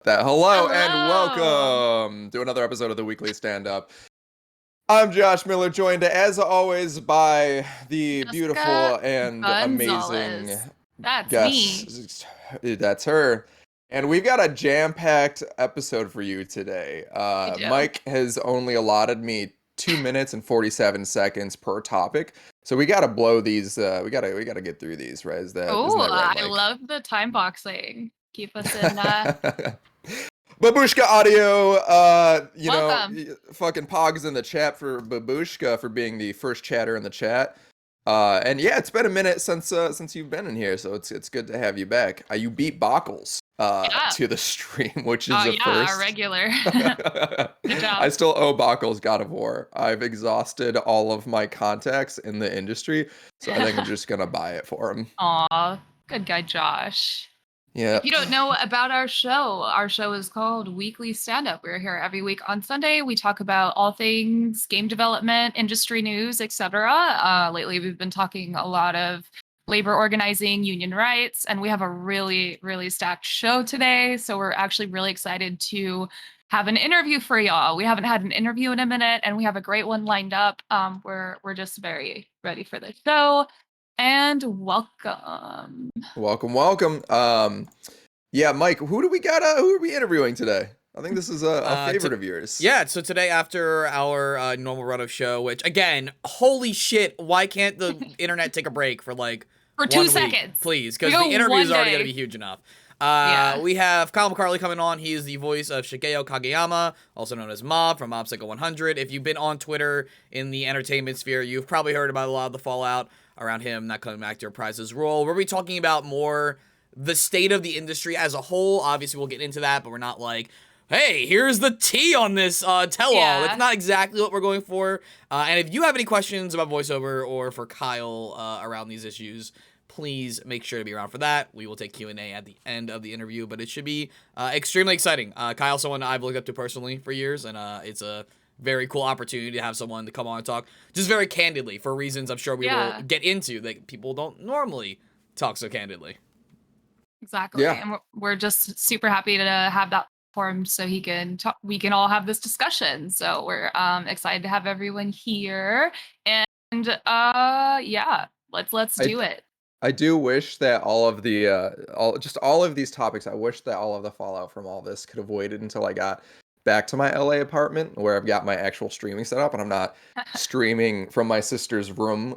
Hello Hello. and welcome to another episode of the Weekly Stand-Up. I'm Josh Miller, joined as always by the Jessica beautiful and amazing Gonzalez. That's me. guest. That's her. And we've got a jam-packed episode for you today. We do. Mike has only allotted me 2 minutes and 47 seconds per topic. So we gotta blow these. We gotta get through these, right? Isn't that right, I Mike? love the time boxing. Keep us in. Babushka Audio, Welcome. fucking pogs in the chat for Babushka for being the first chatter in the chat. And yeah, it's been a minute since you've been in here, so it's good to have you back. You beat Bockles to the stream, which is a first. A regular. Good job. I still owe Bockles God of War. I've exhausted all of my contacts in the industry, so I think I'm just gonna buy it for him. Aw, good guy, Josh. Yeah. If you don't know about our show is called Weekly Standup. We're here every week on Sunday. We talk about all things game development, industry news, etc. Lately, we've been talking a lot of labor organizing, union rights, and we have a really, really stacked show today. So we're actually really excited to have an interview for y'all. We haven't had an interview in a minute, and we have a great one lined up. We're just very ready for the show. And welcome. Yeah, Mike, who do we got? Who are we interviewing today? I think this is a favorite of yours. Yeah, so today after our normal run of show, which again, holy shit, why can't the internet take a break for like for 2 seconds, please? Because the interview is already gonna be huge enough. We have Kyle McCarley coming on. He is the voice of Shigeo Kageyama, also known as Mob from Mob Psycho 100. If you've been on Twitter in the entertainment sphere, you've probably heard about a lot of the fallout around him not coming back to reprise his role. We'll be talking about more the state of the industry as a whole. Obviously, we'll get into that, but we're not like, hey, here's the tea on this tell-all. Yeah. That's not exactly what we're going for. And if you have any questions about voiceover or for Kyle around these issues, please make sure to be around for that. We will take Q&A at the end of the interview, but it should be extremely exciting. Kyle's someone I've looked up to personally for years, and it's a very cool opportunity to have someone to come on and talk just very candidly for reasons I'm sure we will get into that people don't normally talk so candidly. Exactly. Yeah. And we're just super happy to have that forum so he can talk, we can all have this discussion. So we're excited to have everyone here. And yeah, let's do it. I do wish that all of the all of these topics, I wish that all of the fallout from all this could have waited until I got back to my LA apartment where I've got my actual streaming set up and I'm not streaming from my sister's room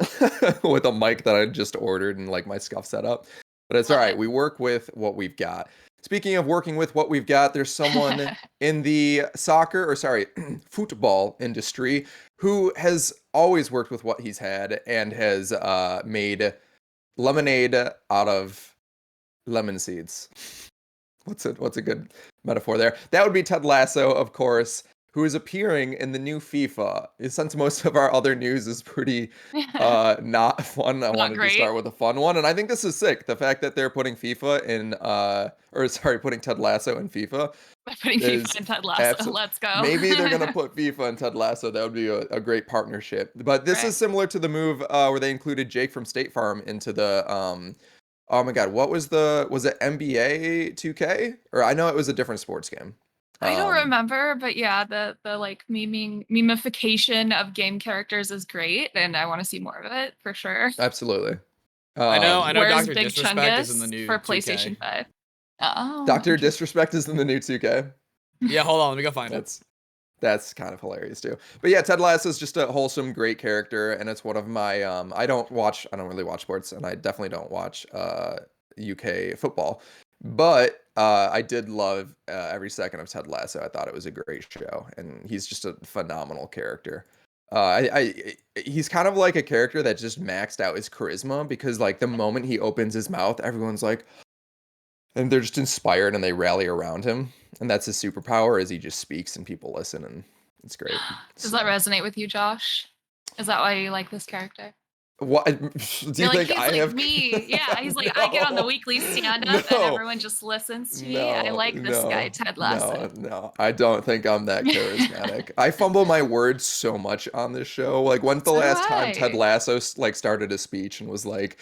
with a mic that I just ordered and like my scuff set up. But it's all right. We work with what we've got. Speaking of working with what we've got, there's someone in the football industry who has always worked with what he's had and has made lemonade out of lemon seeds. What's a good metaphor there? That would be Ted Lasso, of course, who is appearing in the new FIFA. Since most of our other news is pretty not fun, I wanted to start with a fun one. And I think this is sick. The fact that they're putting FIFA in, putting Ted Lasso in FIFA. Putting FIFA in Ted Lasso, let's go. Maybe they're going to put FIFA and Ted Lasso. That would be a great partnership. But this is similar to the move where they included Jake from State Farm into the... oh my God, was it NBA 2K? Or I know it was a different sports game. I don't remember, but yeah, the like memification of game characters is great, and I want to see more of it for sure. Absolutely. I know. Where's Dr. Big Disrespect Chungus is in the new for 2K. PlayStation 5. Oh. Dr. Disrespect is in the new 2K. Yeah, hold on, let me go find it. That's kind of hilarious too. But yeah, Ted Lasso is just a wholesome, great character, and it's one of my I don't really watch sports, and I definitely don't watch UK football. But I did love every second of Ted Lasso. I thought it was a great show, and he's just a phenomenal character. He's kind of like a character that just maxed out his charisma because like the moment he opens his mouth, everyone's like, and they're just inspired and they rally around him. And that's his superpower is he just speaks and people listen, and it's great. Does that resonate with you, Josh? Is that why you like this character? What do you think? He's like me. Yeah, he's like, I get on the weekly stand-up and everyone just listens to me. I like this guy, Ted Lasso. No, I don't think I'm that charismatic. I fumble my words so much on this show. Like, when's the last time Ted Lasso like started a speech and was like,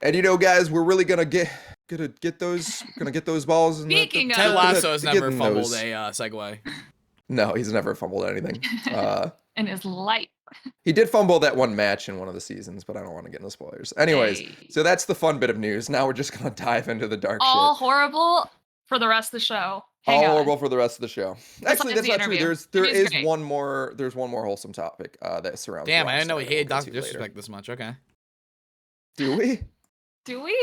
and you know, guys, we're really gonna get gonna get those balls. Speaking Ted of- Lasso's never getting fumbled those- a segue. No, he's never fumbled anything. in his life. He did fumble that one match in one of the seasons, but I don't want to get into spoilers. Anyways, Hey. so that's the fun bit of news. Now we're just gonna dive into the dark All shit. horrible for the rest of the show. All Hang on. horrible for the rest of the show. Actually, that's the not true. interview. There Interview's is great. one more. There's one more wholesome topic that surrounds. Damn, Ross I didn't know that he we'll hated get Dr. to later. Disrespect this much. Okay. Do we? Do we?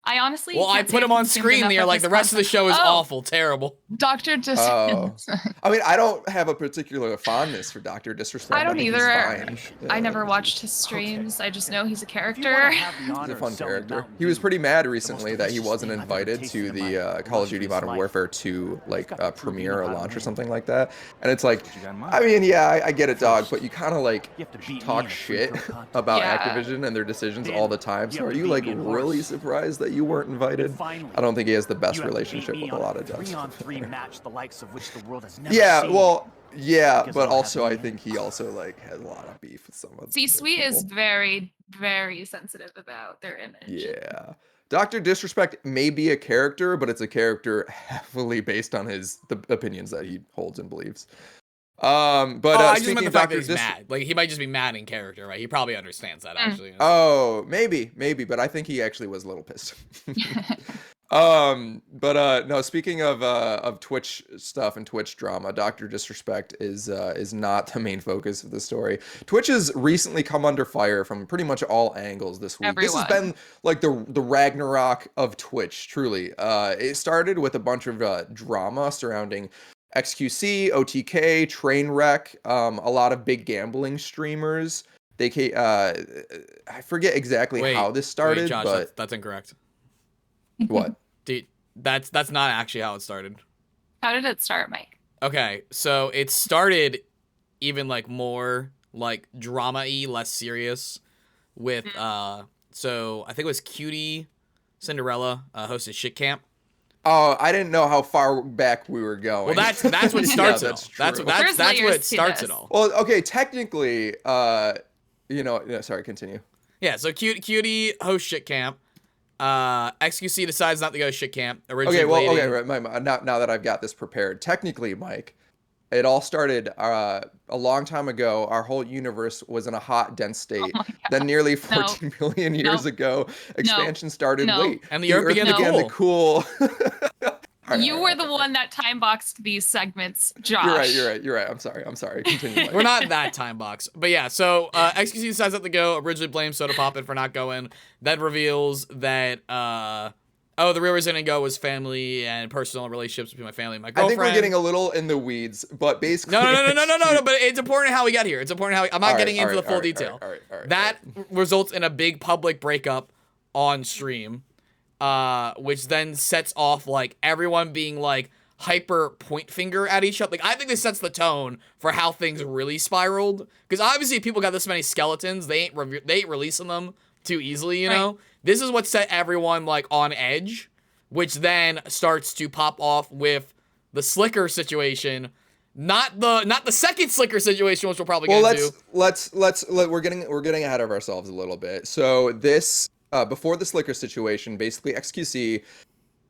I honestly. Well, I can't say put him I've on consumed screen enough there. of Like this the rest of the content. show is Oh, awful, terrible. Dr. Dis. Oh. I mean, I don't have a particular fondness for Dr. Disrespect. I don't think he's either. fine. I Yeah. never watched his streams. I just know he's a If you wanna character. have the He's honor a of fun selling character. Mountain He was Dew, pretty mad the recently most that he delicious wasn't thing I've invited ever to tasted in my the Call of Duty illustrious Modern life. Warfare 2 like It's got the true premiere or meaning launch or behind something like that. And it's like, What you got in mind? I mean, yeah, I get it, dog, but you kind of like You have to beat me talk in a free shit throw contest. about Yeah. Activision and their decisions Then all the time. you So have are to you beat like me in really horse. surprised that you weren't invited? And finally, I don't think he has the best you have to beat relationship me with a on lot of devs. 3-on-3 match, the likes of which the world has never Yeah, seen. well, yeah, Because but I don't also have I any think he also like has a lot of beef with some of the C-suite is people. very, very sensitive about their image. Yeah. Dr. Disrespect may be a character, but it's a character heavily based on the opinions that he holds and believes. But I just speaking meant the of fact that Dr. he's mad. Like he might just be mad in character, right? He probably understands that actually. Oh, maybe, but I think he actually was a little pissed. No, speaking of Twitch stuff and Twitch drama, Dr. Disrespect is not the main focus of the story. Twitch has recently come under fire from pretty much all angles this week. This has Everyone. been like the Ragnarok of Twitch, truly. It started with a bunch of drama surrounding XQC, OTK, Trainwreck, a lot of big gambling streamers. I forget exactly how this started, Josh, but that's incorrect. what? Dude, that's not actually how it started. How did it start, Mike? Okay, so it started even like more like drama-y, less serious with so I think it was Cutie Cinderella hosted Shit Camp. Oh, I didn't know how far back we were going. Well, that's what starts Yeah, it all. that's That's true. that's There's what layers it to starts this. it all. Well, okay, technically, sorry, continue. Yeah, so Cutie hosts Shit Camp. XQC decides not to go to Shit Camp. Okay, well, blading- right. Now that I've got this prepared, technically, Mike, it all started a long time ago. Our whole universe was in a hot, dense state. my Then, nearly 14 million years ago, expansion started. No. Wait, And the Earth began to cool. All right, You were the one that time boxed these segments, Josh. You're right. I'm sorry. Continue. Mike. We're not that time box. But yeah, so XQC decides not to go, originally blames Soda Poppin for not going, then reveals that the real reason I didn't go was family and personal relationships between my family and my I girlfriend. think we're getting a little in the weeds, but basically No, but it's important how we got here. It's important how I'm not getting into the full detail. All right. That results in a big public breakup on stream, which then sets off like everyone being like hyper point finger at each other. Like I think this sets the tone for how things really spiraled. Because obviously, if people got this many skeletons, they ain't releasing them too easily. You know, this is what set everyone like on edge, which then starts to pop off with the Slicker situation. Not the second Slicker situation, which we'll probably get into. We're getting ahead of ourselves a little bit. So this before the Slicker situation, basically XQC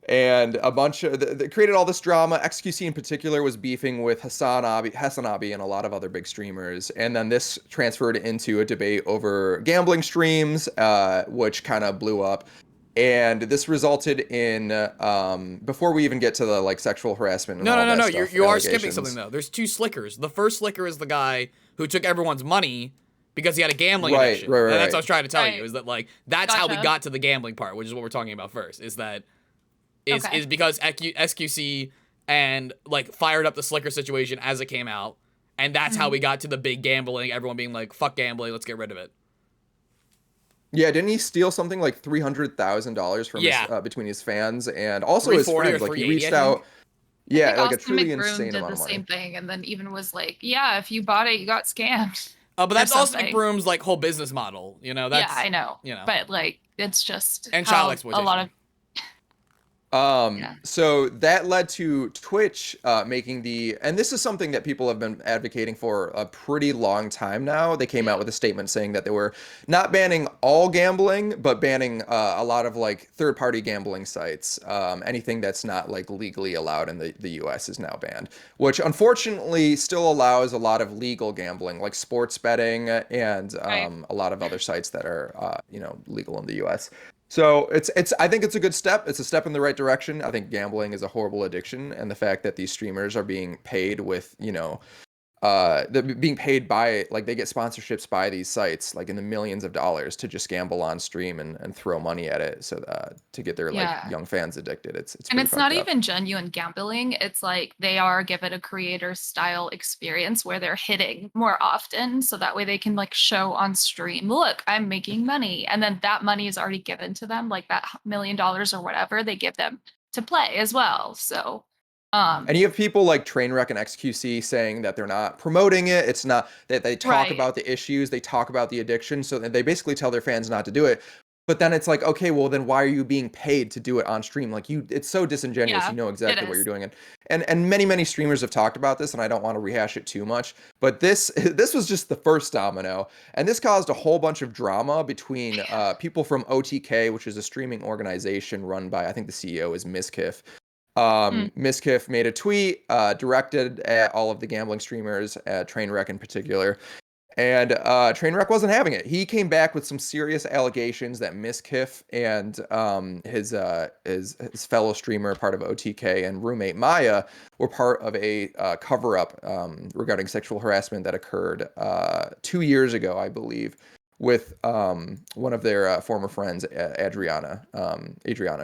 and a bunch of they created all this drama. XQC in particular was beefing with Hassan Abi and a lot of other big streamers, and then this transferred into a debate over gambling streams, which kind of blew up. And this resulted in before we even get to the like sexual harassment. And all that No. stuff, You are skipping allegations. something though. There's two Slickers. The first Slicker is the guy who took everyone's money because he had a gambling addiction. Right. And that's what I was trying to tell you. Is that like that's how we Gotcha. got to the gambling part, which is what we're talking about first. Is that Okay. is because SQC and like fired up the Slicker situation as it came out, and that's how we got to the big gambling. Everyone being like, "Fuck gambling, let's get rid of it." Yeah, didn't he steal something like $300,000 from his, between his fans and also his 340 or friends? Like he 380, reached I out. think. Yeah, I think like a Austin truly McBroom insane did amount the of money. same thing, and then even was like, "Yeah, if you bought it, you got scammed." But that's or Austin something. McBroom's like whole business model. You know, that's Yeah, I know. you know. But like, it's just And how child a exploitation. lot of So that led to Twitch making and this is something that people have been advocating for a pretty long time now. They came out with a statement saying that they were not banning all gambling, but banning a lot of like third-party gambling sites. Anything that's not like legally allowed in the US is now banned, which unfortunately still allows a lot of legal gambling, like sports betting and a lot of other sites that are legal in the US. So I think it's a good step. It's a step in the right direction. I think gambling is a horrible addiction, and the fact that these streamers are being paid with, being paid by, like, they get sponsorships by these sites, like in the millions of dollars, to just gamble on stream and throw money at it, so to get their like young fans addicted. It's and it's not up. even genuine gambling. It's like they are given a creator style experience where they're hitting more often, so that way they can like show on stream, look, I'm making money, and then that money is already given to them, like that $1 million or whatever they give them to play as well. So and you have people like Trainwreck and XQC saying that they're not promoting it. It's not that they talk about the issues, they talk about the addiction, so they basically tell their fans not to do it. But then it's like, okay, well then why are you being paid to do it on stream? Like it's so disingenuous. You know exactly what you're doing. And many streamers have talked about this, and I don't want to rehash it too much, but this was just the first domino, and this caused a whole bunch of drama between people from OTK, which is a streaming organization run by, I think the CEO is Miskiff. Miskiff made a tweet directed at all of the gambling streamers, Trainwreck in particular, and Trainwreck wasn't having it. He came back with some serious allegations that Miskiff and his fellow streamer, part of OTK, and roommate Maya were part of a cover-up regarding sexual harassment that occurred 2 years ago, I believe, with one of their former friends, Adriana,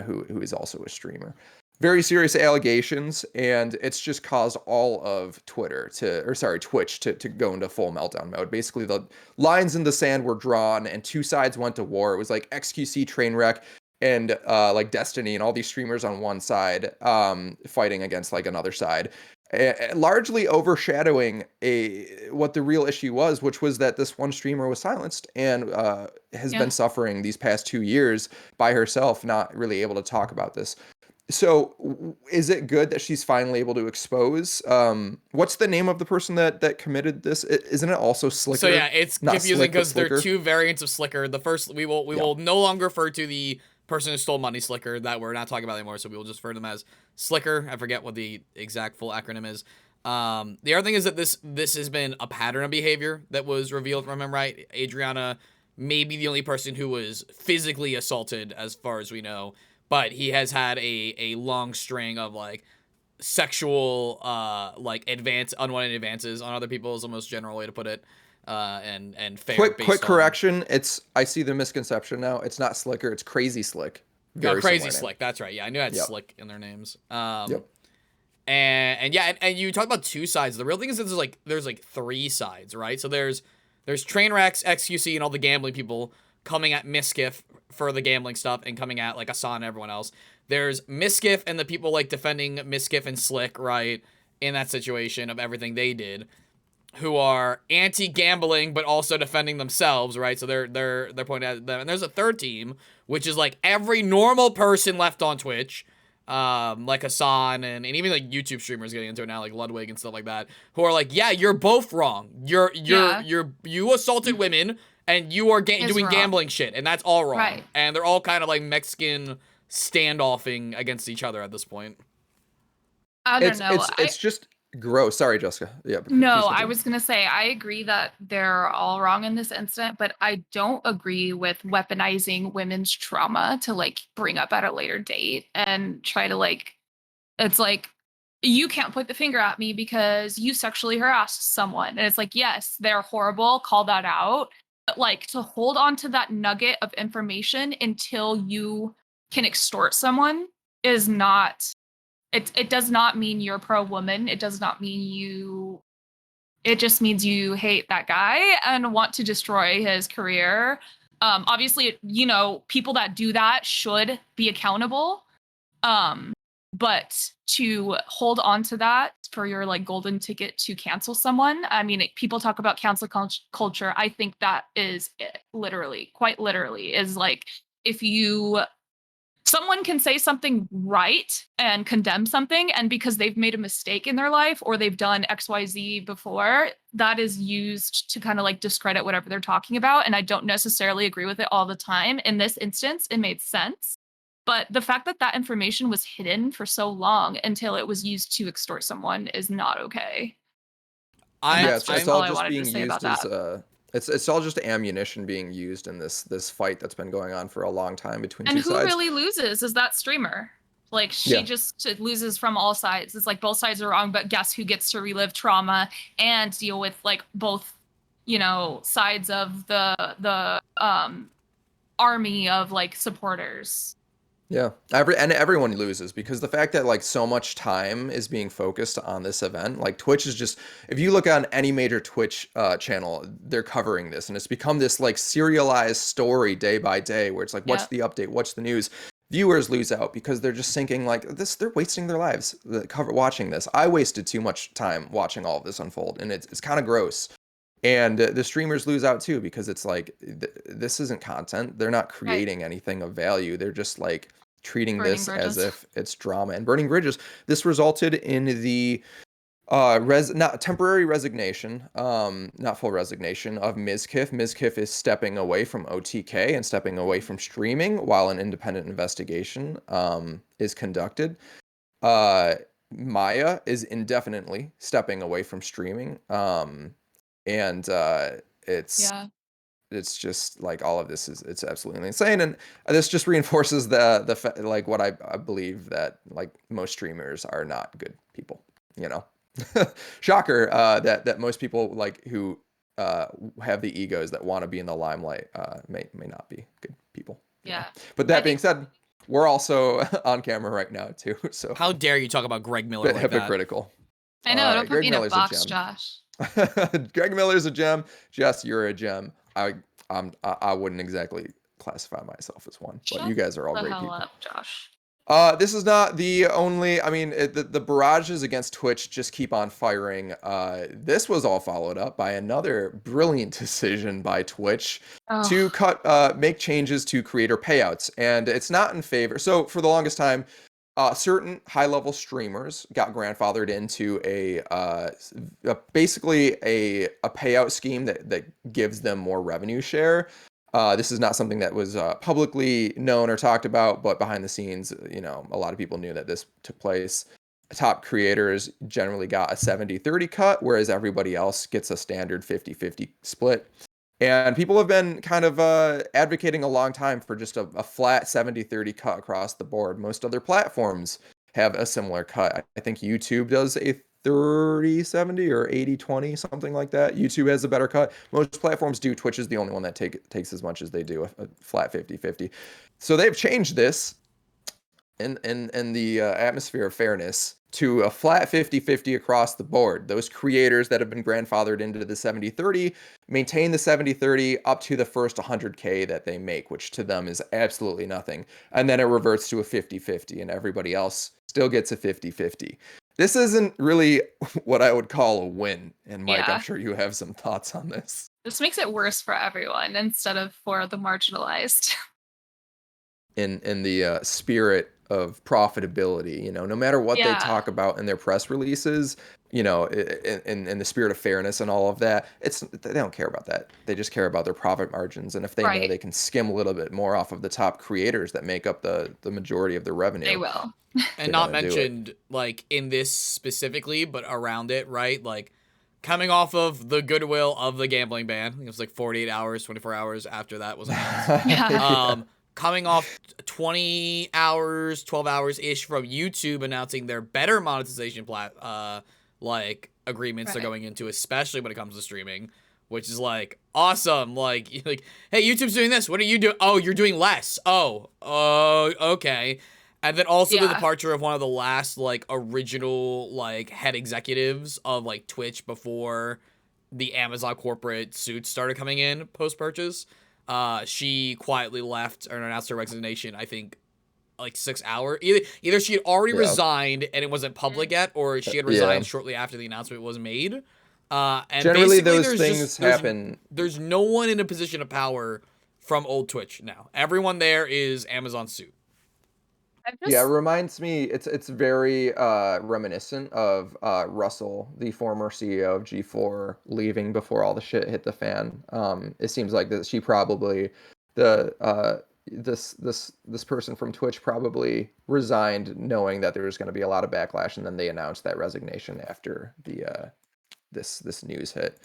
who is also a streamer. Very serious allegations, and it's just caused all of Twitch to go into full meltdown mode. Basically, the lines in the sand were drawn, and two sides went to war. It was like XQC, Trainwreck, and like Destiny, and all these streamers on one side fighting against like another side, largely overshadowing what the real issue was, which was that this one streamer was silenced and has been suffering these past 2 years by herself, not really able to talk about this. So is it good that she's finally able to expose? What's the name of the person that committed this? Isn't it also Slicker? So yeah, it's not confusing because there are two variants of Slicker. The first, we will no longer refer to the person who stole money, Slicker, that we're not talking about anymore, so we will just refer to them as Slicker. I forget what the exact full acronym is. The other thing is that this has been a pattern of behavior that was revealed from him, right? Adriana may be the only person who was physically assaulted as far as we know, but he has had a long string of like sexual like unwanted advances on other people is the most general way to put it. And fair. Quick correction. I see the misconception now. It's not Slicker, it's Crazy Slick. Crazy Slick. That's right. Yeah, I knew I had Slick in their names. And you talk about two sides. The real thing is that there's like three sides, right? So there's Trainwrecks, XQC, and all the gambling people coming at Miskiff for the gambling stuff and coming at like Asan and everyone else. There's Miskiff and the people like defending Miskiff and Slick, right, in that situation of everything they did, who are anti-gambling but also defending themselves, right? So they're pointing at them. And there's a third team, which is like every normal person left on Twitch, like Asan and even like YouTube streamers getting into it now, like Ludwig and stuff like that, who are like, yeah, you're both wrong. You assaulted women and you are doing gambling shit, and that's all wrong. Right. And they're all kind of like Mexican standoffing against each other at this point. I don't know. It's just gross. Sorry, Jessica. Yeah. No, I was going to say, I agree that they're all wrong in this incident, but I don't agree with weaponizing women's trauma to like bring up at a later date and try to like, it's like, you can't point the finger at me because you sexually harassed someone. And it's like, yes, they're horrible. Call that out. But like to hold on to that nugget of information until you can extort someone is not, it does not mean you're pro-woman. It does not mean it just means you hate that guy and want to destroy his career. Obviously, people that do that should be accountable. But to hold on to that for your like golden ticket to cancel someone, I mean, people talk about cancel culture. I think that is it, quite literally, is like if you someone can say something right and condemn something, and because they've made a mistake in their life or they've done XYZ before, that is used to kind of like discredit whatever they're talking about. And I don't necessarily agree with it all the time. In this instance, it made sense. But the fact that that information was hidden for so long until it was used to extort someone is not okay. And Yeah, that's it's just all all I just wanted to being say about used as that. it's all just ammunition being used in this fight that's been going on for a long time between And two who sides. really loses is that streamer. Like she Yeah. just loses from all sides. It's like both sides are wrong, but guess who gets to relive trauma and deal with like both, sides of the army of like supporters. Yeah, everyone loses because the fact that like so much time is being focused on this event, like Twitch is just, if you look on any major Twitch channel, they're covering this, and it's become this like serialized story day by day, where it's like, what's the update, what's the news? Viewers lose out because they're just thinking like this, they're wasting their lives watching this. I wasted too much time watching all of this unfold, and it's kind of gross. And the streamers lose out too because it's like this isn't content. They're not creating anything of value. They're just like treating Burning this bridges. as if it's drama and burning bridges. This resulted in the not temporary resignation, not full resignation of Mizkif. Mizkif is stepping away from OTK and stepping away from streaming while an independent investigation is conducted. Maya is indefinitely stepping away from streaming. And it's just like all of this it's absolutely insane, and this just reinforces like what I believe, that like most streamers are not good people, shocker, that most people like who have the egos that want to be in the limelight may not be good people. But that being said, we're also on camera right now too, so How dare you talk about Greg Miller bit like hypocritical. I know, don't put Greg me in a Miller's box, gem. Josh. Greg Miller's a gem. Jess, you're a gem. I wouldn't exactly classify myself as one, but you guys are all great people. Up, Josh. This is not the only. I mean, the barrages against Twitch just keep on firing. This was all followed up by another brilliant decision by Twitch to make changes to creator payouts, and it's not in favor. So for the longest time, certain high-level streamers got grandfathered into basically a payout scheme that gives them more revenue share. This is not something that was publicly known or talked about, but behind the scenes, a lot of people knew that this took place. Top creators generally got a 70-30 cut, whereas everybody else gets a standard 50-50 split. And people have been kind of advocating a long time for just a flat 70-30 cut across the board. Most other platforms have a similar cut. I think YouTube does a 30-70 or 80-20, something like that. YouTube has a better cut. Most platforms do. Twitch is the only one that takes as much as they do, a flat 50-50. So they've changed this in the atmosphere of fairness to a flat 50-50 across the board. Those creators that have been grandfathered into the 70-30 maintain the 70-30 up to the first 100K that they make, which to them is absolutely nothing. And then it reverts to a 50-50, and everybody else still gets a 50-50. This isn't really what I would call a win. And Mike, I'm sure you have some thoughts on this. This makes it worse for everyone instead of for the marginalized. In the spirit of profitability, no matter what they talk about in their press releases, in the spirit of fairness and all of that, they don't care about that. They just care about their profit margins, and if they know they can skim a little bit more off of the top creators that make up the majority of the revenue, they will. And not mentioned like in this specifically, but around it, right? Like coming off of the goodwill of the gambling ban, it was like 48 hours, 24 hours after that was announced. Coming off 20 hours, 12 hours ish from YouTube announcing their better monetization agreements they're going into, especially when it comes to streaming, which is like awesome. Like, hey, YouTube's doing this. What are you doing? Oh, you're doing less. Oh, okay. And then also the departure of one of the last like original like head executives of like Twitch before the Amazon corporate suits started coming in post-purchase. She quietly left or announced her resignation, I think, like 6 hours. Either she had already resigned and it wasn't public yet, or she had resigned shortly after the announcement was made. And generally those things happen. There's no one in a position of power from old Twitch now. Everyone there is Amazon suit. Yeah, it reminds me. It's very reminiscent of Russell, the former CEO of G4, leaving before all the shit hit the fan. It seems like that she probably the this person from Twitch probably resigned knowing that there was going to be a lot of backlash, and then they announced that resignation after the this news hit.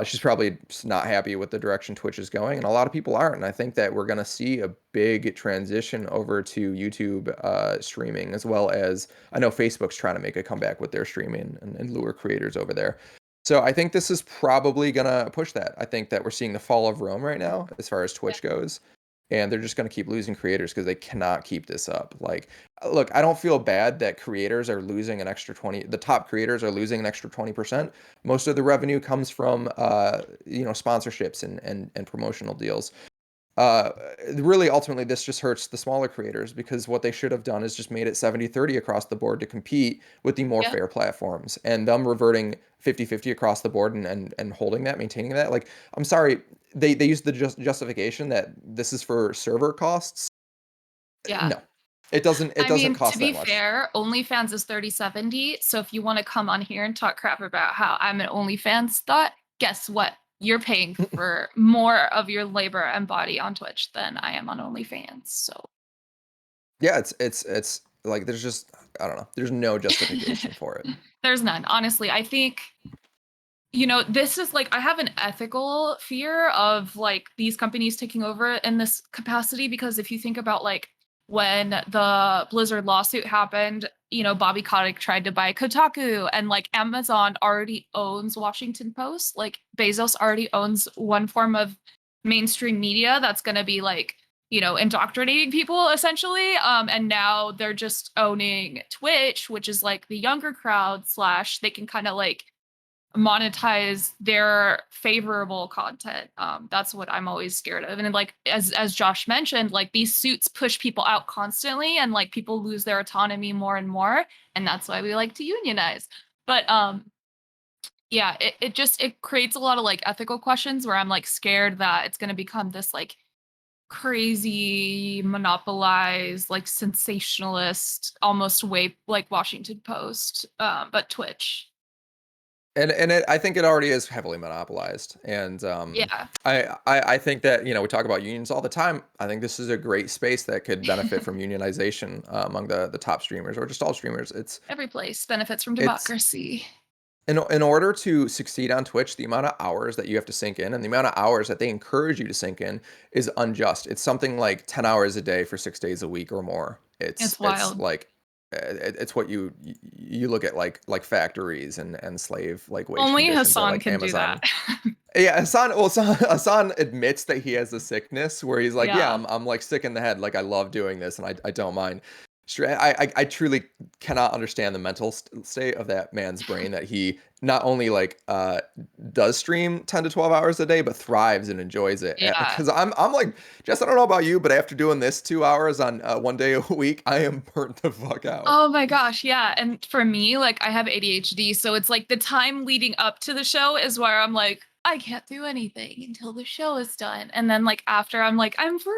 She's probably just not happy with the direction Twitch is going, and a lot of people aren't. And I think that we're going to see a big transition over to YouTube streaming, as well as I know Facebook's trying to make a comeback with their streaming and lure creators over there. So I think this is probably going to push that. I think that we're seeing the fall of Rome right now as far as Twitch goes. And they're just going to keep losing creators because they cannot keep this up. Like, look, I don't feel bad that creators are losing an extra 20. The top creators are losing an extra 20%. Most of the revenue comes from, sponsorships and promotional deals. Really, ultimately, this just hurts the smaller creators because what they should have done is just made it 70-30 across the board to compete with the more fair platforms, and them reverting 50-50 across the board and holding that, maintaining that. Like, I'm sorry, they used the justification that this is for server costs. Yeah. No, it doesn't. It doesn't cost to be that much. fair, OnlyFans is 30/70. So if you want to come on here and talk crap about how I'm an OnlyFans thought, guess what? You're paying for more of your labor and body on Twitch than I am on OnlyFans. So Yeah, it's like there's just, I don't know. There's no justification for it. there's none. Honestly, I think this is like I have an ethical fear of like these companies taking over in this capacity, because if you think about like when the Blizzard lawsuit happened, Bobby Kotick tried to buy Kotaku, and like Amazon already owns Washington Post. Like Bezos already owns one form of mainstream media that's going to be like, indoctrinating people essentially. And now they're just owning Twitch, which is like the younger crowd / they can kind of like monetize their favorable content. That's what I'm always scared of. And like as Josh mentioned, like these suits push people out constantly, and like people lose their autonomy more and more. And that's why we like to unionize. But yeah, it creates a lot of like ethical questions where I'm like scared that it's gonna become this like crazy monopolized, like sensationalist, almost way like Washington Post, but Twitch. And I think it already is heavily monopolized. And Yeah. I think that, we talk about unions all the time. I think this is a great space that could benefit from unionization among the top streamers, or just all streamers. Every place benefits from It's democracy. in order to succeed on Twitch, the amount of hours that you have to sink in and the amount of hours that they encourage you to sink in is unjust. It's something like 10 hours a day for 6 days a week or more. It's wild. Like it's what you look at like factories and slave like wage Only conditions at Hassan like can Amazon. do that. Yeah, Hassan admits that he has a sickness where he's like, yeah, Yeah. I'm like sick in the head. Like I love doing this and I don't mind. I truly cannot understand the mental state of that man's brain, that he not only like does stream 10 to 12 hours a day, but thrives and enjoys it. Yeah. Because I'm like, Jess, I don't know about you, but after doing this 2 hours on 1 day a week, I am burnt the fuck out. Oh my gosh, yeah. And for me, like I have ADHD, so it's like the time leading up to the show is where I'm like, I can't do anything until the show is done. And then like after I'm like, I'm free.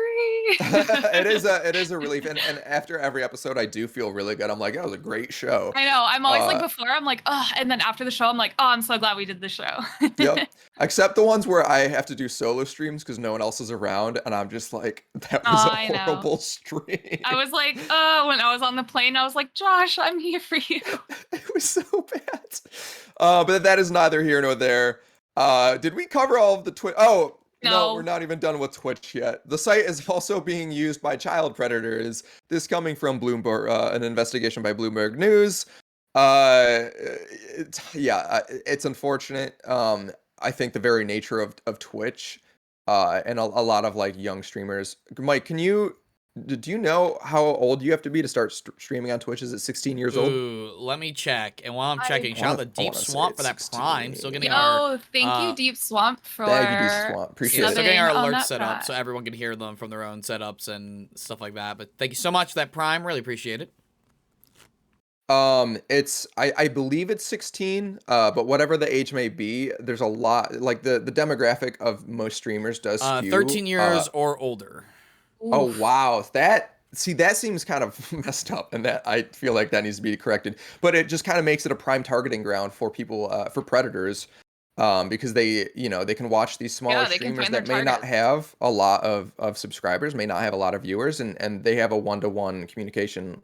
It is a relief. And after every episode I do feel really good. I'm like, that was a great show. I know. I'm always like before, I'm like, oh, and then after the show, I'm like, oh, I'm so glad we did the show. Yep. Except the ones where I have to do solo streams because no one else is around, and I'm just like, that was a horrible stream. I was like, when I was on the plane, I was like, Josh, I'm here for you. It was so bad. But that is neither here nor there. Did we cover all of the Twitch? Oh, no, we're not even done with Twitch yet. The site is also being used by child predators. This coming from Bloomberg, an investigation by Bloomberg News. It's unfortunate. I think the very nature of Twitch, and a lot of like young streamers. Mike, do you know how old you have to be to start streaming on Twitch? Is it 16 years old? Ooh, let me check. And while I'm checking, shout out to Deep Swamp for that 16. Prime. Still getting Thank you, Deep Swamp, for thank you, Deep Swamp. Appreciate it. Still getting our on alerts that set up Prime. so everyone can hear them from their own setups and stuff like that. But thank you so much for that Prime. Really appreciate it. I believe it's 16, but whatever the age may be, there's a lot, like the demographic of most streamers does skew. 13 years or older. Oh wow, that See, that seems kind of messed up, and that I feel like that needs to be corrected. But it just kind of makes it a prime targeting ground for people, for predators, because they can watch these smaller Yeah, they can streamers find their that may not targets. have a lot of subscribers, may not have a lot of viewers, and they have a one-to-one communication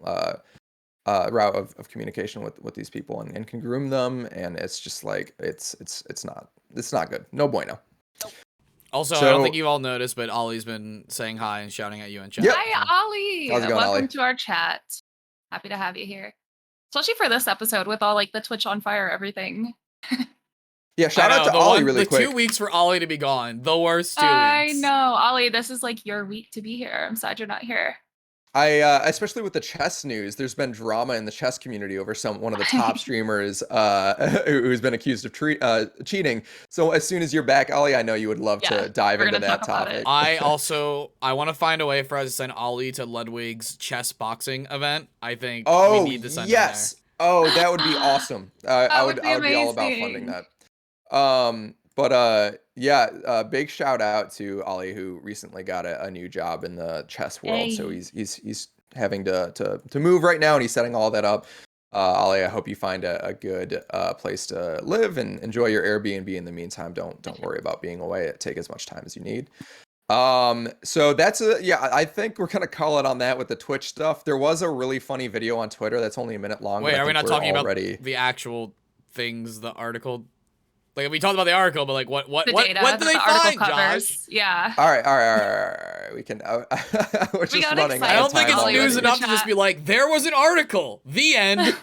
route of communication with these people, and can groom them, and it's just like it's not good. No bueno. Also, I don't think you all noticed, but Ollie's been saying hi and shouting at you in chat. Yep. Hi, Ollie. How's it going, Welcome Ollie? to our chat. Happy to have you here. Especially for this episode with all like the Twitch on fire, everything. Yeah, shout out to Ollie really quick. The 2 weeks for Ollie to be gone. The worst 2 weeks. I know. Ollie, this is like your week to be here. I'm sad you're not here. Especially with the chess news, there's been drama in the chess community over one of the top streamers who's been accused of cheating. So as soon as you're back, Ollie, I know you would love to dive into that topic. I want to find a way for us to send Ollie to Ludwig's chess boxing event. I think we need to send him there. Oh, that would be awesome. I would be all about funding that. Big shout out to Ollie, who recently got a new job in the chess world. Hey. So he's having to move right now, and he's setting all that up. Ollie, I hope you find a good place to live and enjoy your Airbnb in the meantime. Don't worry about being away. Take as much time as you need. So that's I think we're gonna call it on that with the Twitch stuff. There was a really funny video on Twitter that's only a minute long. Wait, are we not talking about the actual things, the article? Like, we talked about the article, but like, what do they find, Josh? Yeah. All right. We can. We're just running. I don't think it's news enough to just be like, there was an article. The end.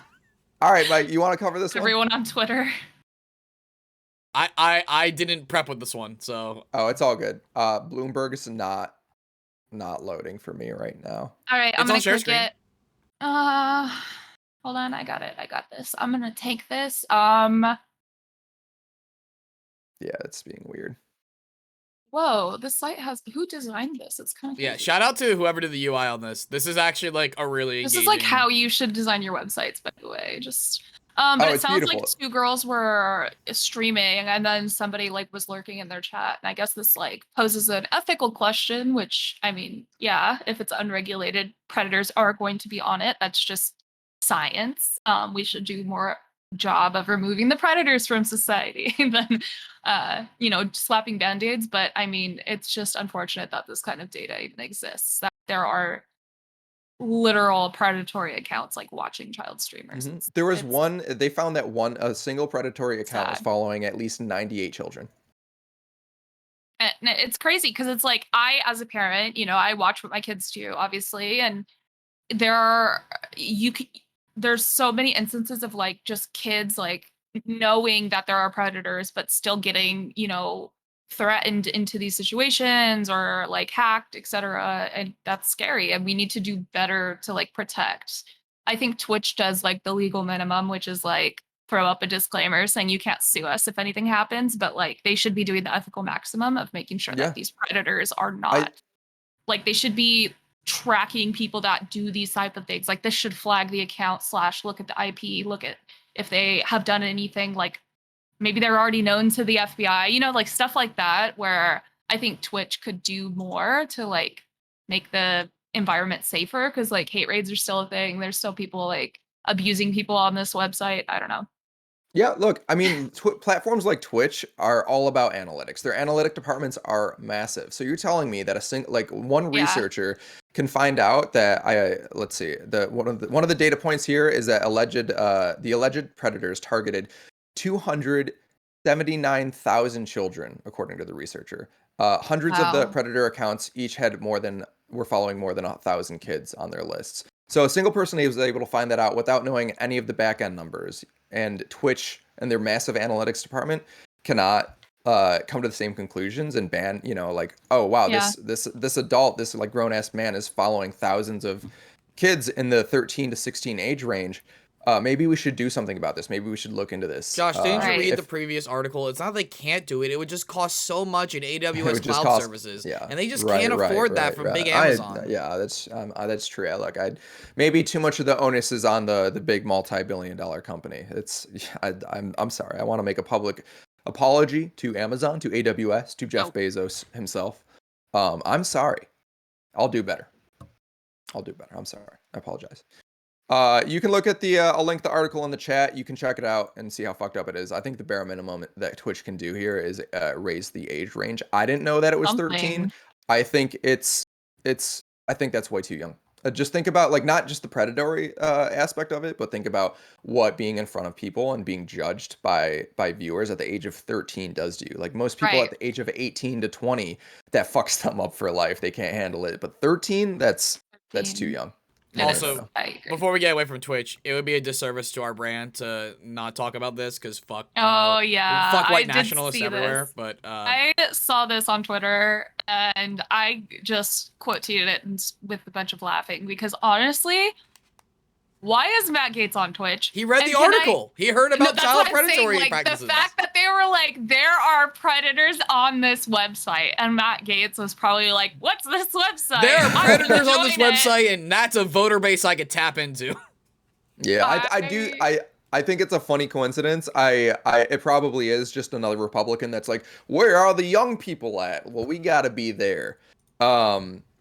All right, Mike, you want to cover this one? Everyone on Twitter. I didn't prep with this one, so. Oh, it's all good. Bloomberg is not loading for me right now. All right, I'm gonna click it. Hold on, I got it. I got this. I'm gonna take this. Yeah, it's being weird. Whoa, this site who designed this? It's kind of crazy. Yeah, shout out to whoever did the UI on this. This is actually like a really engaging... This is like how you should design your websites, by the way. Just but it sounds beautiful. Like two girls were streaming, and then somebody like was lurking in their chat. And I guess this like poses an ethical question, which I mean, yeah, if it's unregulated, predators are going to be on it. That's just science. We should do more job of removing the predators from society than slapping band-aids. But I mean, it's just unfortunate that this kind of data even exists, that there are literal predatory accounts like watching child streamers. Mm-hmm. There was they found that a single predatory account was following at least 98 children. And it's crazy because it's like, I as a parent, I watch what my kids do, obviously, and there's so many instances of like just kids like knowing that there are predators but still getting threatened into these situations or like hacked, etc. And that's scary, and we need to do better to like protect. I think Twitch does like the legal minimum, which is like throw up a disclaimer saying you can't sue us if anything happens, but like they should be doing the ethical maximum of making sure that these predators are not like, they should be tracking people that do these type of things. Like, this should flag the account / look at the IP, look at if they have done anything, like maybe they're already known to the FBI, like stuff like that, where I think Twitch could do more to like make the environment safer, because like hate raids are still a thing. There's still people like abusing people on this website. I don't know. Yeah, look, I mean, platforms like Twitch are all about analytics. Their analytic departments are massive. So you're telling me that one researcher can find out that let's see, one of the data points here is that the alleged predators targeted 279,000 children, according to the researcher. Hundreds of the predator accounts each were following more than 1,000 kids on their lists. So a single person was able to find that out without knowing any of the back end numbers. And Twitch and their massive analytics department cannot come to the same conclusions and ban, oh wow, this adult, this like grown ass man is following thousands of kids in the 13 to 16 age range. Maybe we should do something about this. Maybe we should look into this. Josh, didn't you read the previous artitle? It's not they can't do it. It would just cost so much in AWS cloud services. Yeah, and they just can't afford that from big Amazon. That's true. Look, maybe too much of the onus is on the big multi-billion-dollar company. I'm sorry. I want to make a public apology to Amazon, to AWS, to Jeff Bezos himself. I'm sorry. I'll do better. I'll do better. I'm sorry. I apologize. You can look at the, I'll link the article in the chat. You can check it out and see how fucked up it is. I think the bare minimum that Twitch can do here is raise the age range. I didn't know that it was 13. I think I think that's way too young. Just think about, like, not just the predatory aspect of it, but think about what being in front of people and being judged by viewers at the age of 13 does to you. Like, most people at the age of 18 to 20, that fucks them up for life. They can't handle it. But 13, that's too young. Also, before we get away from Twitch, it would be a disservice to our brand to not talk about this, because fuck. Fuck white nationalists everywhere. But I saw this on Twitter and I just quote tweeted it with a bunch of laughing, because honestly, why is Matt Gaetz on Twitch? He read the article. He heard about child predatory practices. The fact that they were like, there are predators on this website, and Matt Gaetz was probably like, what's this website? There are predators on this website, and that's a voter base I could tap into. Yeah, I think it's a funny coincidence. It probably is just another Republican that's like, where are the young people at? Well, we gotta be there.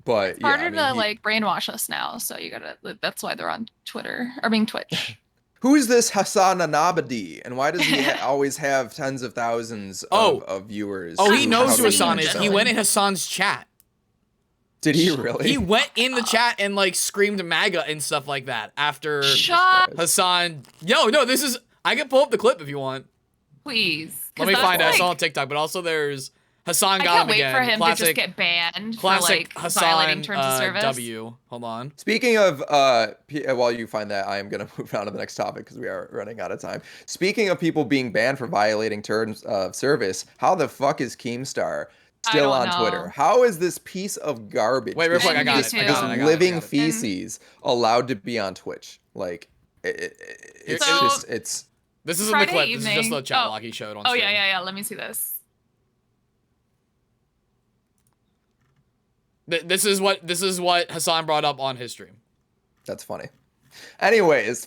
But it's harder to like brainwash us now, so you gotta. That's why they're on Twitter or being Twitch. Who is this Hassan Anabadi, and why does he always have tens of thousands of viewers? Oh, he knows who Hassan is. He went in Hassan's chat. Did he really? He went in the chat and like screamed MAGA and stuff like that after Hassan. No, this is. I can pull up the clip if you want. Please. Let me find it. I saw on TikTok, but also there's. Hassan got him again. I can't wait for him to just get banned for like violating terms of service. W. Hold on. Speaking of, while you find that, I am going to move on to the next topic because we are running out of time. Speaking of people being banned for violating terms of service, how the fuck is Keemstar still on Twitter? How is this piece of garbage? Wait, real quick, I got it. This living feces allowed to be on Twitch? Like, it's just. This isn't the clip. This is just the chat log he showed on stream. Yeah. Let me see this. This is what Hassan brought up on his stream. That's funny. Anyways,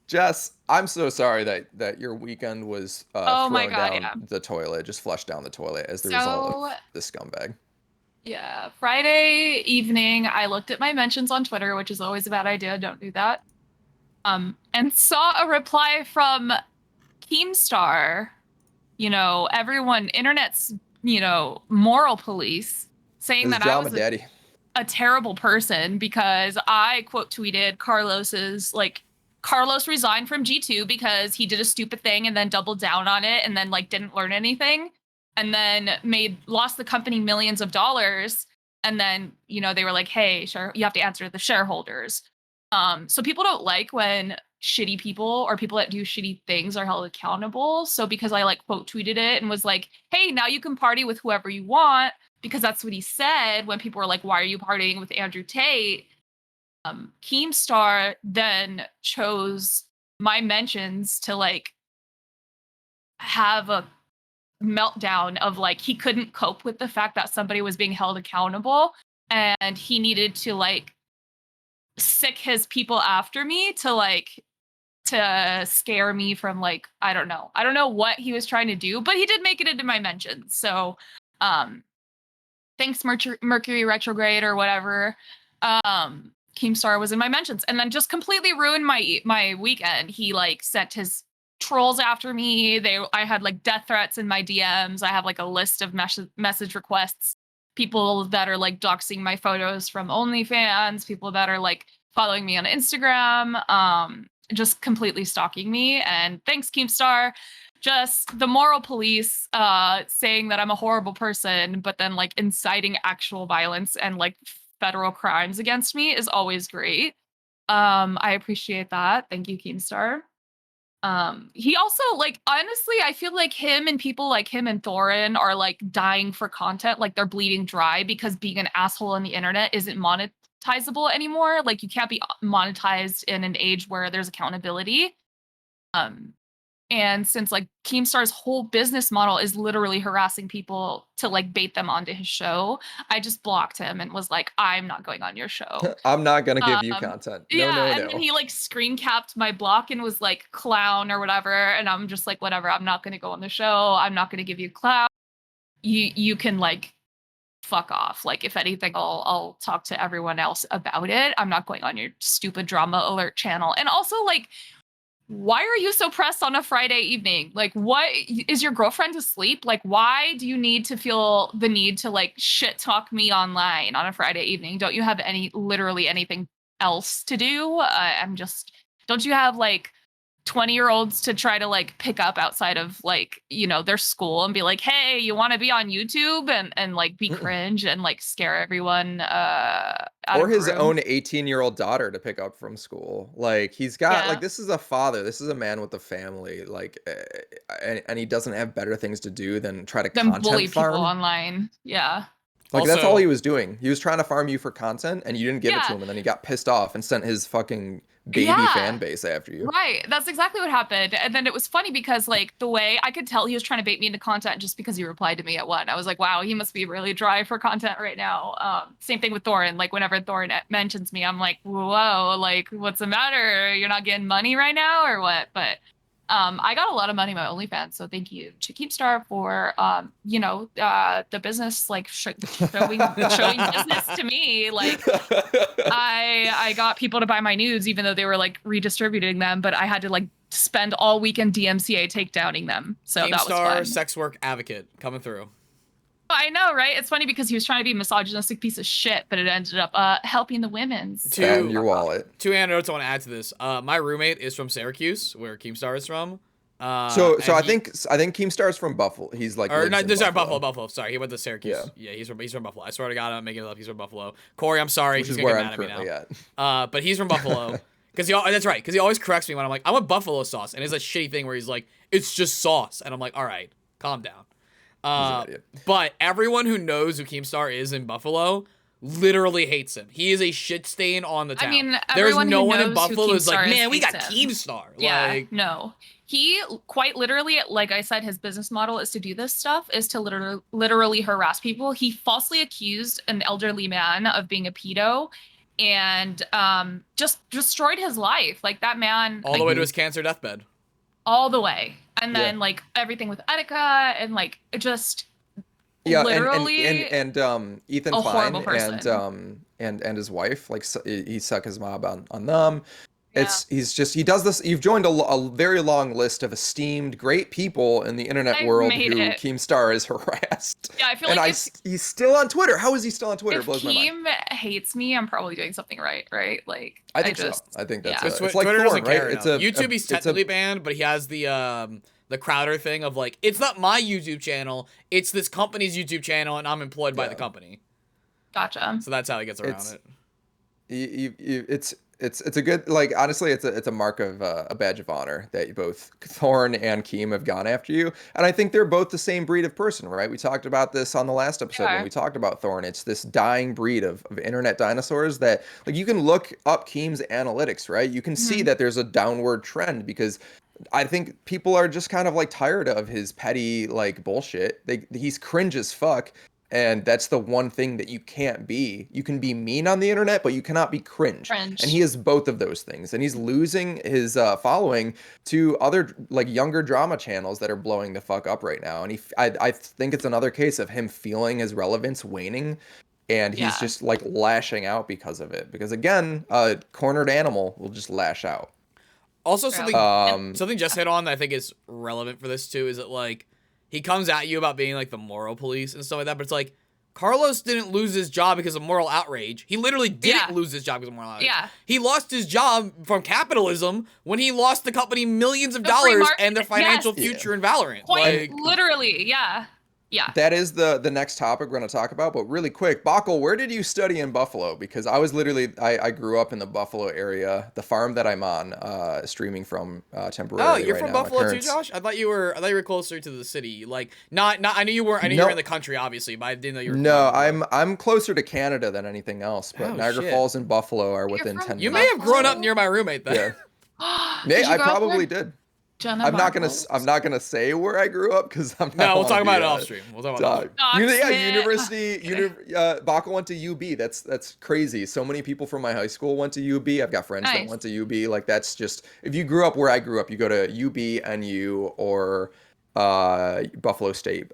Jess, I'm so sorry that your weekend was thrown down the toilet, just flushed down the toilet as the result of this scumbag. Yeah, Friday evening, I looked at my mentions on Twitter, which is always a bad idea. Don't do that. And saw a reply from Keemstar. Everyone, internet's moral police. Saying that I was a terrible person because I quote tweeted Carlos resigned from G2 because he did a stupid thing and then doubled down on it and then like didn't learn anything and then lost the company millions of dollars. And then, they were like, hey, you have to answer the shareholders. So people don't like when shitty people or people that do shitty things are held accountable. So because I like quote tweeted it and was like, hey, now you can party with whoever you want, because that's what he said when people were like, why are you partying with Andrew Tate? Keemstar then chose my mentions to like have a meltdown of like he couldn't cope with the fact that somebody was being held accountable and he needed to like sick his people after me to scare me from like I don't know what he was trying to do, but he did make it into my mentions. So thanks Mercury retrograde or whatever. Keemstar was in my mentions and then just completely ruined my weekend. He like sent his trolls after me. I had like death threats in my DMs. I have like a list of message requests. People that are like doxing my photos from OnlyFans, people that are like following me on Instagram, just completely stalking me. And thanks, Keemstar. Just the moral police saying that I'm a horrible person, but then like inciting actual violence and like federal crimes against me is always great. I appreciate that. Thank you, Keemstar. He also like honestly, I feel like him and people like him and Thorin are like dying for content, like they're bleeding dry because being an asshole on the internet isn't monetizable anymore. Like you can't be monetized in an age where there's accountability. And since like Keemstar's whole business model is literally harassing people to like bait them onto his show, I just blocked him and was like, I'm not going on your show. I'm not going to give you content. No. And then he like screen capped my block and was like clown or whatever. And I'm just like, whatever, I'm not going to go on the show. I'm not going to give you clout. You can like fuck off. Like, if anything, I'll talk to everyone else about it. I'm not going on your stupid drama alert channel. And also, like, why are you so pressed on a Friday evening? Like, what is your girlfriend asleep? Like, why do you need to feel the need to like shit talk me online on a Friday evening? Don't you have literally anything else to do? Don't you have like 20-year-olds to try to like pick up outside of like, their school and be like, hey, you want to be on YouTube and like be cringe and like scare everyone out or of his the room? own 18-year-old daughter to pick up from school. Like, he's got like, this is a father, this is a man with a family, like, and he doesn't have better things to do than try to bully content people farm online. Yeah. Like, Also, that's all he was doing. He was trying to farm you for content, and you didn't give it to him, and then he got pissed off and sent his fucking baby fan base after you. Right. That's exactly what happened. And then it was funny because, like, the way I could tell he was trying to bait me into content just because he replied to me at one. I was like, wow, he must be really dry for content right now. Same thing with Thorin. Like, whenever Thorin mentions me, I'm like, whoa, like, what's the matter? You're not getting money right now or what? But I got a lot of money on my OnlyFans, so thank you to Keemstar for the business, like showing business to me. Like, I got people to buy my nudes even though they were like redistributing them, but I had to like spend all weekend DMCA takedowning them. So that was fun. sex work advocate coming through. I know, right? It's funny because he was trying to be a misogynistic piece of shit, but it ended up helping the women. And your wallet. Two anecdotes I want to add to this. My roommate is from Syracuse, where Keemstar is from. So I think Keemstar is from Buffalo. He's like, or no, sorry, Buffalo. Sorry, he went to Syracuse. Yeah, he's from Buffalo. I swear to God, I'm making it up. He's from Buffalo. Corey, I'm sorry. Which he's is gonna where get I'm mad at me currently now. But he's from Buffalo. That's right. Because he always corrects me when I'm like, I want buffalo sauce, and it's a shitty thing where he's like, it's just sauce, and I'm like, all right, calm down. But everyone who knows who Keemstar is in Buffalo literally hates him. He is a shit stain on the town. I mean, there's no one knows in Buffalo who's like, Keemstar man, we got him. Keemstar. Yeah, like, no. He quite literally, like I said, his business model is to do this stuff, is to literally harass people. He falsely accused an elderly man of being a pedo and just destroyed his life. Like, that man, all the way to his cancer deathbed. All the way. And then like everything with Etika and like it just literally and Ethan a Klein horrible person. and his wife, like, he suck his mob on them. He does this. You've joined a very long list of esteemed, great people in the internet world who Keemstar is harassed. Yeah, I feel like he's still on Twitter. How is he still on Twitter? If Blows my mind. Keem hates me, I'm probably doing something right? Like, I think so. I think that's yeah. it's like Twitter doesn't Thorn, care. right? YouTube, he's technically banned, but he has the Crowder thing of like, it's not my YouTube channel, it's this company's YouTube channel, and I'm employed by the company. Gotcha. So that's how he gets around it. It's a good, like, honestly, it's a mark of a badge of honor that both Thorn and Keem have gone after you, and I think they're both the same breed of person, right? We talked about this on the last episode when we talked about Thorn. It's this dying breed of internet dinosaurs that, like, you can look up Keem's analytics, right? You can see that there's a downward trend because I think people are just kind of like tired of his petty like bullshit. He's cringe as fuck. And that's the one thing that you can't be. You can be mean on the internet, but you cannot be cringe. And he is both of those things. And he's losing his following to other like younger drama channels that are blowing the fuck up right now. And I think it's another case of him feeling his relevance waning. And he's just like lashing out because of it. Because again, a cornered animal will just lash out. Also, something Jess hit on that I think is relevant for this too is that like, he comes at you about being like the moral police and stuff like that, but it's like, Carlos didn't lose his job because of moral outrage. He literally didn't lose his job because of moral outrage. Yeah. He lost his job from capitalism when he lost the company millions of dollars and their financial future in Valorant. Literally, yeah. Yeah. That is the next topic we're going to talk about, but really quick, Bakal, where did you study in Buffalo? Because I was literally, I grew up in the Buffalo area, the farm that I'm on, streaming from temporarily. Oh, you're right from now. Buffalo too, Josh? I thought you were closer to the city. Like, not. I knew you were. I knew you were in the country, obviously, but I didn't know you were. No, I'm closer to Canada than anything else. But Niagara Falls and Buffalo are within 10 minutes. You may have grown up near my roommate then. Yeah, I probably did. I'm not gonna say where I grew up because I'm not. No, we'll talk about it off stream. We'll talk about it. University. Baca went to UB. That's crazy. So many people from my high school went to UB. I've got friends that went to UB. Like, that's just, if you grew up where I grew up, you go to UB, NU, or Buffalo State.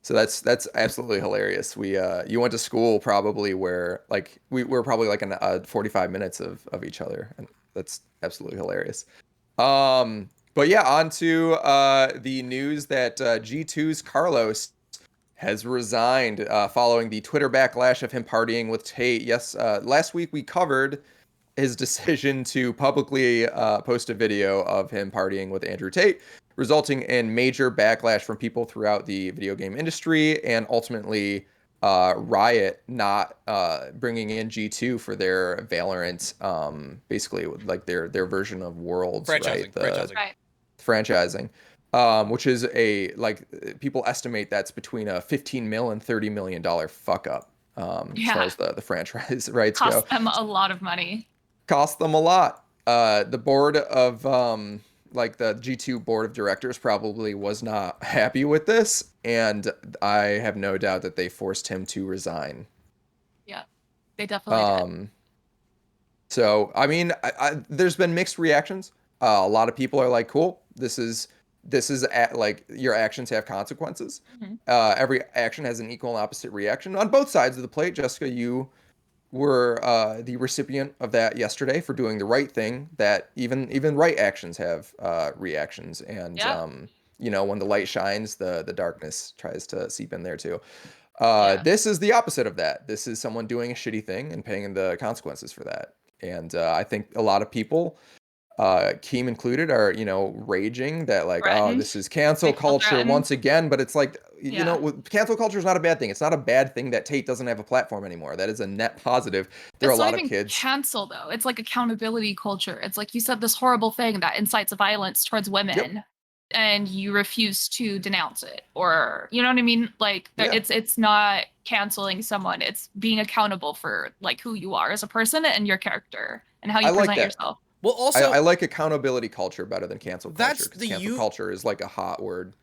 So that's absolutely hilarious. We you went to school probably where like we're probably like 45 minutes of each other, and that's absolutely hilarious. But yeah, on to the news that G2's Carlos has resigned following the Twitter backlash of him partying with Tate. Yes, last week we covered his decision to publicly post a video of him partying with Andrew Tate, resulting in major backlash from people throughout the video game industry, and ultimately Riot not bringing in G2 for their Valorant, basically like their version of Worlds, right? Franchising. Which is people estimate that's between a 15 mil and $30 million fuck up. As far as the franchise rights go. Cost them a lot of money. Cost them a lot. The board of the G2 board of directors probably was not happy with this, and I have no doubt that they forced him to resign. Yeah, they definitely did. So I mean, there's been mixed reactions. A lot of people are like, cool, this is like your actions have consequences. Every action has an equal and opposite reaction on both sides of the plate. Jessica, you were the recipient of that yesterday for doing the right thing, that even right actions have reactions, and when the light shines, the darkness tries to seep in there too. This is the opposite of that. This is someone doing a shitty thing and paying the consequences for that. And I think a lot of people, Keem included, are raging that like, oh, this is cancel culture once again. But it's like, cancel culture is not a bad thing. It's not a bad thing that Tate doesn't have a platform anymore. That is a net positive. There are a lot of kids. Cancel though. It's like accountability culture. It's like you said this horrible thing that incites violence towards women, and you refuse to denounce it, or you know what I mean? Like it's not canceling someone. It's being accountable for like who you are as a person and your character and how you present yourself. Well, also, I like accountability culture better than cancel culture. That's the cancel culture is like a hot word.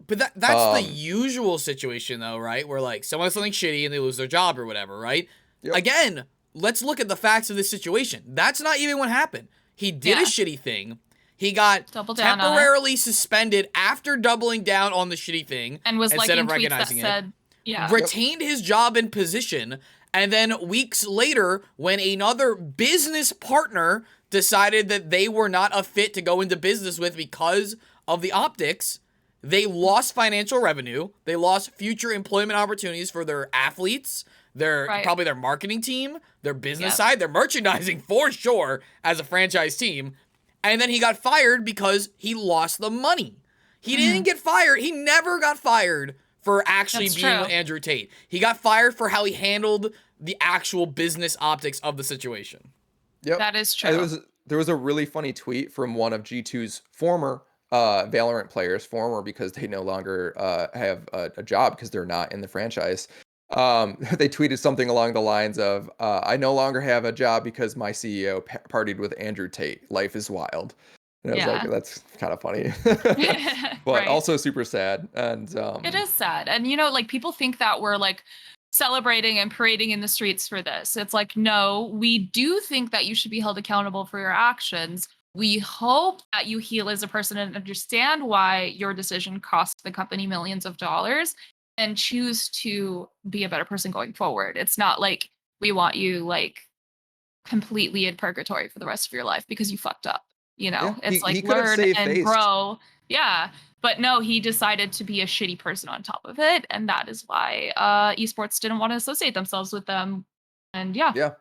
But that's the usual situation, though, right? Where like someone does something shitty and they lose their job or whatever, right? Yep. Again, let's look at the facts of this situation. That's not even what happened. He did a shitty thing. He got temporarily suspended after doubling down on the shitty thing, and was instead of recognizing retained his job and position. And then weeks later, when another business partner decided that they were not a fit to go into business with because of the optics, they lost financial revenue. They lost future employment opportunities for their athletes, probably their marketing team, their business side, their merchandising for sure as a franchise team. And then he got fired because he lost the money. He didn't get fired. He never got fired for actually being with Andrew Tate. He got fired for how he handled the actual business optics of the situation. Yep. That is true. There was a really funny tweet from one of G2's former Valorant players, because they no longer have a job because they're not in the franchise. They tweeted something along the lines of, I no longer have a job because my CEO partied with Andrew Tate. Life is wild. And I was like, that's kind of funny. But also super sad. And it is sad. And, like people think that we're like celebrating and parading in the streets for this. It's like, no, we do think that you should be held accountable for your actions. We hope that you heal as a person and understand why your decision cost the company millions of dollars and choose to be a better person going forward. It's not like we want you like completely in purgatory for the rest of your life because you fucked up. It's like learn and grow. Yeah. But no, he decided to be a shitty person on top of it. And that is why esports didn't want to associate themselves with them. And yeah.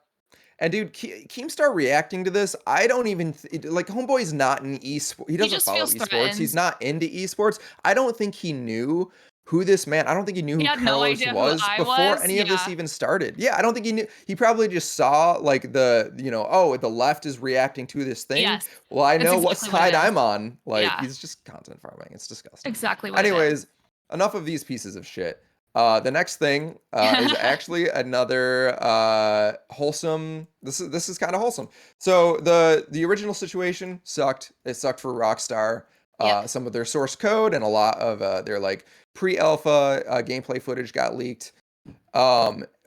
And dude, Keemstar reacting to this, I don't even like Homeboy's not in esports. He doesn't follow esports. Threatened. He's not into esports. I don't think he knew who this man. I don't think he knew who Carlos was before any of this even started. Yeah, I don't think he knew. He probably just saw like the the left is reacting to this thing. Yes. Well, I know what side I'm on. Like he's just content farming. It's disgusting. Exactly. What Anyways, enough of these pieces of shit. The next thing is actually another wholesome. This is kind of wholesome. So the original situation sucked. It sucked for Rockstar. Some of their source code and a lot of their like pre-alpha gameplay footage got leaked,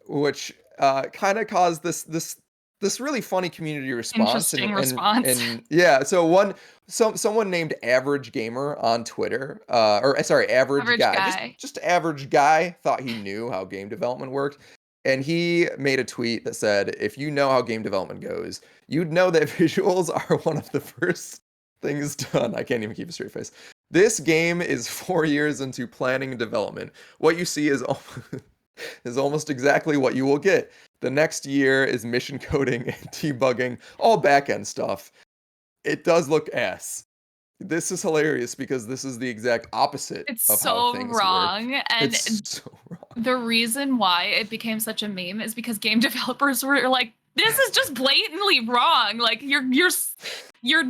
which kind of caused this this really funny community response. Interesting response. And yeah, so someone named Average Gamer on Twitter, Average Guy, just average guy, thought he knew how game development worked. And he made a tweet that said, if you know how game development goes, you'd know that visuals are one of the first things done. I can't even keep a straight face. This game is 4 years into planning and development. What you see is almost exactly what you will get. The next year is mission coding and debugging, all back-end stuff. It does look ass. This is hilarious because this is the exact opposite of how things wrong. work. And it's so wrong. The reason why it became such a meme is because game developers were like, this is just blatantly wrong. Like you're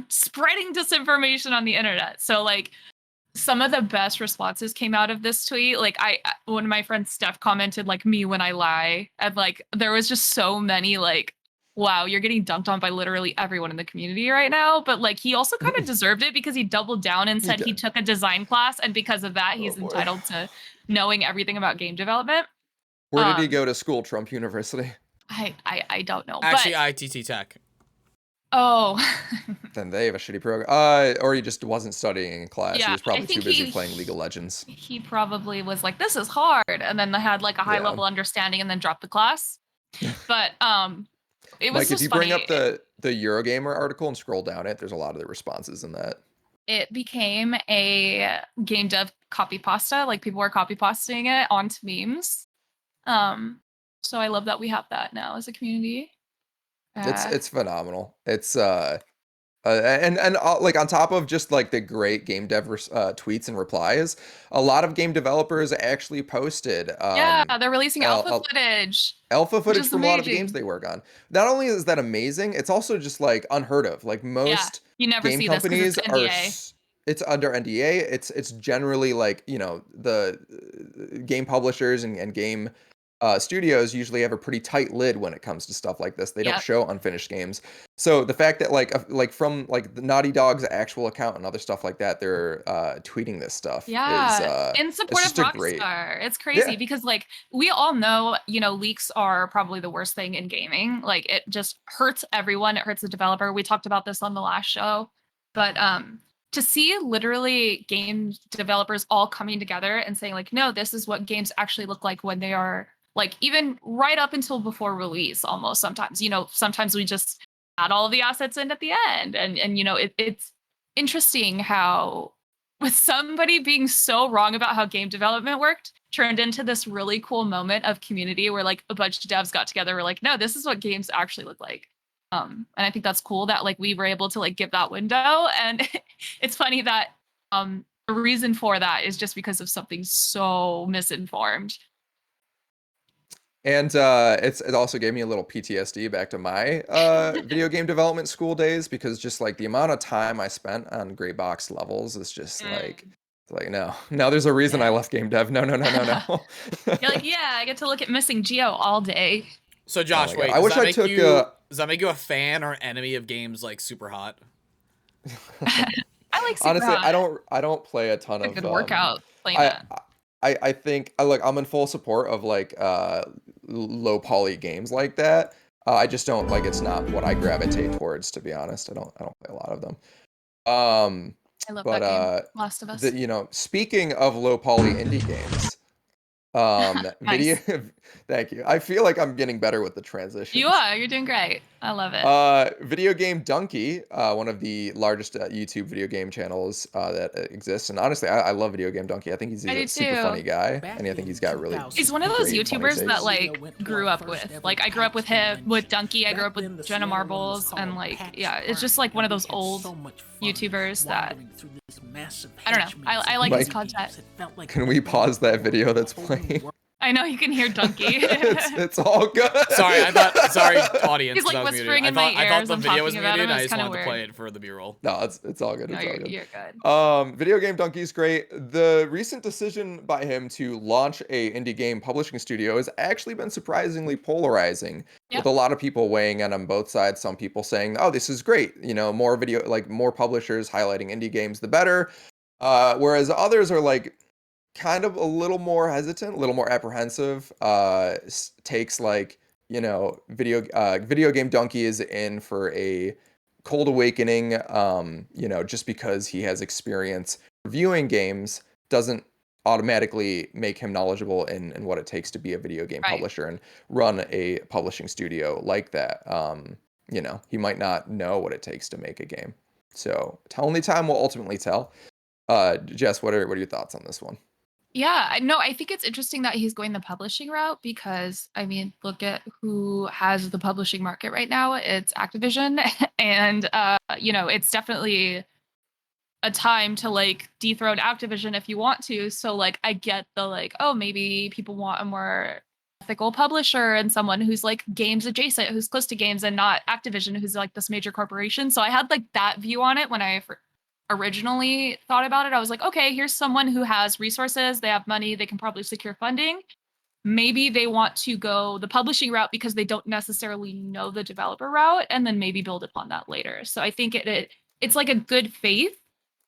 spreading disinformation on the internet. So like some of the best responses came out of this tweet. Like one of my friends, Steph, commented like me when I lie. And like there was just so many like, wow, you're getting dunked on by literally everyone in the community right now. But like he also kind of deserved it because he doubled down and said he took a design class. And because of that, he's entitled to knowing everything about game development. Where did he go to school? Trump University? I don't know. Actually, but, ITT Tech. Oh. Then they have a shitty program. Or he just wasn't studying in class. Yeah, he was probably too busy playing League of Legends. He probably was like, this is hard. And then they had like a high level understanding and then dropped the class. But it was like if you funny. bring up the Eurogamer article and scroll down it, there's a lot of the responses in that. It became a game dev copy pasta. Like people were copy pasting it onto memes. So I love that we have that now as a community. It's phenomenal. It's and like on top of just like the great game dev tweets and replies, a lot of game developers actually posted. They're releasing alpha footage. Alpha footage from a lot of the games they work on. Not only is that amazing, it's also just like unheard of. Like most you never game see companies this 'cause it's NDA. It's under NDA. It's generally like, you know, the game publishers and game studios usually have a pretty tight lid when it comes to stuff like this. They don't show unfinished games. So the fact that like from like the Naughty Dog's actual account and other stuff like that, they're tweeting this stuff. In support of Rockstar. It's crazy because like we all know, you know, leaks are probably the worst thing in gaming. Like it just hurts everyone. It hurts the developer. We talked about this on the last show, but to see literally game developers all coming together and saying like, no, this is what games actually look like when they are like even right up until before release almost sometimes, you know, sometimes we just add all of the assets in at the end. And you know, it's interesting how with somebody being so wrong about how game development worked, turned into this really cool moment of community where like a bunch of devs got together. We're like, no, this is what games actually look like. And I think that's cool that like we were able to like give that window. And it's funny that the reason for that is just because of something so misinformed. And it also gave me a little PTSD back to my video game development school days, because just like the amount of time I spent on gray box levels is just like no, there's a reason I left game dev. No. You're like, yeah, I get to look at missing Geo all day. So Josh, wait, does that make you a fan or enemy of games like Super Hot? I like Super Honestly, Hot. I don't play a ton of good workout playing that. I think look, I'm in full support of like low poly games like that. I just don't like, it's not what I gravitate towards, to be honest. I don't play a lot of them. I love that game. Last of Us. You know, speaking of low poly indie games, Nice. Thank you. I feel like I'm getting better with the transition. You're doing great. I love it. Video Game Donkey, one of the largest YouTube video game channels that exists, and honestly, I love Video Game Donkey. I think he's a super funny guy, and I think he's got really. He's one of those YouTubers that like grew up with. Like I grew up with him, with Donkey. I grew up with Jenna Marbles, and like it's just like one of those old YouTubers that I don't know. I like his content. Can we pause that video that's playing? I know you can hear Donkey. it's all good. Sorry, audience. He's like whispering in my ears. I thought the video was muted. I just wanted to play it for the B-roll. No, it's all good. No, it's all good. You're good. Video Game Donkey's great. The recent decision by him to launch a indie game publishing studio has actually been surprisingly polarizing, with a lot of people weighing in on both sides. Some people saying, "Oh, this is great. You know, more publishers highlighting indie games, the better." Whereas others are like, kind of a little more hesitant, a little more apprehensive, takes like you know, video game donkey is in for a cold awakening. You know, just because he has experience reviewing games doesn't automatically make him knowledgeable in what it takes to be a video game Right. publisher and run a publishing studio like that. You know, he might not know what it takes to make a game. So only time will ultimately tell. Jess, what are your thoughts on this one? Yeah, no, I think it's interesting that he's going the publishing route because I mean, look at who has the publishing market right now. It's Activision, and you know, it's definitely a time to like dethrone Activision if you want to. So like, I get the like, oh, maybe people want a more ethical publisher and someone who's like games adjacent, who's close to games, and not Activision, who's like this major corporation. So I had like that view on it when I originally thought about it. I was like, okay, here's someone who has resources, they have money, they can probably secure funding. Maybe they want to go the publishing route because they don't necessarily know the developer route, and then maybe build upon that later. So I think it's like a good faith.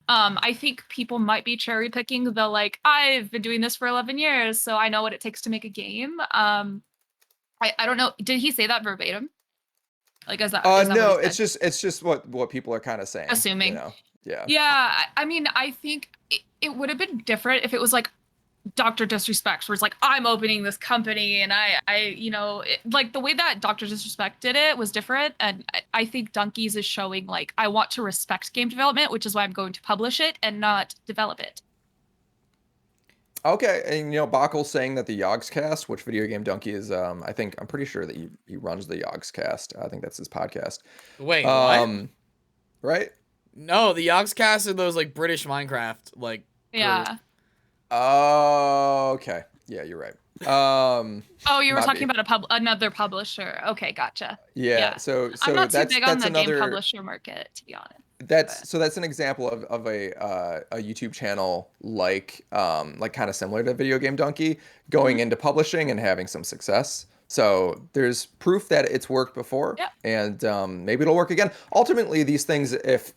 I think people might be cherry picking the like, I've been doing this for 11 years, so I know what it takes to make a game. I don't know. Did he say that verbatim? Like, is that No, what he said? it's just what people are kind of saying. Assuming. You know? Yeah. Yeah, I mean, I think it would have been different if it was like Dr. Disrespect, where it's like, I'm opening this company and you know, like the way that Dr. Disrespect did it was different. And I think Donkeys is showing like, I want to respect game development, which is why I'm going to publish it and not develop it. Okay, and you know, Bakel's saying that the Yogscast, which Video Game Donkey is, I'm pretty sure that he runs the Yogscast. I think that's his podcast. Wait, what? Right? No, the Yogscast are those like British Minecraft like. Yeah. Oh, okay. Yeah, you're right. Oh, you were might talking be. about another publisher. Okay, gotcha. Yeah. So I'm not too big on that's the game another publisher market, to be honest. that's an example of a YouTube channel like kind of similar to Video Game Donkey going into publishing and having some success. So there's proof that it's worked before, Yep. and maybe it'll work again. Ultimately, these things, if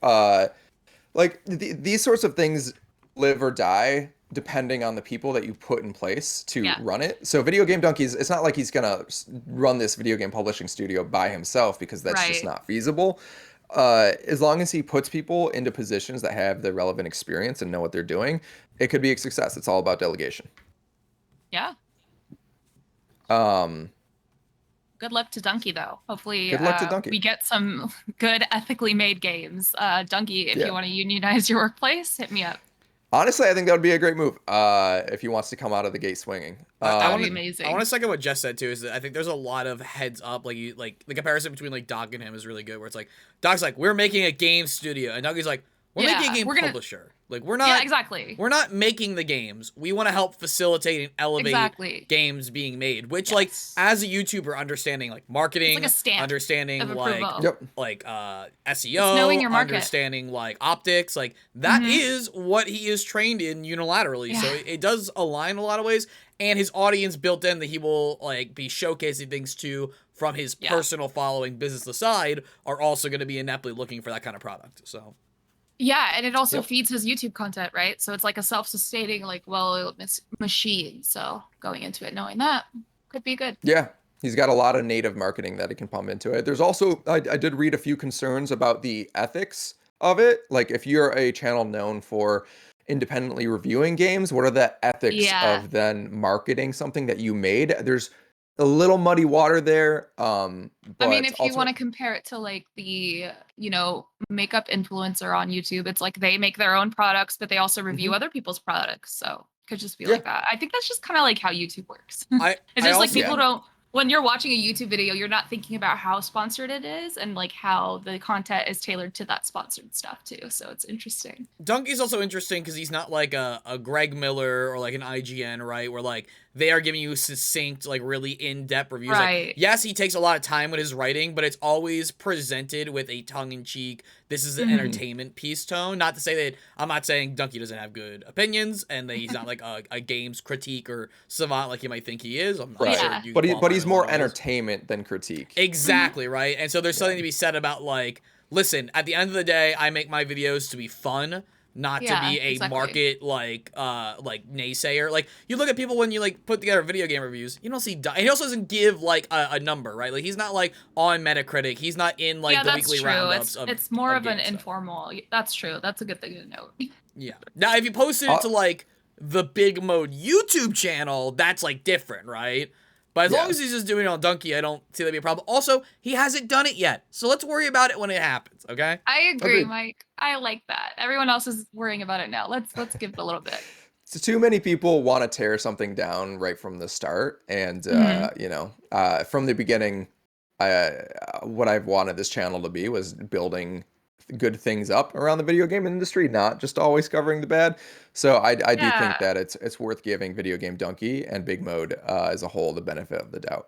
these sorts of things, live or die depending on the people that you put in place to run it. So Video Game Donkeys, it's not like he's gonna run this video game publishing studio by himself, because that's just not feasible. As long as he puts people into positions that have the relevant experience and know what they're doing, it could be a success. It's all about delegation. Yeah. Good luck to Donkey, though. Hopefully, good luck to Donkey. We get some good ethically made games. Donkey, if you want to unionize your workplace, hit me up. Honestly, I think that would be a great move if he wants to come out of the gate swinging. That would be amazing. I want to second what Jess said too. Is that I think there's a lot of heads up. Like the comparison between like Doc and him is really good. Where it's like Doc's like, we're making a game studio, and Donkey's like, we're making a game publisher. Like we're not. Yeah, exactly. We're not making the games. We want to help facilitate and elevate games being made. Which like as a YouTuber, understanding like marketing, it's like a stamp understanding of like SEO, it's knowing your market. understanding like optics, like that is what he is trained in unilaterally. Yeah. So it does align a lot of ways. And his audience built in that he will like be showcasing things to from his personal following, business aside, are also going to be ineptly looking for that kind of product. So. Yeah, and it also feeds his YouTube content, right? So it's like a self-sustaining, like well-oiled machine. So going into it knowing that could be good. Yeah, he's got a lot of native marketing that he can pump into it. There's also, I did read a few concerns about the ethics of it. Like if you're a channel known for independently reviewing games, what are the ethics of then marketing something that you made? There's a little muddy water there. But I mean, if you want to compare it to like the, makeup influencer on YouTube, it's like they make their own products, but they also review other people's products. So it could just be like that. I think that's just kind of like how YouTube works. It's just like people don't, when you're watching a YouTube video, you're not thinking about how sponsored it is and like how the content is tailored to that sponsored stuff too. So it's interesting. Donkey's also interesting because he's not like a Greg Miller or like an IGN, right? Where like they are giving you succinct, like really in-depth reviews. Right. Like, yes, he takes a lot of time with his writing, but it's always presented with a tongue-in-cheek, this is an entertainment piece tone. Not to say that, I'm not saying Donkey doesn't have good opinions and that he's not like a games critique or savant like you might think he is. I'm not sure you but he's more entertainment than critique. Exactly, right? And so there's something to be said about like, listen, at the end of the day, I make my videos to be fun, not to Yeah, be a exactly. market like naysayer. Like you look at people when you like put together video game reviews, you don't see and he also doesn't give like a number, right? Like he's not like on Metacritic, he's not in like the weekly roundups of it's more of an game stuff. informal. That's true. That's a good thing to note. Yeah. Now if you posted it to like the Big Mode YouTube channel, that's like different, right? But as long as he's just doing it on Donkey, I don't see that be a problem. Also, he hasn't done it yet, so let's worry about it when it happens, okay? I agree, Agreed. Mike. I like that. Everyone else is worrying about it now. Let's give it a little bit. So too many people want to tear something down right from the start, and you know, from the beginning, what I've wanted this channel to be was building good things up around the video game industry, not just always covering the bad. So I do think that it's worth giving Video Game Donkey and Big Mode as a whole the benefit of the doubt.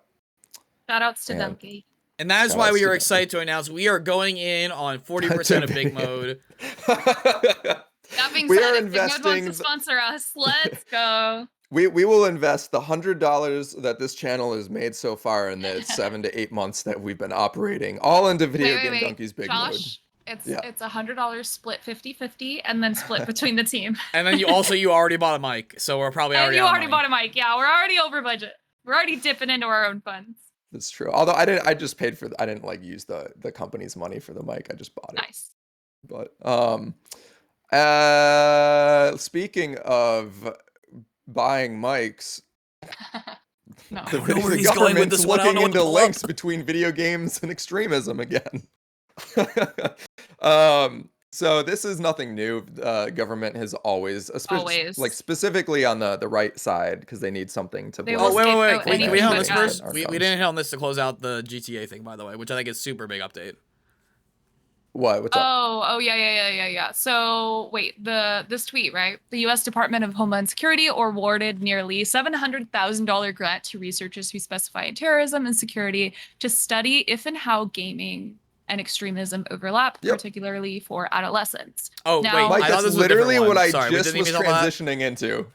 Shout outs to And- Donkey. And that is Shout why outs we to are Donkey. excited to announce we are going in on 40% of Big Mode. That being We said, are if Big Mode wants investing to sponsor us, let's go. We will invest the $100 that this channel has made so far in the 7 to 8 months that we've been operating, all into Video Game Donkey's Big Mode. Josh, it's $100 split 50-50 and then split between the team. And then you already bought a mic, so we're probably And already you out of already money. bought a mic. Yeah, we're already over budget. We're already dipping into our own funds. That's true. Although I just paid for I didn't like use the company's money for the mic. I just bought it. Nice. But speaking of buying mics, No. the, know where the he's going with government's this one. I don't looking know what to into pull up. links between video games and extremism again. So this is nothing new. Government has always, Always. like specifically on the right side, because they need something to They blame. will wait. scapegoat Can we anything hit on but this God. first? Our We thumbs. didn't hit on this to close out the GTA thing, by the way, which I think is super big update. What? What's up? Oh, yeah. So wait, this tweet, right? The U.S. Department of Homeland Security awarded nearly $700,000 grant to researchers who specify in terrorism and security to study if and how gaming and extremism overlap, Yep. particularly for adolescents. Oh, Now- wait, Mike, I thought that's this was a literally different what one. I Sorry, we just didn't was even know that. transitioning into.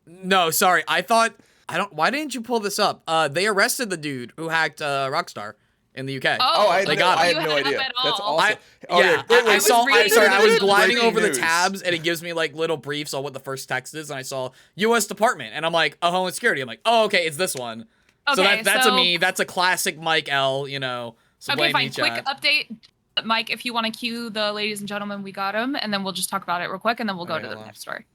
No, sorry. Why didn't you pull this up? They arrested the dude who hacked Rockstar in the UK. Oh, I they had, got no, I him. had You no had idea. up at That's all. awesome. Yeah, Okay, I was saw. reading Sorry, I was the gliding breaking over the news. tabs, and it gives me like little briefs on what the first text is, and I saw U.S. Department, and I'm like, oh, Homeland Security. I'm like, oh, okay, it's this one. So Okay, that's so- a me. That's a classic Mike L. You know. So Okay, blame fine. me, Quick chat. update. Mike, if you want to cue the ladies and gentlemen, we got them, and then we'll just talk about it real quick, and then we'll go Okay, to the hold on. next story.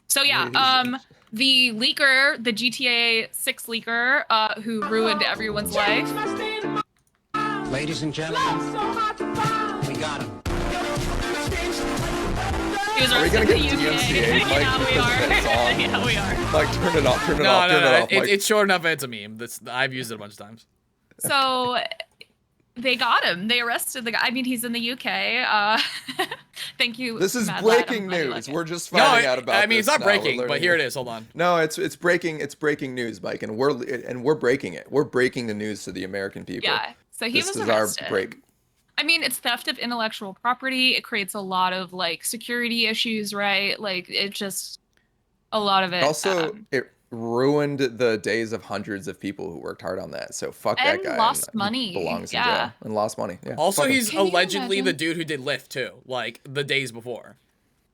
So yeah, Ladies the leaker, the GTA 6 leaker, who ruined everyone's life. Ladies and gentlemen, we got him. He was Are we arrested gonna in get the UK. DMCA, Mike, Yeah, we because of are. that song? Yeah, we are. Mike, turn it off. Turn it No, off. Turn it off. Mike. it's short enough. And it's a meme. I've used it a bunch of times. So they got him. They arrested the guy. I mean, he's in the UK. Thank you. This is Mad Lad. I'm breaking glad you news. like it. We're just No, finding out about. I mean, it's this not now. We're breaking, but learning here it is. Hold on. No, it's breaking. It's breaking news, Mike, and we're breaking it. We're breaking the news to the American people. Yeah. So he This was is arrested. our break. I mean, it's theft of intellectual property. It creates a lot of like security issues, right? Like it just a lot of it. Also, it ruined the days of hundreds of people who worked hard on that. So fuck And that guy. lost he money. Belongs in Yeah. jail and lost money. Yeah. Also, fuck him. he's Can you allegedly the imagine? dude who did Lyft too, like the days before.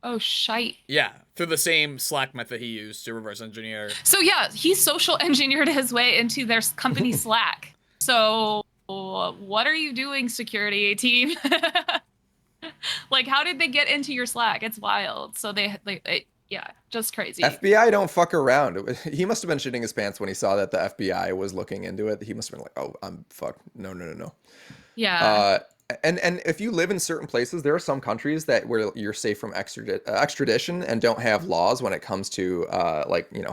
Oh shite. Yeah, through the same Slack method he used to reverse engineer. So yeah, he social engineered his way into their company Slack. So what are you doing, security team? Like, how did they get into your Slack? It's wild. So yeah, just crazy. FBI don't fuck around. He must have been shitting his pants when he saw that the FBI was looking into it. He must have been like, "Oh, I'm fucked. No." Yeah. And if you live in certain places, there are some countries where you're safe from extradition and don't have laws when it comes to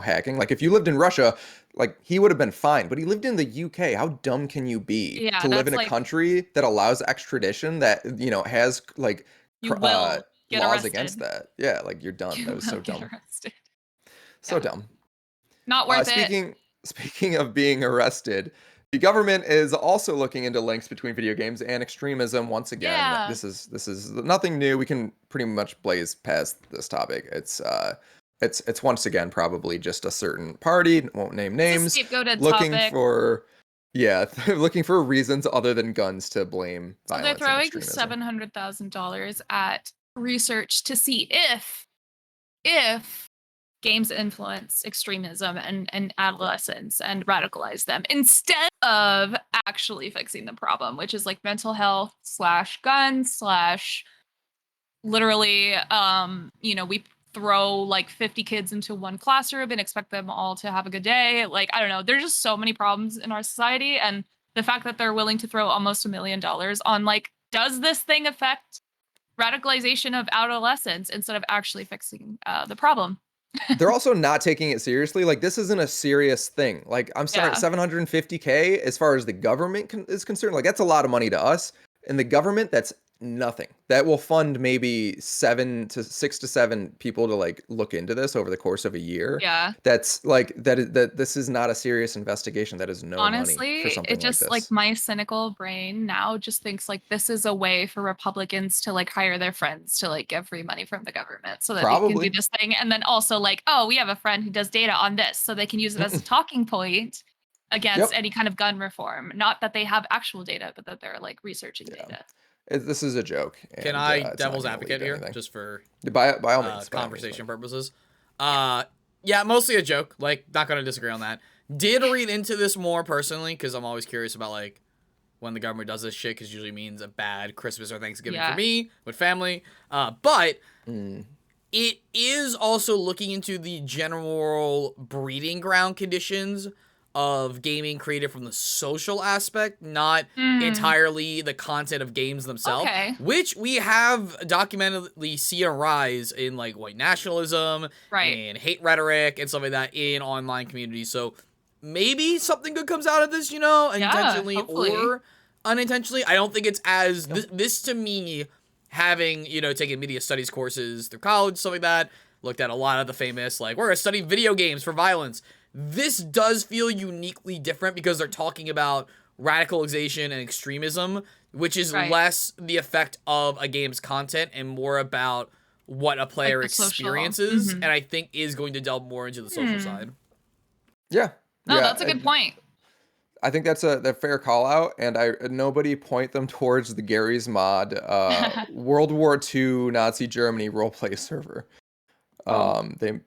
hacking. Like if you lived in Russia, like he would have been fine, but he lived in the UK. How dumb can you be Yeah, to live that's in a like- country that allows extradition that has like You will get laws arrested. against that? Yeah, like you're done. You That was so will get dumb. arrested. So Yeah. dumb. Not worth it. Speaking of being arrested, the government is also looking into links between video games and extremism. Once again, Yeah. this is nothing new. We can pretty much blaze past this topic. It's once again probably just a certain party, won't name names, It's a scapegoated looking topic. for looking for reasons other than guns to blame So they're violence and throwing extremism. $700,000 at research to see if games influence extremism and adolescents and radicalize them instead of actually fixing the problem, which is like mental health / guns / literally, we throw like 50 kids into one classroom and expect them all to have a good day. Like, I don't know. There's just so many problems in our society. And the fact that they're willing to throw almost $1 million on like, does this thing affect radicalization of adolescents instead of actually fixing the problem? They're also not taking it seriously. Like, this isn't a serious thing. Like, I'm sorry, Yeah. 750K as far as the government is concerned, like, that's a lot of money to us. And the government, that's nothing. That will fund maybe 6 to 7 people to like look into this over the course of a year. Yeah. That's like that this is not a serious investigation. That is no money Honestly, for something it just like like this. my cynical brain now just thinks like this is a way for Republicans to like hire their friends to like get free money from the government so that they can Probably. do this thing. And then also like, oh, we have a friend who does data on this, so they can use it as a talking point against Yep. any kind of gun reform. Not that they have actual data, but that they're like researching data. This is a joke. Can and, I it's not devil's gonna advocate lead to here, anything. just for by all means, conversation purposes? Yeah, mostly a joke. Like, not gonna disagree on that. Did read into this more personally because I'm always curious about like when the government does this shit, because usually means a bad Christmas or Thanksgiving for me with family. But it is also looking into the general breeding ground conditions of gaming created from the social aspect, not entirely the content of games themselves, which we have documentedly seen a rise in like white nationalism and hate rhetoric and stuff like that in online communities. So maybe something good comes out of this, intentionally or unintentionally. I don't think it's as this to me, having taken media studies courses through college, stuff like that, looked at a lot of the famous like we're gonna study video games for violence. This does feel uniquely different because they're talking about radicalization and extremism, which is less the effect of a game's content and more about what a player experiences, and I think is going to delve more into the social side. Yeah. No, that's a good point. I think that's a fair call out, and nobody point them towards the Gary's Mod World War II Nazi Germany roleplay server.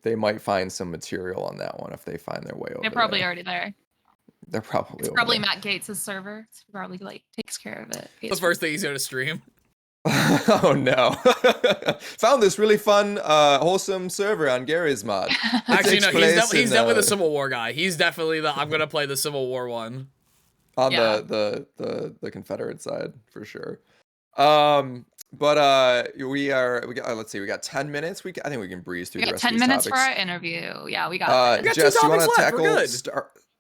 They might find some material on that one if they find their way over. They're probably already there. They're probably. It's probably Matt Gates' server. It's probably like takes care of it. The first thing he's going to stream. Oh no! Found this really fun, wholesome server on Gary's Mod. Actually, no, he's definitely the Civil War guy. He's definitely I'm going to play the Civil War one. On the Confederate side for sure. But we got let's see, we got 10 minutes. I think we can breeze through the rest of these 10 minutes topics. for our interview. Yeah, we got Jess, you want to tackle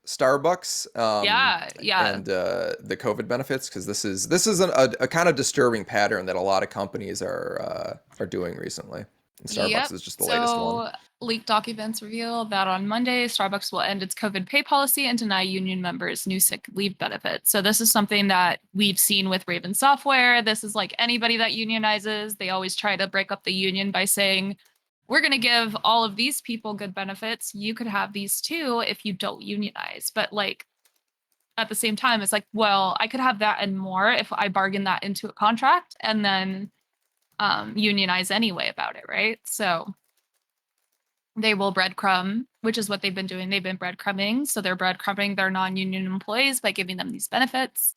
Starbucks? And the COVID benefits, because this is a kind of disturbing pattern that a lot of companies are doing recently. And Starbucks is just the latest one. Leaked documents reveal that on Monday, Starbucks will end its COVID pay policy and deny union members new sick leave benefits. So this is something that we've seen with Raven Software. This is like anybody that unionizes. They always try to break up the union by saying, we're going to give all of these people good benefits. You could have these too if you don't unionize. But like at the same time, it's like, well, I could have that and more if I bargain that into a contract and then unionize anyway about it, right? So they will breadcrumb, which is what they've been doing. They've been breadcrumbing. So they're breadcrumbing their non-union employees by giving them these benefits.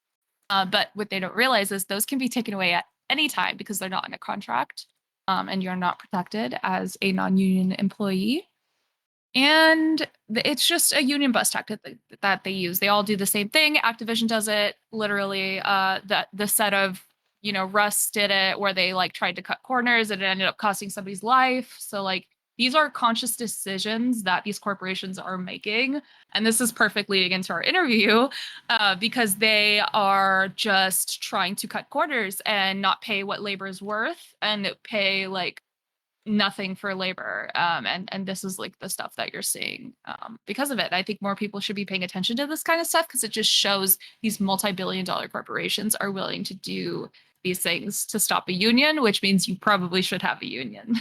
But what they don't realize is those can be taken away at any time because they're not in a contract and you're not protected as a non-union employee. And it's just a union bust tactic that they use. They all do the same thing. Activision does it literally. The set of, Russ did it where they like tried to cut corners and it ended up costing somebody's life. So like, these are conscious decisions that these corporations are making. And this is perfectly leading into our interview because they are just trying to cut corners and not pay what labor is worth and pay like nothing for labor. And this is like the stuff that you're seeing because of it. I think more people should be paying attention to this kind of stuff because it just shows these multi-billion-dollar corporations are willing to do these things to stop a union, which means you probably should have a union.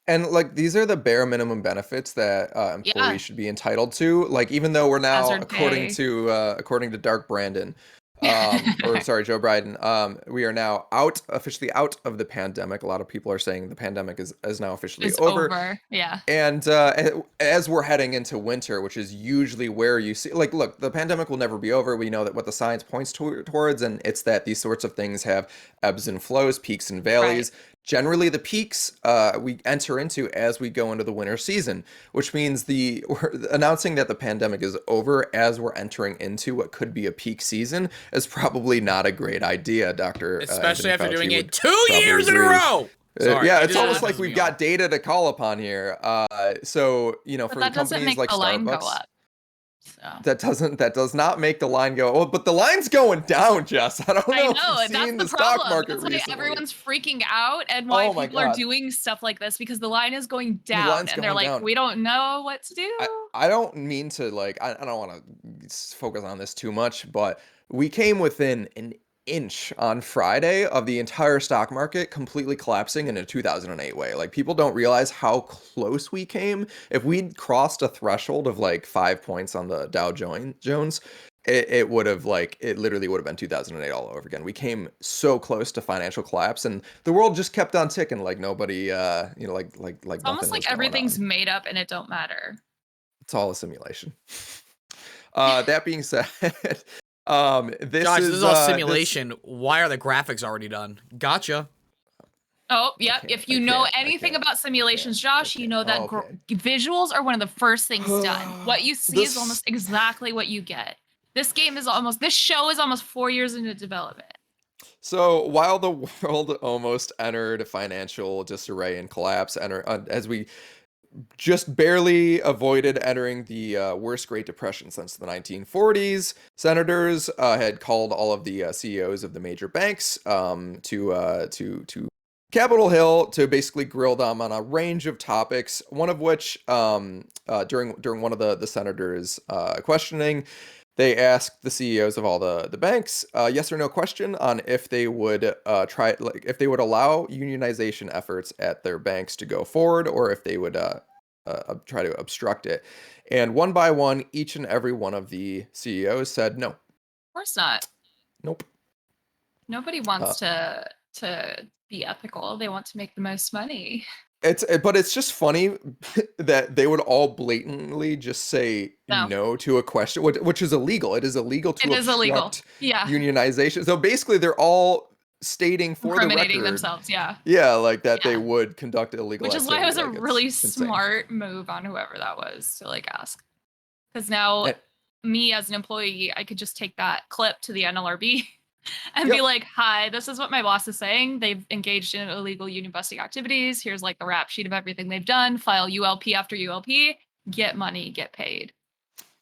And like these are the bare minimum benefits that employees should be entitled to. Like even though we're now, according to Dark Brandon, or sorry, Joe Biden, we are now officially out of the pandemic. A lot of people are saying the pandemic is now officially It's over. over. Yeah. And as we're heading into winter, which is usually where you see, like, look, the pandemic will never be over. We know that what the science points towards, and it's that these sorts of things have ebbs and flows, peaks and valleys. Right. Generally, the peaks we enter into as we go into the winter season, which means we're announcing that the pandemic is over as we're entering into what could be a peak season is probably not a great idea, Dr. Especially Anthony after Fauci doing would it 2 years in a agree. row. Sorry, Yeah, it it's just almost pisses like we've me got off. data to call upon here. So, But for that doesn't companies make like the line go Starbucks, up. So. that does not make the line go. Oh, but the line's going down, Jess. I don't know I if know, you've that's seen the the stock problem. market That's why recently. everyone's freaking out and why Oh my people are God. doing stuff like this, because the line is going The down line's and they're going like, down. we don't know what to do. I don't mean to, like, I don't want to focus on this too much, but we came within an inch on Friday of the entire stock market completely collapsing in a 2008 way. Like, people don't realize how close we came. If we'd crossed a threshold of like 5 points on the Dow Jones, it would have, like, it literally would have been 2008 all over again. We came so close to financial collapse, and the world just kept on ticking like nobody, like It's nothing almost was like going everything's on. made up and it don't matter. It's all a simulation. That being said, this Josh, is this is all simulation. Why are the graphics already done? Gotcha. Oh, yeah. If you know anything about simulations, Josh, you know that okay. visuals are one of the first things done. What you see is This- almost exactly what you get. This show is almost 4 years into development. So while the world almost entered financial disarray and collapse, as we just barely avoided entering the worst Great Depression since the 1940s, senators had called all of the CEOs of the major banks to Capitol Hill to basically grill them on a range of topics. One of which, during one of the senators' questioning, they asked the CEOs of all the banks yes or no question on if they would if they would allow unionization efforts at their banks to go forward, or if they would try to obstruct it. And one by one, each and every one of the CEOs said no. Of course not. Nope. Nobody wants to be ethical. They want to make the most money. But it's just funny that they would all blatantly just say no to a question, which is illegal. It is illegal to obstruct unionization. So basically, they're all stating for the incriminating record themselves. Yeah, like that they would conduct illegal Which is activity. why it was a Like, really it's insane. smart move on whoever that was to like ask. Because now me as an employee, I could just take that clip to the NLRB and be like, hi, this is what my boss is saying. They've engaged in illegal union busting activities. Here's like the rap sheet of everything they've done. File ULP after ULP. Get money, get paid.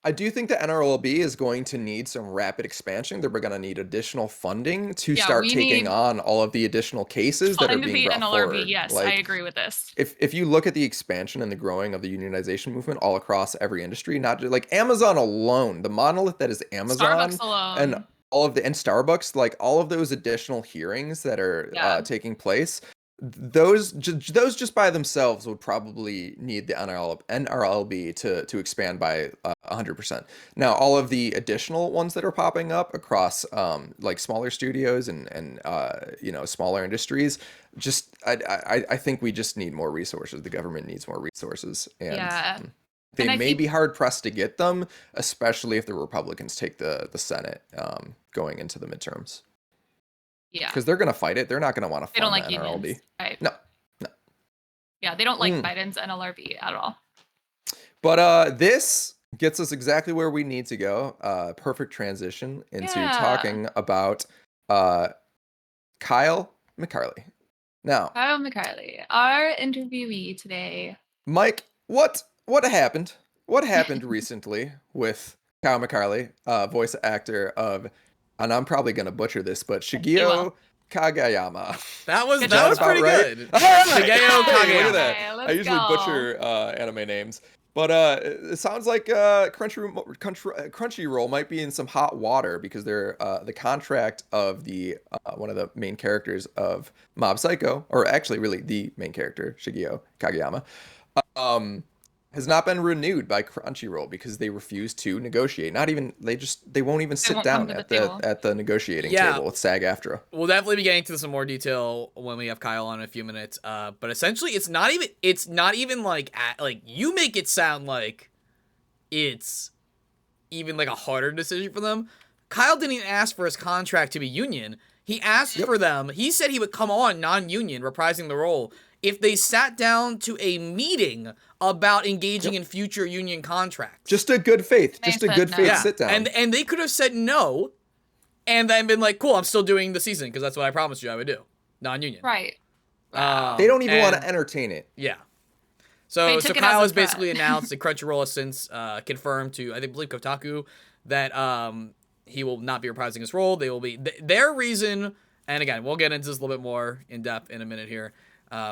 I do think the NRLB is going to need some rapid expansion. They're going to need additional funding to start taking on all of the additional cases that are being brought forward. Yes, like, I agree with this. If you look at the expansion and the growing of the unionization movement all across every industry, not just like Amazon alone, the monolith that is Amazon, Starbucks alone, and all of and Starbucks, like all of those additional hearings that are taking place, those just by themselves would probably need the NRLB to expand by 100%. Now, all of the additional ones that are popping up across like smaller studios and smaller industries, just I think we just need more resources. The government needs more resources, and they may be hard pressed to get them, especially if the Republicans take the Senate going into the midterms. Yeah, because they're gonna fight it. They're not gonna want to fund the NRLB. Unions, right? No. Yeah, they don't like Biden's NLRB at all. But this gets us exactly where we need to go. Perfect transition into talking about Kyle McCarley. Now, Kyle McCarley, our interviewee today. Mike, what happened? What happened recently with Kyle McCarley, voice actor of, and I'm probably gonna butcher this, but Shigeo Kageyama. That was pretty right? good. Shigeo Kageyama. Look at that. Okay, I usually butcher anime names, but it sounds like Crunchyroll might be in some hot water because they're the contract of the one of the main characters of Mob Psycho, or actually really the main character, Shigeo Kageyama, has not been renewed by Crunchyroll because they refuse to negotiate. Not even they won't even sit won't come down to the table. at the negotiating Yeah. table with SAG-AFTRA. We'll definitely be getting to some more detail when we have Kyle on in a few minutes. But essentially, it's not even like you make it sound like it's even like a harder decision for them. Kyle didn't even ask for his contract to be union. He asked for them. He said he would come on non-union, reprising the role, if they sat down to a meeting about engaging in future union contracts. Just a good faith. They Just a said good no. faith Yeah. sit down. And they could have said no, and then been like, cool, I'm still doing the season because that's what I promised you I would do, non-union. Right. They don't even want and- to entertain it. Yeah. They So took it Kyle as a has threat. basically announced that Crunchyroll has since confirmed to, I believe Kotaku, that he will not be reprising his role. They will be their reason, and again, we'll get into this a little bit more in depth in a minute here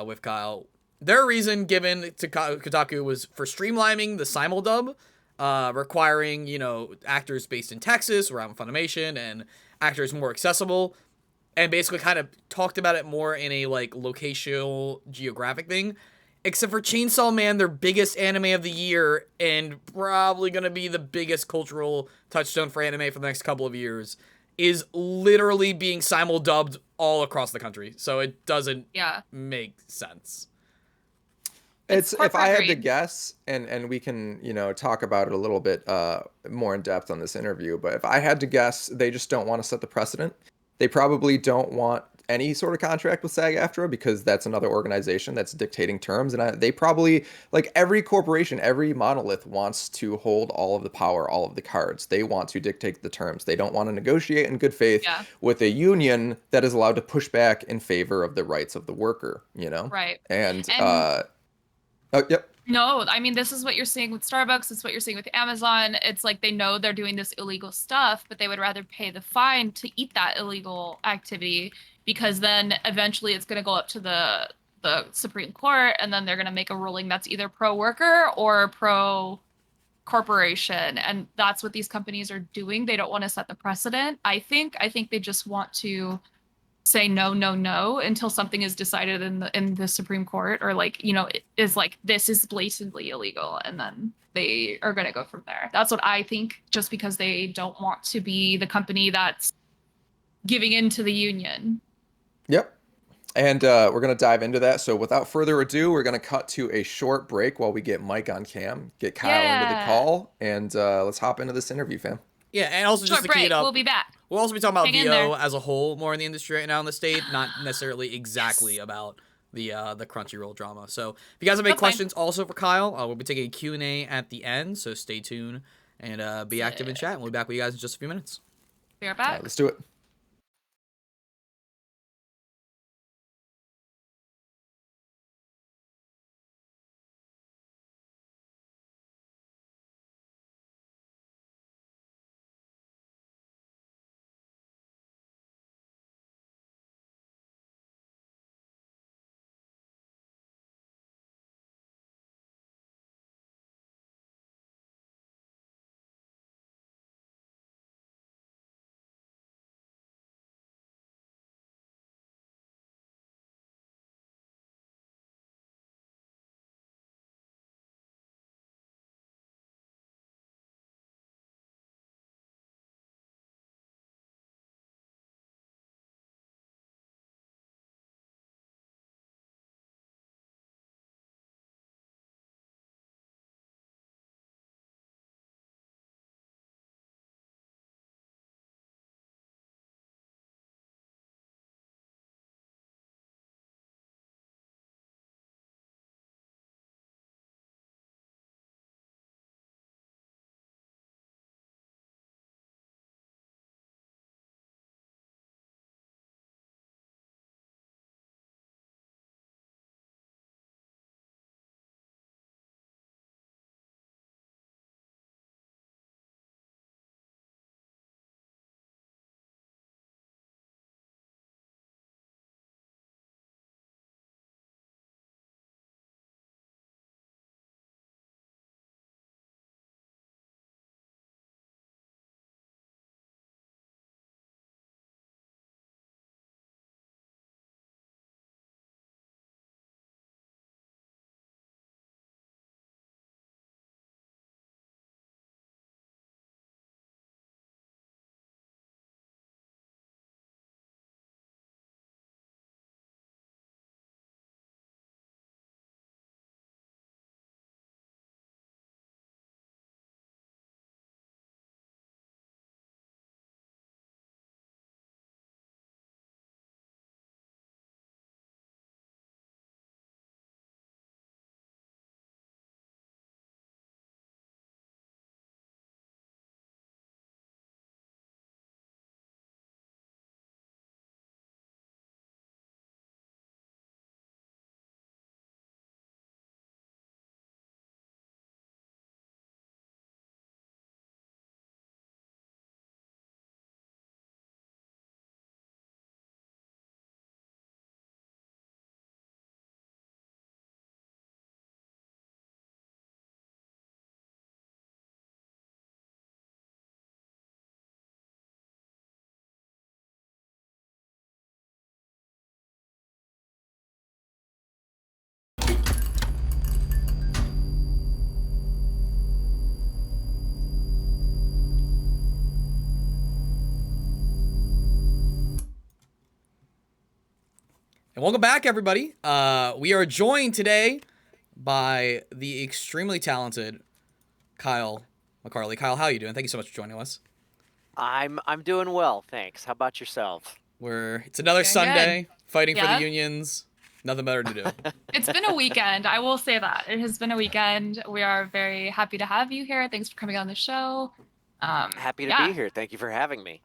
with Kyle. Their reason given to Kotaku was for streamlining the simuldub, requiring, actors based in Texas around Funimation and actors more accessible, and basically kind of talked about it more in a like locational geographic thing. Except for Chainsaw Man, their biggest anime of the year, and probably going to be the biggest cultural touchstone for anime for the next couple of years, is literally being simul-dubbed all across the country. So it doesn't make sense. It's if corporate I had to greed. guess, and we can, talk about it a little bit more in depth on this interview, but if I had to guess, they just don't want to set the precedent. They probably don't want any sort of contract with SAG-AFTRA because that's another organization that's dictating terms, and they probably, like every corporation, every monolith wants to hold all of the power, all of the cards. They want to dictate the terms. They don't want to negotiate in good faith with a union that is allowed to push back in favor of the rights of the worker, Right. And And no, I mean, this is what you're seeing with Starbucks. It's what you're seeing with Amazon. It's like they know they're doing this illegal stuff, but they would rather pay the fine to eat that illegal activity, because then eventually it's going to go up to the Supreme Court, and then they're going to make a ruling that's either pro-worker or pro-corporation. And that's what these companies are doing. They don't want to set the precedent. I think they just want to say no, no, no until something is decided in the Supreme Court, or like, it is like, this is blatantly illegal, and then they are going to go from there. That's what I think, just because they don't want to be the company that's giving in to the union. Yep. And we're going to dive into that. So without further ado, we're going to cut to a short break while we get Mike on cam, get Kyle into the call, and let's hop into this interview, fam. Yeah, and also just Short to key break. it up, We'll be back. we'll also be talking about Hang in VO there. as a whole more in the industry right now in the state, not necessarily exactly about the Crunchyroll drama. So if you guys have any That's fine. questions also for Kyle, we'll be taking a Q&A at the end, so stay tuned and be active in chat, and we'll be back with you guys in just a few minutes. Be right All back. right, let's do it. And welcome back, everybody. We are joined today by the extremely talented Kyle McCarley. Kyle, how are you doing? Thank you so much for joining us. I'm doing well, thanks. How about yourself? It's another Doing Sunday, fighting for Yeah. the unions. Nothing better to do. It's been a weekend. I will say that. It has been a weekend. We are very happy to have you here. Thanks for coming on the show. Happy to yeah. be here. Thank you for having me.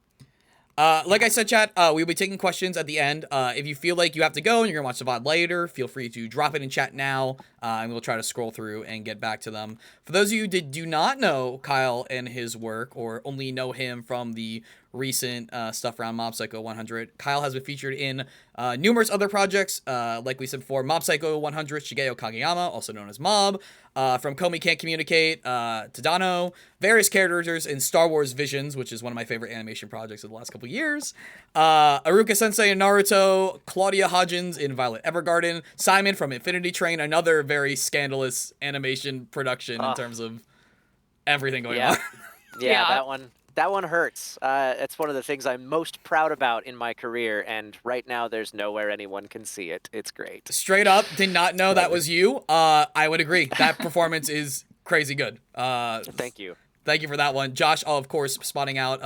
Like I said, chat, we'll be taking questions at the end. If you feel like you have to go and you're going to watch the VOD later, feel free to drop it in chat now, and we'll try to scroll through and get back to them. For those of you that do not know Kyle and his work, or only know him from the recent stuff around Mob Psycho 100, Kyle has been featured in numerous other projects, like we said before, Mob Psycho 100, Shigeo Kageyama, also known as Mob, from Komi Can't Communicate, Tadano, various characters in Star Wars Visions, which is one of my favorite animation projects of the last couple years, Aruka Sensei in Naruto, Claudia Hodgins in Violet Evergarden, Simon from Infinity Train, another very scandalous animation production in terms of everything going on. Yeah, Yeah. that one hurts. It's one of the things I'm most proud about in my career, and right now there's nowhere anyone can see it. It's great. Straight up, did not know that was you. I would agree. That performance is crazy good. Thank you. Thank you for that one. Josh, of course, spotting out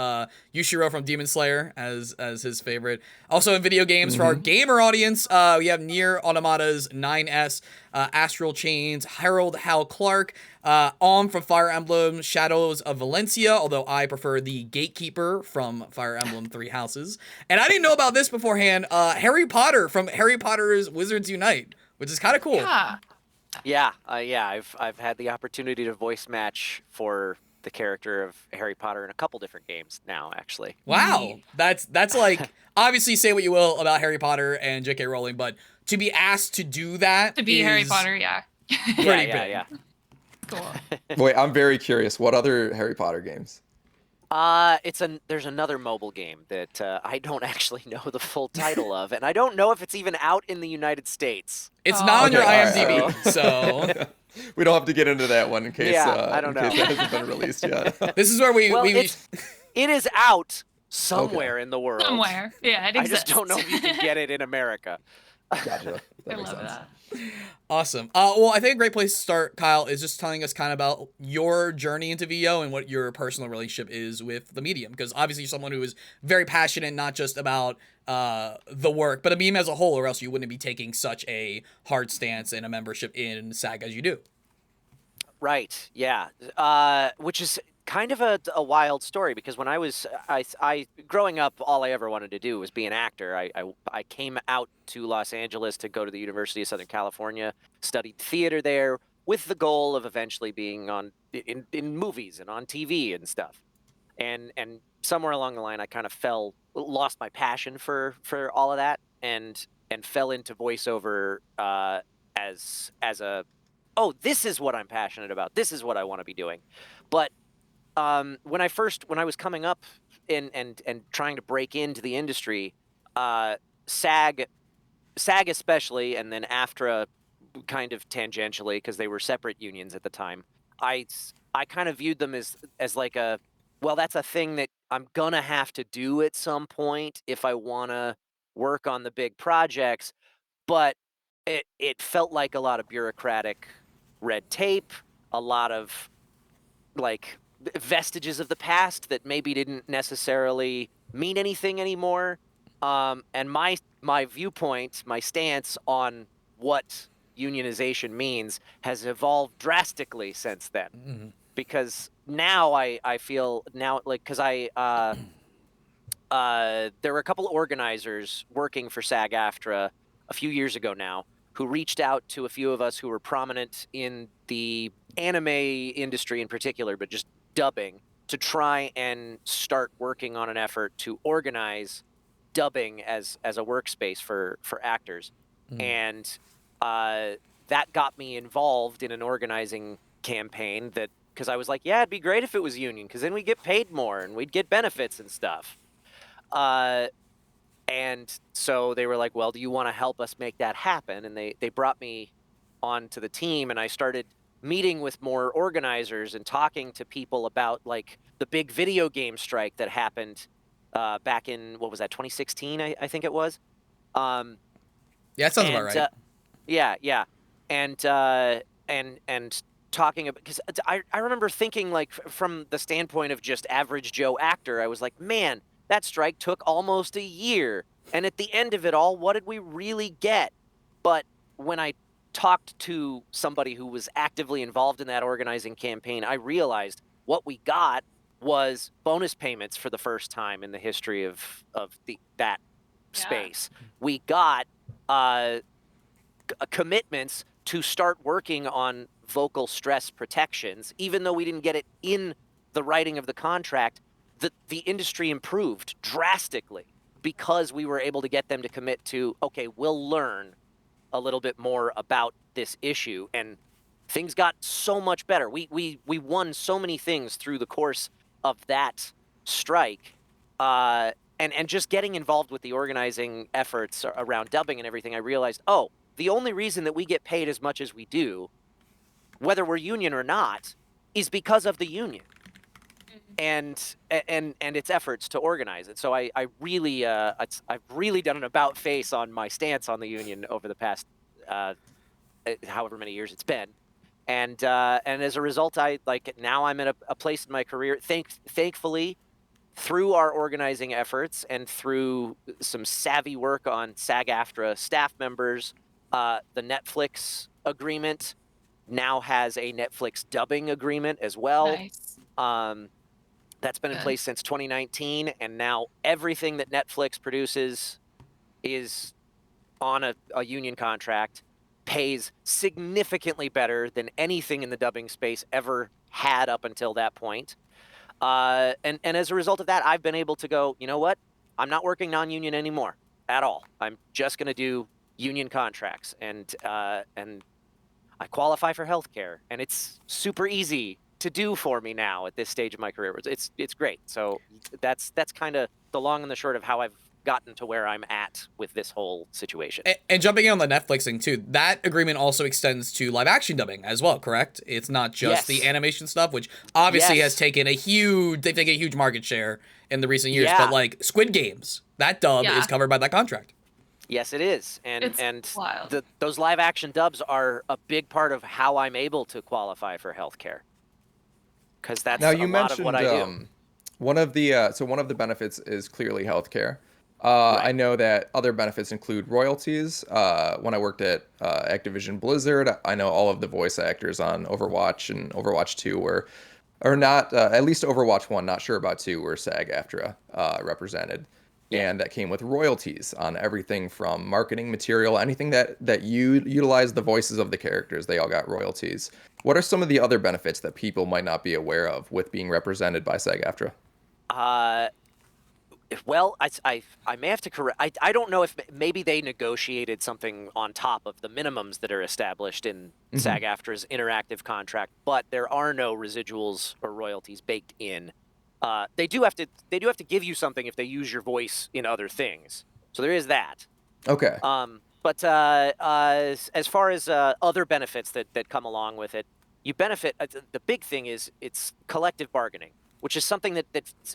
Yushiro from Demon Slayer as his favorite. Also in video games, for our gamer audience, we have Nier Automata's 9S, Astral Chains, Harold Hal Clark, Om from Fire Emblem, Shadows of Valencia, although I prefer the Gatekeeper from Fire Emblem Three Houses. And I didn't know about this beforehand, Harry Potter from Harry Potter's Wizards Unite, which is kind of cool. Yeah. I've had the opportunity to voice match for the character of Harry Potter in a couple different games now, actually. Wow, that's like, obviously say what you will about Harry Potter and J.K. Rowling, but to be asked to do that To be Harry is Potter, yeah. pretty big. Yeah. Cool. Wait, I'm very curious. What other Harry Potter games? There's another mobile game that I don't actually know the full title of, and I don't know if it's even out in the United States. It's Oh. not on your Okay, all right, IMDb, all right. so We don't have to get into that one in case, Yeah, I don't in case know. that hasn't been released yet. this is where we It is out somewhere in the world. Somewhere. Yeah, it I exists. just don't know if you can get it in America. Gotcha. That I makes love sense. that. Awesome. Well, I think a great place to start, Kyle, is just telling us kind of about your journey into VO and what your personal relationship is with the medium. Because obviously you're someone who is very passionate, not just about the work, but a meme as a whole, or else you wouldn't be taking such a hard stance and a membership in SAG as you do. Right. Yeah. Which is kind of a wild story, because when I growing up, all I ever wanted to do was be an actor. I came out to Los Angeles to go to the University of Southern California, studied theater there with the goal of eventually being in movies and on TV and stuff. And somewhere along the line, I kind of lost my passion for all of that, and fell into voiceover as a, oh, this is what I'm passionate about. This is what I want to be doing. But when I was coming up and trying to break into the industry, SAG especially, and then AFTRA kind of tangentially, because they were separate unions at the time, I kind of viewed them as like a, well, that's a thing that I'm gonna have to do at some point if I want to work on the big projects. But it felt like a lot of bureaucratic red tape, a lot of like vestiges of the past that maybe didn't necessarily mean anything anymore. And my viewpoint, my stance on what unionization means has evolved drastically since then. Mm-hmm. Because now I feel now, like, because there were a couple of organizers working for SAG-AFTRA a few years ago now who reached out to a few of us who were prominent in the anime industry in particular, but just dubbing, to try and start working on an effort to organize dubbing as a workspace for actors. And that got me involved in an organizing campaign, that because I was like, yeah, it'd be great if it was union, because then we'd get paid more and we'd get benefits and stuff. And so they were like, well, do you want to help us make that happen? And they brought me onto the team, and I started meeting with more organizers and talking to people about, like, the big video game strike that happened back in, what was that, 2016, I think it was. Yeah, that sounds about And right. yeah, and talking about, because I remember thinking, like, from the standpoint of just average Joe actor, I was like, man, that strike took almost a year, and at the end of it all, what did we really get? But when I talked to somebody who was actively involved in that organizing campaign, I realized what we got was bonus payments for the first time in the history of that Yeah. space. We got commitments to start working on vocal stress protections, even though we didn't get it in the writing of the contract. The industry improved drastically because we were able to get them to commit to, okay, we'll learn a little bit more about this issue, and things got so much better. We won so many things through the course of that strike, and just getting involved with the organizing efforts around dubbing and everything. I realized, oh, the only reason that we get paid as much as we do, whether we're union or not, is because of the union and its efforts to organize it. So I really I've really done an about face on my stance on the union over the past however many years it's been, and as a result, now I'm in a place in my career, thankfully, through our organizing efforts and through some savvy work on SAG-AFTRA staff members. The Netflix agreement now has a Netflix dubbing agreement as well. Nice. That's been in Good. place since 2019, and now everything that Netflix produces is on a union contract, pays significantly better than anything in the dubbing space ever had up until that point. And as a result of that, I've been able to go, you know what? I'm not working non-union anymore at all. I'm just going to do union contracts, and I qualify for healthcare, and it's super easy to do for me now at this stage of my career. It's great. So that's kind of the long and the short of how I've gotten to where I'm at with this whole situation. And jumping in on the Netflix thing too, that agreement also extends to live action dubbing as well, correct? It's not just the Yes. animation stuff, which obviously Yes. has taken they've taken a huge market share in the recent years. Yeah. But like Squid Games, that dub Yeah. is covered by that contract. Yes, it is, It's and wild. those live action dubs are a big part of how I'm able to qualify for healthcare, because that's Now a you lot of what mentioned I do. one of the benefits is clearly healthcare. Right. I know that other benefits include royalties. When I worked at Activision Blizzard, I know all of the voice actors on Overwatch and Overwatch 2 were, or not, at least Overwatch 1, not sure about 2, were SAG-AFTRA represented. Yeah. And that came with royalties on everything from marketing material, anything that you utilize the voices of the characters, they all got royalties. What are some of the other benefits that people might not be aware of with being represented by SAG-AFTRA? Well, I may have to correct. I don't know if maybe they negotiated something on top of the minimums that are established in SAG-AFTRA's interactive contract, but there are no residuals or royalties baked in. They do have to give you something if they use your voice in other things. So there is that. Okay. But as far as other benefits that come along with it, you benefit. The big thing is it's collective bargaining, which is something that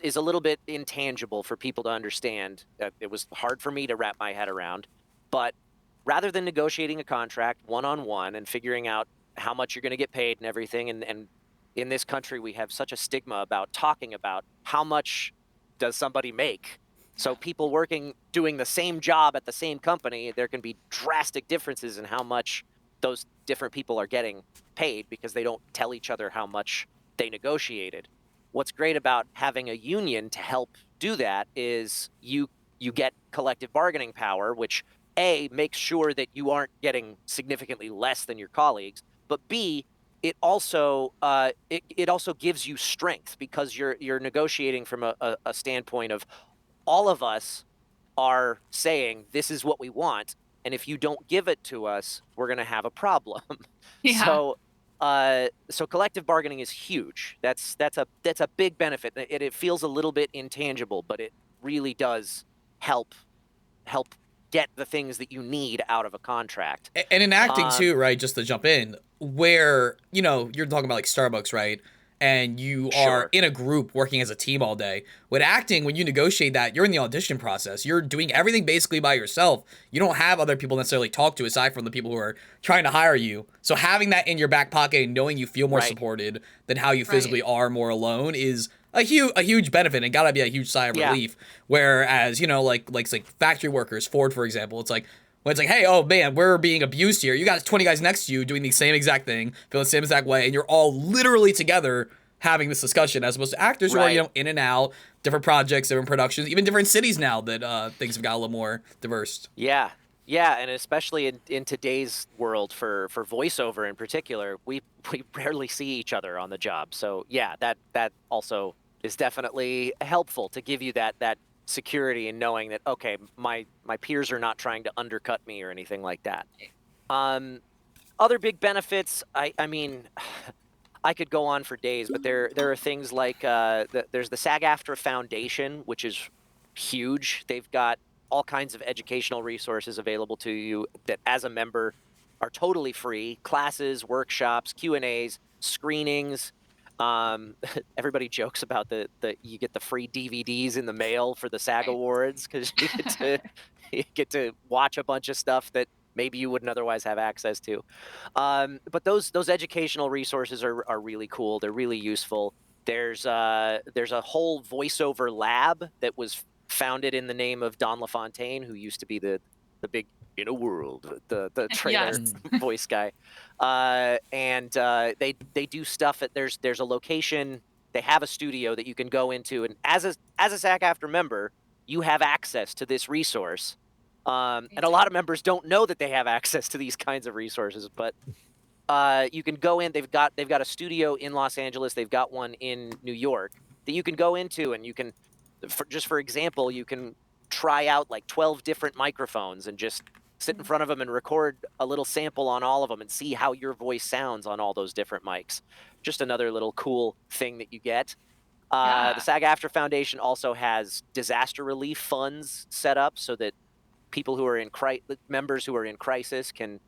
is a little bit intangible for people to understand. It was hard for me to wrap my head around. But rather than negotiating a contract one-on-one and figuring out how much you're going to get paid and everything, and in this country we have such a stigma about talking about how much does somebody make. So people doing the same job at the same company, there can be drastic differences in how much those different people are getting paid because they don't tell each other how much they negotiated. What's great about having a union to help do that is you get collective bargaining power, which A, makes sure that you aren't getting significantly less than your colleagues, but B, it also gives you strength because you're negotiating from a standpoint of all of us are saying this is what we want, and if you don't give it to us, we're going to have a problem. Yeah. So collective bargaining is huge. That's a big benefit. It feels a little bit intangible, but it really does help get the things that you need out of a contract. And in acting too, right? Just to jump in, where you're talking about like Starbucks, right? and you Sure. are in a group working as a team all day. With acting, when you negotiate that, you're in the audition process. You're doing everything basically by yourself. You don't have other people necessarily talk to aside from the people who are trying to hire you. So having that in your back pocket and knowing you feel more Right. supported than how you physically are more alone is a huge benefit, and gotta be a huge sigh of relief. Whereas, you know, like factory workers, Ford, for example, it's like, when it's like, hey, oh man, we're being abused here. You got 20 guys next to you doing the same exact thing, feeling the same exact way, and you're all literally together having this discussion, as opposed to actors who are, you know, in and out, different projects, different productions, even different cities now that things have got a little more diverse. Yeah, and especially in today's world for voiceover in particular, we rarely see each other on the job. So yeah, that also is definitely helpful to give you that security in knowing that, okay, my peers are not trying to undercut me or anything like that. Other big benefits, I mean, I could go on for days, but there are things like there's the SAG-AFTRA Foundation, which is huge. They've got all kinds of educational resources available to you that, as a member, are totally free. Classes, workshops, Q&As, screenings. Everybody jokes about the you get the free DVDs in the mail for the SAG Awards because you get to watch a bunch of stuff that maybe you wouldn't otherwise have access to. But those educational resources are really cool. They're really useful. There's a whole voiceover lab that was founded in the name of Don LaFontaine, who used to be the big In a World, the trailer voice guy. And they do stuff at there's a location. They have a studio that you can go into, and as a SAG-AFTRA member, you have access to this resource. And a lot of members don't know that they have access to these kinds of resources, but you can go in. They've got a studio in Los Angeles. They've got one in New York that you can go into, and you can, for example, you can try out like 12 different microphones and just sit in front of them and record a little sample on all of them and see how your voice sounds on all those different mics. Just another little cool thing that you get. The SAG-AFTRA Foundation also has disaster relief funds set up so that people who are members who are in crisis can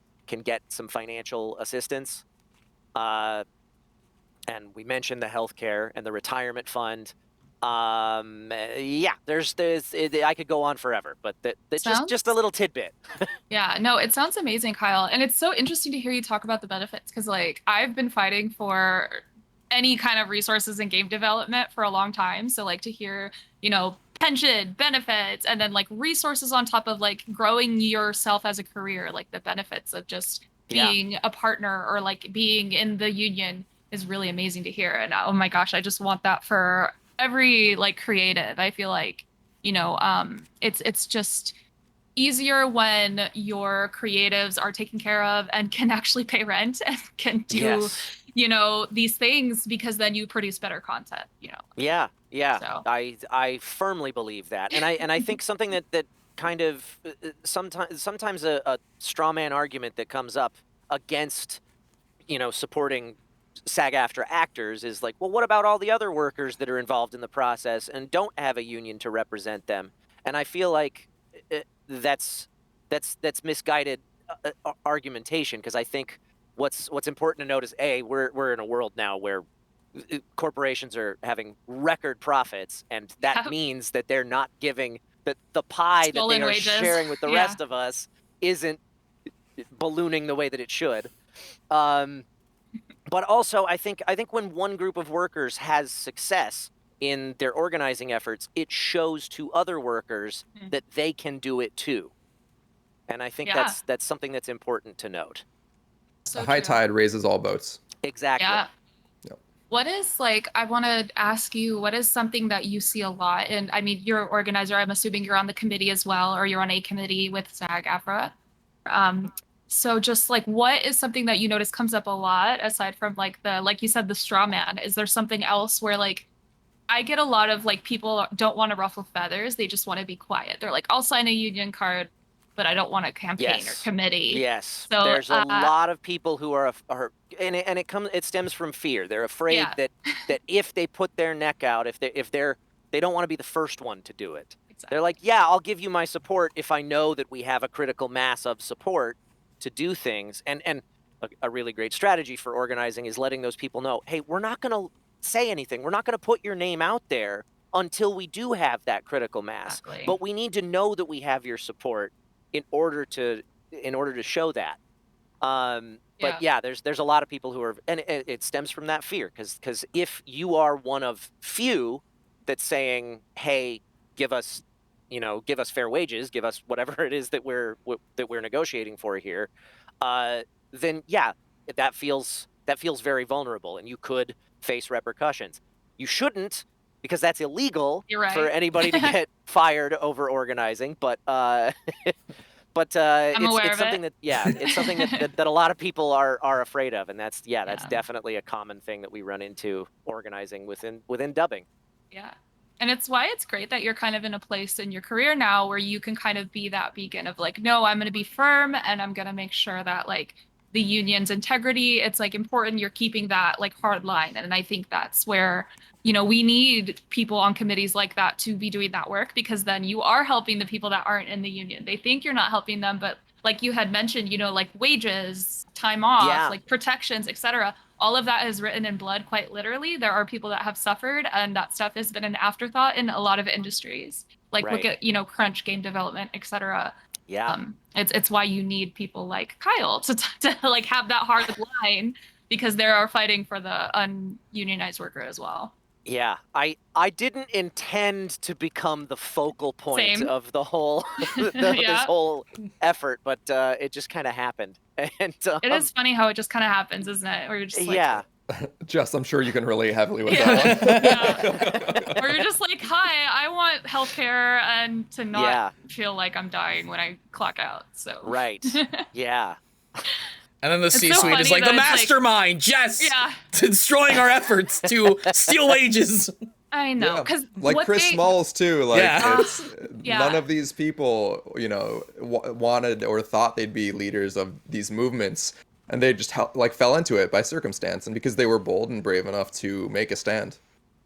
get some financial assistance. And we mentioned the healthcare and the retirement fund. Yeah, there's I could go on forever, but that's just a little tidbit. Yeah, no, it sounds amazing, Kyle. And it's so interesting to hear you talk about the benefits because, like, I've been fighting for any kind of resources in game development for a long time. So, like, to hear, you know, pension benefits and then like resources on top of like growing yourself as a career, like the benefits of just being a partner or like being in the union is really amazing to hear. And oh my gosh, I just want that for every like creative. I feel like, you know, it's just easier when your creatives are taken care of and can actually pay rent and can do, you know, these things because then you produce better content, you know. Yeah. So. I firmly believe that. And I think something that kind of sometimes a straw man argument that comes up against, you know, supporting SAG-AFTRA actors is like, well, what about all the other workers that are involved in the process and don't have a union to represent them? And I feel like that's misguided argumentation, because I think what's important to note is we're in a world now where corporations are having record profits, and that means that they're not giving the pie that they are sharing with the rest of us isn't ballooning the way that it should. But also, I think when one group of workers has success in their organizing efforts, it shows to other workers that they can do it too. And I think that's something that's important to note. So a high tide raises all boats. Exactly. Yeah. What is, like, I want to ask you, what is something that you see a lot? And I mean, you're an organizer. I'm assuming you're on the committee as well, or you're on a committee with SAG-AFTRA. So just like, what is something that you notice comes up a lot aside from like like you said, the straw man? Is there something else where like, I get a lot of like people don't want to ruffle feathers. They just want to be quiet. They're like, I'll sign a union card, but I don't want a campaign or committee. Yes. So there's a lot of people who are and it stems from fear. They're afraid that if they put their neck out, if they don't want to be the first one to do it. Exactly. They're like, yeah, I'll give you my support if I know that we have a critical mass of support to do things. And a really great strategy for organizing is letting those people know, hey, we're not going to say anything. We're not going to put your name out there until we do have that critical mass. Exactly. But we need to know that we have your support in order to show that. But yeah, there's a lot of people who are, and it stems from that fear, because if you are one of few that's saying, hey, give us fair wages, give us whatever it is that we're negotiating for here, then yeah, that feels very vulnerable, and you could face repercussions. You shouldn't, because that's illegal You're right. for anybody to get fired over organizing. But I'm aware it's of something it. it's something that a lot of people are afraid of, and that's definitely a common thing that we run into organizing within dubbing. Yeah. And it's why it's great that you're kind of in a place in your career now where you can kind of be that beacon of like, no, I'm going to be firm and I'm going to make sure that like the union's integrity, it's like important you're keeping that like hard line. And I think that's where, we need people on committees like that to be doing that work, because then you are helping the people that aren't in the union. They think you're not helping them, but like you had mentioned, like wages, time off, like protections, etc. All of that is written in blood, quite literally. There are people that have suffered, and that stuff has been an afterthought in a lot of industries. Like look at, crunch, game development, etc. Yeah. It's why you need people like Kyle to like have that hard line, because they are fighting for the ununionized worker as well. Yeah, I didn't intend to become the focal point Same. of the whole this whole effort, but it just kind of happened. And it is funny how it just kind of happens, isn't it? Or you're just like, Jess, I'm sure you can relate heavily with that one. Or you're just like, hi, I want healthcare and to not feel like I'm dying when I clock out. So right, yeah. And then the C-suite is like, the mastermind, Jess, destroying our efforts to steal wages. I know, because like Chris Smalls too. Like none of these people, wanted or thought they'd be leaders of these movements, and they just fell into it by circumstance, and because they were bold and brave enough to make a stand.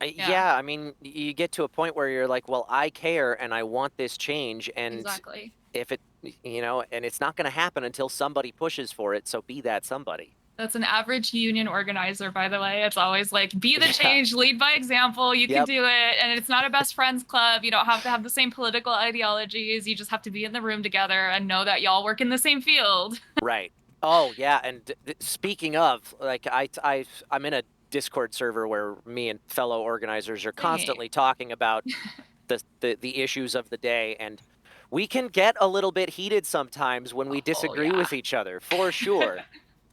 Yeah, I mean, you get to a point where you're like, well, I care and I want this change, and if it, and it's not going to happen until somebody pushes for it. So be that somebody. That's an average union organizer, by the way. It's always like, be the change, lead by example. You can do it. And it's not a best friends club. You don't have to have the same political ideologies. You just have to be in the room together and know that y'all work in the same field. Right. Oh, yeah. And speaking of, like, I'm in a Discord server where me and fellow organizers are constantly talking about the issues of the day, and we can get a little bit heated sometimes when we disagree with each other, for sure.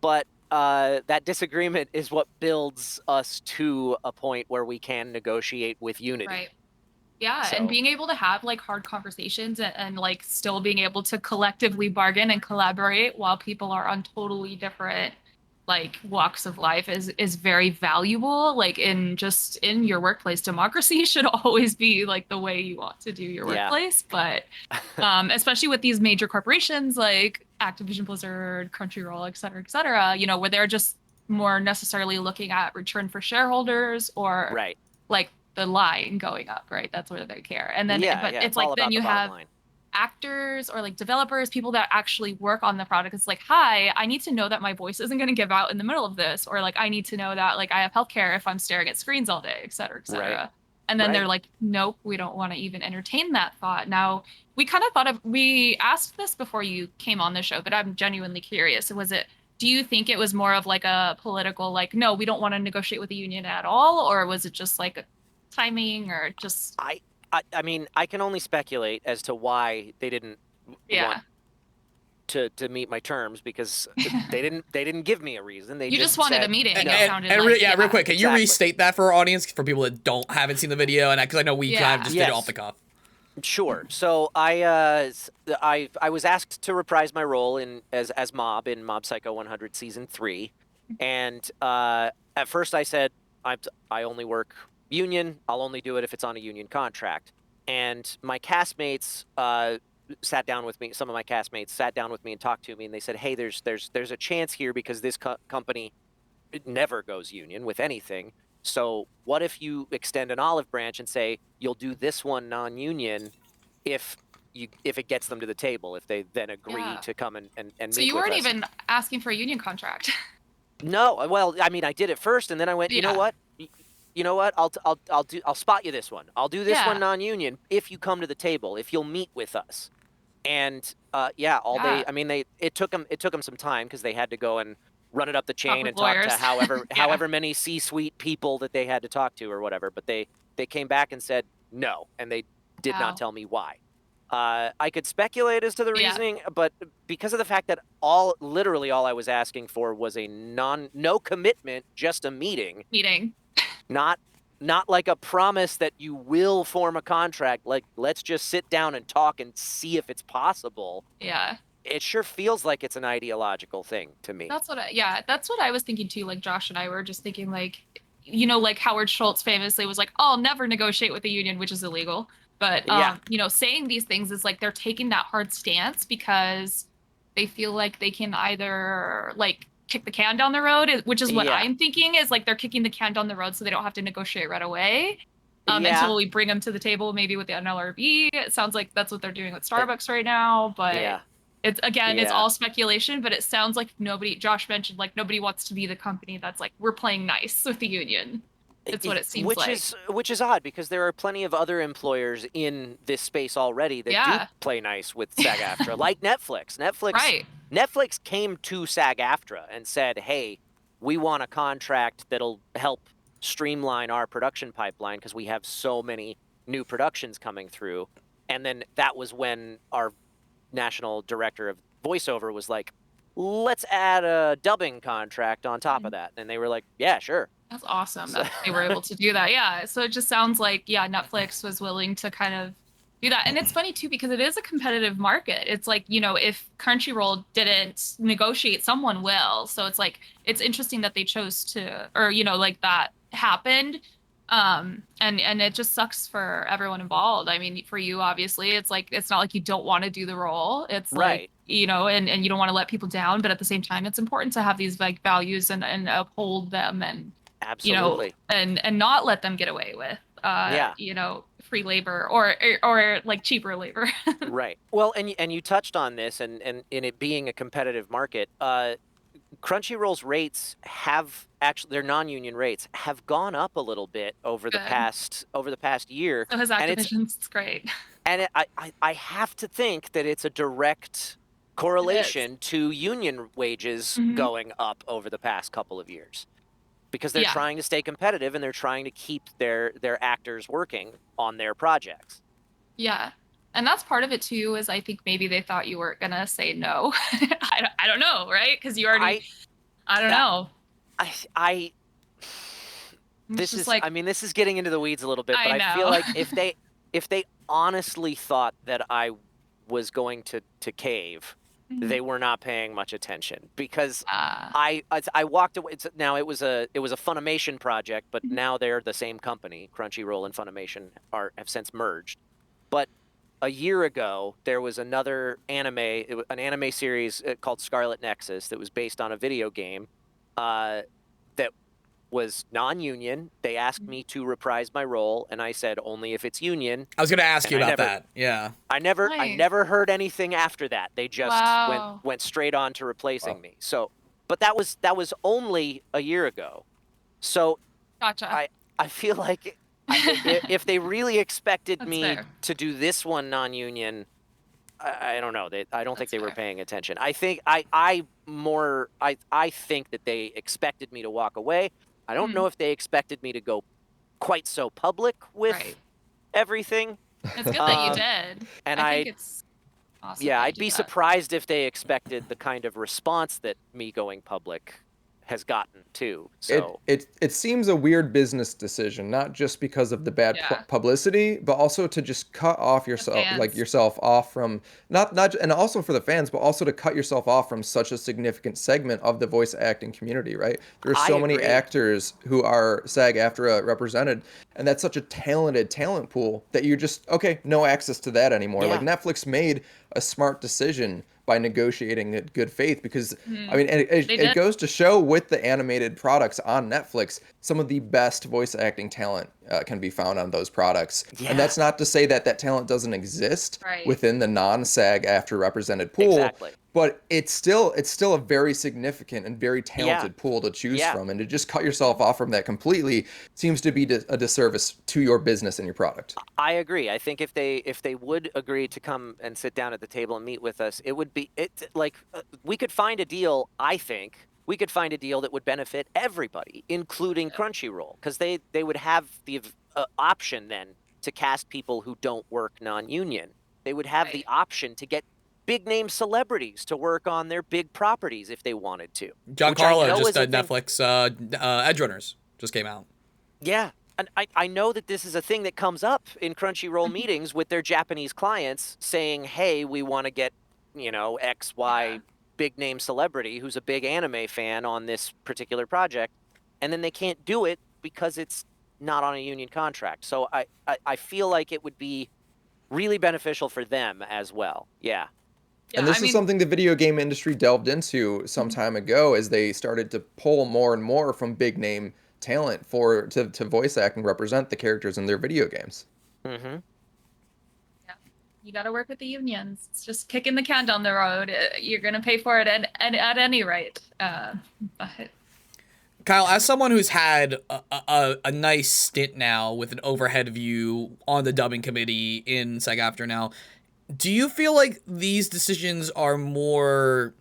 But that disagreement is what builds us to a point where we can negotiate with unity. Right. Yeah, and being able to have like hard conversations and like still being able to collectively bargain and collaborate while people are on totally different like walks of life is very valuable. Like in your workplace, democracy should always be like the way you want to do your workplace. But especially with these major corporations like Activision Blizzard, Crunchyroll, et cetera, where they're just more necessarily looking at return for shareholders or like the line going up, right? That's where they care. And then it's like then you have actors or like developers, people that actually work on the product. It's like, hi, I need to know that my voice isn't going to give out in the middle of this, or like I need to know that like I have healthcare if I'm staring at screens all day, et cetera, et cetera. Right. And then they're like, nope, we don't want to even entertain that thought. Now, we kind of we asked this before you came on the show, but I'm genuinely curious. Do you think it was more of like a political, like, no, we don't want to negotiate with the union at all? Or was it just like a timing or just... I mean, I can only speculate as to why they didn't want to meet my terms, because they didn't give me a reason. They just wanted said, a meeting. Real quick, can you restate that for our audience, for people that haven't seen the video, and because I know we kind of just did it off the cuff. Sure. So I was asked to reprise my role as Mob in Mob Psycho 100 Season 3, and at first I said I only work union. I'll only do it if it's on a union contract. And my castmates sat down with me. Some of my castmates sat down with me and talked to me, and they said, "Hey, there's a chance here, because this company never goes union with anything. So what if you extend an olive branch and say you'll do this one non-union if it gets them to the table, if they then agree to come and meet with us." So you weren't even asking for a union contract. No. Well, I mean, I did it first, and then I went, you know what? you know what? I'll spot you this one. I'll do this Yeah. one non-union if you come to the table, if you'll meet with us. And Yeah. I mean, it took them some time because they had to go and run it up the chain with and talk to lawyers. however Yeah. however many C-suite people that they had to talk to or whatever. But they came back and said no, and they did Wow. not tell me why. I could speculate as to the Yeah. reasoning, but because of the fact that literally all I was asking for was a no commitment, just a meeting, not like a promise that you will form a contract. Like, let's just sit down and talk and see if it's possible. Yeah. It sure feels like it's an ideological thing to me. That's what I was thinking too. Like Josh and I were just thinking like, you know, like Howard Schultz famously was like, I'll never negotiate with the union, which is illegal. But, Yeah. you know, saying these things is like they're taking that hard stance because they feel like they can either like kick the can down the road, which is what Yeah. I'm thinking is like they're kicking the can down the road so they don't have to negotiate right away. Yeah. Until we bring them to the table, maybe with the NLRB. It sounds like that's what they're doing with Starbucks right now. But Yeah. it's again, it's Yeah. all speculation, but it sounds like Josh mentioned, like nobody wants to be the company that's like, we're playing nice with the union. It's what it seems like. Which is odd because there are plenty of other employers in this space already that do play nice with SAG-AFTRA, like Netflix. Netflix came to SAG-AFTRA and said, hey, we want a contract that'll help streamline our production pipeline because we have so many new productions coming through. And then that was when our national director of voiceover was like, let's add a dubbing contract on top of that. And they were like, yeah, sure. That's awesome that they were able to do that. Yeah. So it just sounds like, Netflix was willing to kind of do that. And it's funny too, because it is a competitive market. It's like, you know, if Crunchyroll didn't negotiate, someone will. So it's like, it's interesting that they chose to, or, you know, like that happened. And it just sucks for everyone involved. I mean, for you, obviously, it's like, it's not like you don't want to do the role. It's like, you know, and you don't want to let people down, but at the same time, it's important to have these like values and uphold them and, absolutely, you know, and not let them get away with, you know, free labor or like cheaper labor. Right. Well, and you touched on this and in it being a competitive market, Crunchyroll's rates have actually, their non-union rates have gone up a little bit over the past year. So has Activision's. It's great. And I have to think that it's a direct correlation to union wages going up over the past couple of years. Because they're trying to stay competitive and they're trying to keep their actors working on their projects. Yeah. And that's part of it too, is I think maybe they thought you weren't gonna say no. I don't know, right? Because you already, I don't know. This is like, I mean, this is getting into the weeds a little bit, but I feel like if they honestly thought that I was going to cave, they were not paying much attention because I walked away. It was a Funimation project, but now they're the same company. Crunchyroll and Funimation have since merged. But a year ago, there was another an anime series called Scarlet Nexus that was based on a video game that was non-union. They asked me to reprise my role, and I said only if it's union. I was going to ask you about that. Yeah. I never heard anything after that. They just went straight on to replacing me. So, but that was only a year ago. So, gotcha. I feel like if they really expected me to do this one non-union, I don't know. I don't think they were paying attention. I think I think that they expected me to walk away. I don't know if they expected me to go quite so public with everything. It's good that you did. And I think it's awesome. Yeah, I'd be surprised if they expected the kind of response that me going public has gotten too. So it seems a weird business decision, not just because of the bad publicity, but also to just cut off yourself off from not and also for the fans, but also to cut yourself off from such a significant segment of the voice acting community, right? There are so many actors who are SAG-AFTRA represented, and that's such a talent pool that you're just no access to that anymore. Like Netflix made a smart decision by negotiating in good faith because I mean it goes to show with the animated products on Netflix, some of the best voice acting talent can be found on those products. Yeah. And that's not to say that that talent doesn't exist Right. within the non-SAG-AFTRA represented pool. Exactly. But it's still a very significant and very talented pool to choose Yeah. from, and to just cut yourself off from that completely seems to be a disservice to your business and your product. I agree. I think if they would agree to come and sit down at the table and meet with us, it would be we could find a deal. I think we could find a deal that would benefit everybody, including Crunchyroll, because they would have the option then to cast people who don't work non-union. They would have the option to get big name celebrities to work on their big properties if they wanted to. Giancarlo just did Netflix Edge Runners just came out. Yeah. And I know that this is a thing that comes up in Crunchyroll meetings with their Japanese clients saying, hey, we want to get, XY big name celebrity who's a big anime fan on this particular project. And then they can't do it because it's not on a union contract. So I feel like it would be really beneficial for them as well. Yeah. And this is something the video game industry delved into some time ago as they started to pull more and more from big name talent to voice act and represent the characters in their video games. Mm-hmm. Yeah, you got to work with the unions. It's just kicking the can down the road. You're gonna pay for it at any rate. But Kyle, as someone who's had a nice stint now with an overhead view on the dubbing committee in SAG-AFTRA now, do you feel like these decisions are more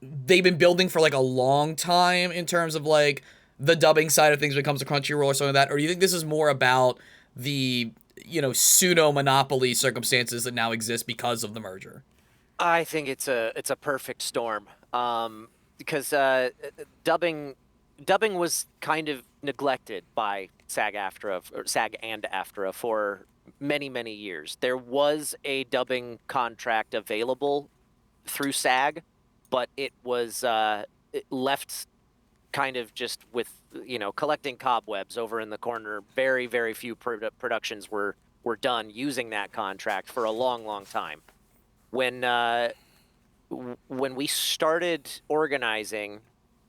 they've been building for like a long time in terms of like the dubbing side of things when it comes to Crunchyroll or something like that? Or do you think this is more about the, pseudo monopoly circumstances that now exist because of the merger? I think it's a perfect storm. Because dubbing was kind of neglected by SAG-AFTRA or SAG and AFTRA for many, many years. There was a dubbing contract available through SAG, but it was left kind of just with, collecting cobwebs over in the corner. Very, very few productions were done using that contract for a long, long time. When we started organizing,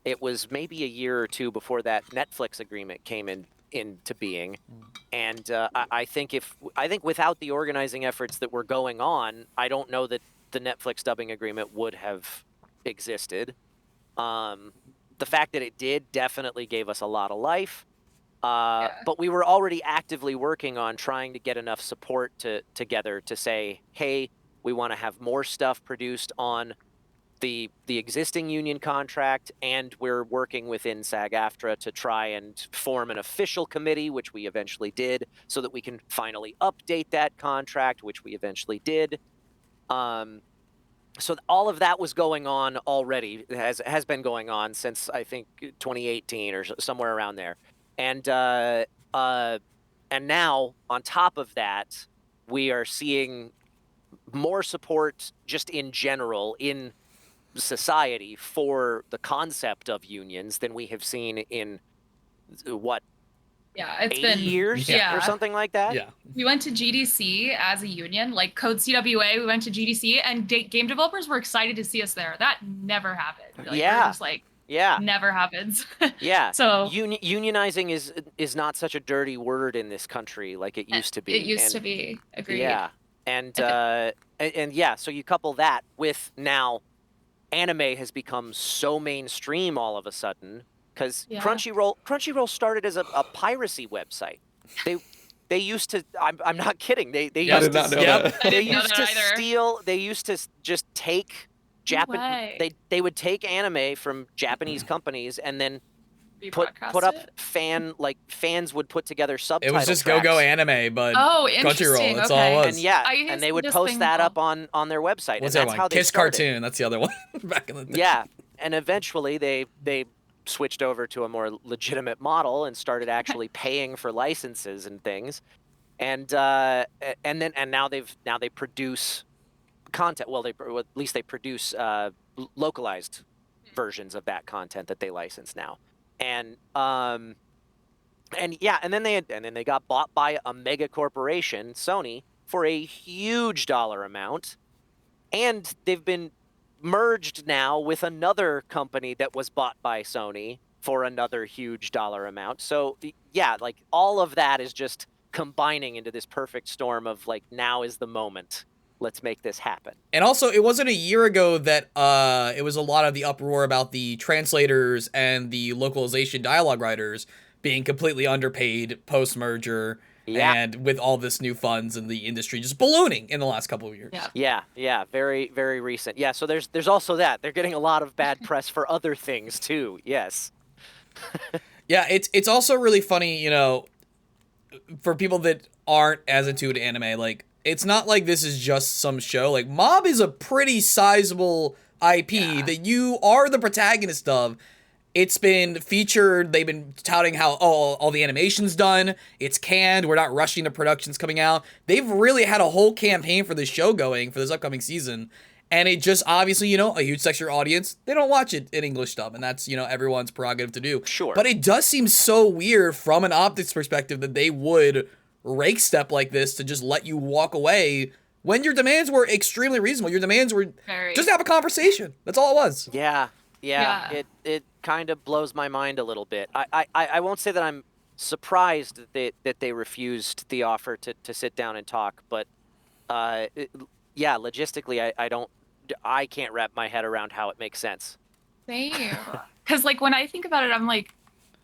it was maybe a year or two before that Netflix agreement came into being. And I think without the organizing efforts that were going on, I don't know that the Netflix dubbing agreement would have existed. The fact that it did definitely gave us a lot of life. But we were already actively working on trying to get enough support together to say, hey, we want to have more stuff produced on the existing union contract, and we're working within SAG-AFTRA to try and form an official committee, which we eventually did, so that we can finally update that contract, which we eventually did. So all of that was going on already, has been going on since I think 2018 or somewhere around there, and now on top of that, we are seeing more support just in general in society for the concept of unions than we have seen in what? Yeah, it's 80 been years or something like that. Yeah. We went to GDC as a union, like Code CWA. We went to GDC, and game developers were excited to see us there. That never happened. Like, Yeah. we're just like, never happens. Yeah. So unionizing is not such a dirty word in this country like it used to be. It used to be. Agreed. Yeah. And yeah, so you couple that with now anime has become so mainstream all of a sudden because Crunchyroll started as a piracy website. They used to. I'm not kidding. They used to steal. They used to just take Japanese. They would take anime from Japanese companies and then put up fans would put together subtitles. It was just Go Anime, but Crunchyroll. That's all it was. And and they would post that up on their website. What's and that that's one? how they Kiss started. Cartoon. That's the other one back in the day. Yeah, and eventually they switched over to a more legitimate model and started actually paying for licenses and things, and now they produce content. Well, at least they produce localized versions of that content that they license now, and then they got bought by a mega corporation, Sony, for a huge dollar amount, and they've been merged now with another company that was bought by Sony for another huge dollar amount. So yeah, like all of that is just combining into this perfect storm of like, now is the moment. Let's make this happen. And also, it wasn't a year ago that it was a lot of the uproar about the translators and the localization dialogue writers being completely underpaid post-merger, Yeah. and with all this new funds and the industry just ballooning in the last couple of years. Yeah, very, very recent. Yeah, so there's also that. They're getting a lot of bad press for other things too. Yes. Yeah, it's also really funny, you know, for people that aren't as into anime, like, it's not like this is just some show. Like, Mob is a pretty sizable IP that you are the protagonist of. It's been featured. They've been touting how, oh, all the animation's done. It's canned. We're not rushing to productions coming out. They've really had a whole campaign for this show going for this upcoming season. And it just obviously, you know, a huge section of your audience, they don't watch it in English dub. And that's, you know, everyone's prerogative to do. Sure. But it does seem so weird from an optics perspective that they would rake step like this to just let you walk away when your demands were extremely reasonable. Your demands were just have a conversation. That's all it was. Yeah. It kind of blows my mind a little bit. I won't say that I'm surprised that they refused the offer to sit down and talk, but yeah, logistically, I can't wrap my head around how it makes sense. Same. Because like when I think about it, I'm like,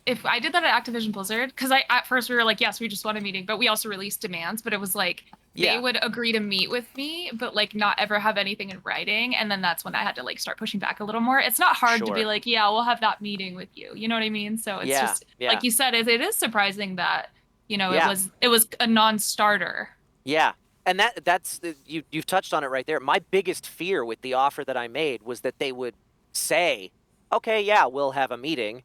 if I did that at Activision Blizzard, because at first we were like, yes, we just want a meeting, but we also released demands, but it was like they would agree to meet with me, but like not ever have anything in writing. And then that's when I had to like start pushing back a little more. It's not hard to be like, yeah, we'll have that meeting with you. You know what I mean? So it's just like you said, it is surprising that, you know, it was a non-starter. Yeah. And that's you've touched on it right there. My biggest fear with the offer that I made was that they would say, okay, yeah, we'll have a meeting,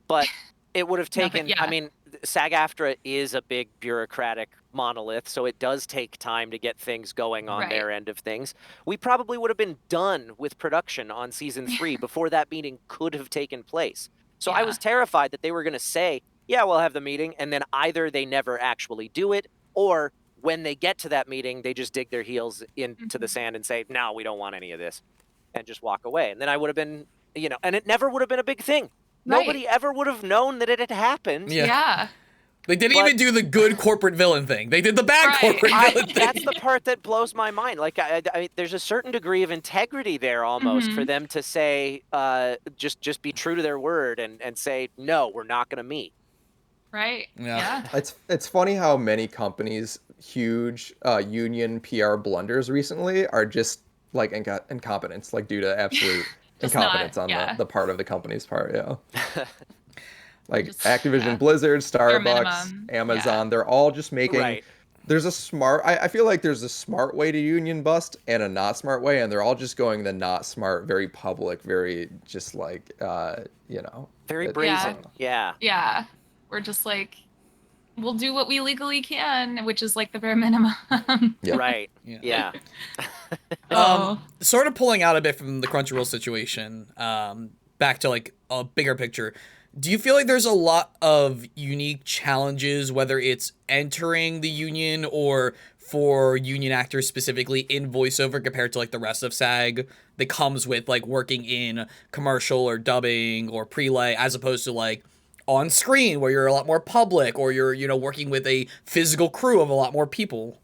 but it would have taken, I mean, SAG-AFTRA is a big bureaucratic monolith, so it does take time to get things going on their end of things. We probably would have been done with production on season 3 before that meeting could have taken place. So I was terrified that they were going to say, yeah, we'll have the meeting, and then either they never actually do it, or when they get to that meeting, they just dig their heels into the sand and say, no, we don't want any of this, and just walk away. And then I would have been, you know, and it never would have been a big thing. Nobody ever would have known that it had happened. Yeah. They didn't even do the good corporate villain thing. They did the bad corporate villain thing. That's the part that blows my mind. Like, I there's a certain degree of integrity there almost for them to say, just be true to their word and say, no, we're not going to meet. Right. Yeah. It's funny how many companies' huge union PR blunders recently are just like incompetence, like due to absolute incompetence on the part of the company's part. Like Activision, Blizzard, Starbucks, Amazon, they're all just making there's a smart I feel like there's a smart way to union bust and a not smart way, and they're all just going the not smart, very public, very just like you know, very brazen. Yeah. We're just like, we'll do what we legally can, which is like the bare minimum. Right. Yeah. Sort of pulling out a bit from the Crunchyroll situation, back to like a bigger picture. Do you feel like there's a lot of unique challenges, whether it's entering the union or for union actors specifically in voiceover compared to like the rest of SAG, that comes with like working in commercial or dubbing or prelay, as opposed to like on screen where you're a lot more public, or you're, you know, working with a physical crew of a lot more people?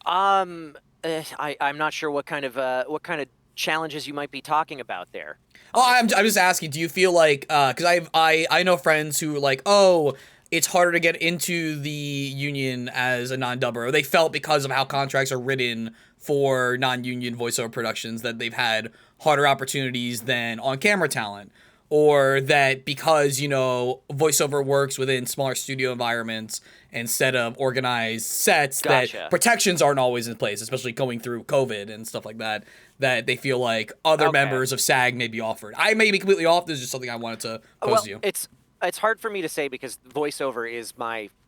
I'm not sure what kind of challenges you might be talking about there. Oh, I'm just asking, do you feel like, because I know friends who are like, oh, it's harder to get into the union as a non-dubber, or they felt because of how contracts are written for non-union voiceover productions that they've had harder opportunities than on-camera talent. Or that because, you know, voiceover works within smaller studio environments instead of organized sets, that protections aren't always in place, especially going through COVID and stuff like that, that they feel like other members of SAG may be offered. I may be completely off. This is just something I wanted to pose to you. It's hard for me to say because voiceover is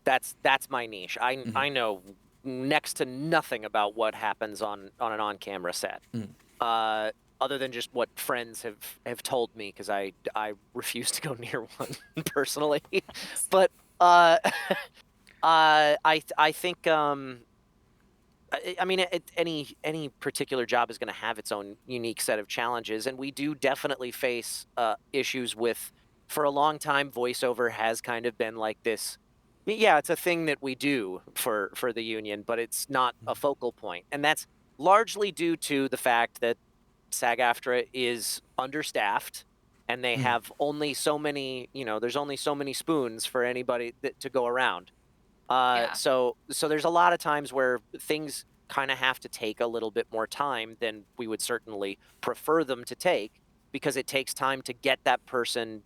that's my niche. I know next to nothing about what happens on an on-camera set. Other than just what friends have told me, because I refuse to go near one personally. But I think I mean, any particular job is going to have its own unique set of challenges, and we do definitely face issues with. For a long time, voiceover has kind of been like this. Yeah, it's a thing that we do for the union, but it's not a focal point, and that's largely due to the fact that SAG-AFTRA is understaffed, and they have only so many. There's only so many spoons for anybody to go around. Yeah. So there's a lot of times where things kind of have to take a little bit more time than we would certainly prefer them to take, because it takes time to get that person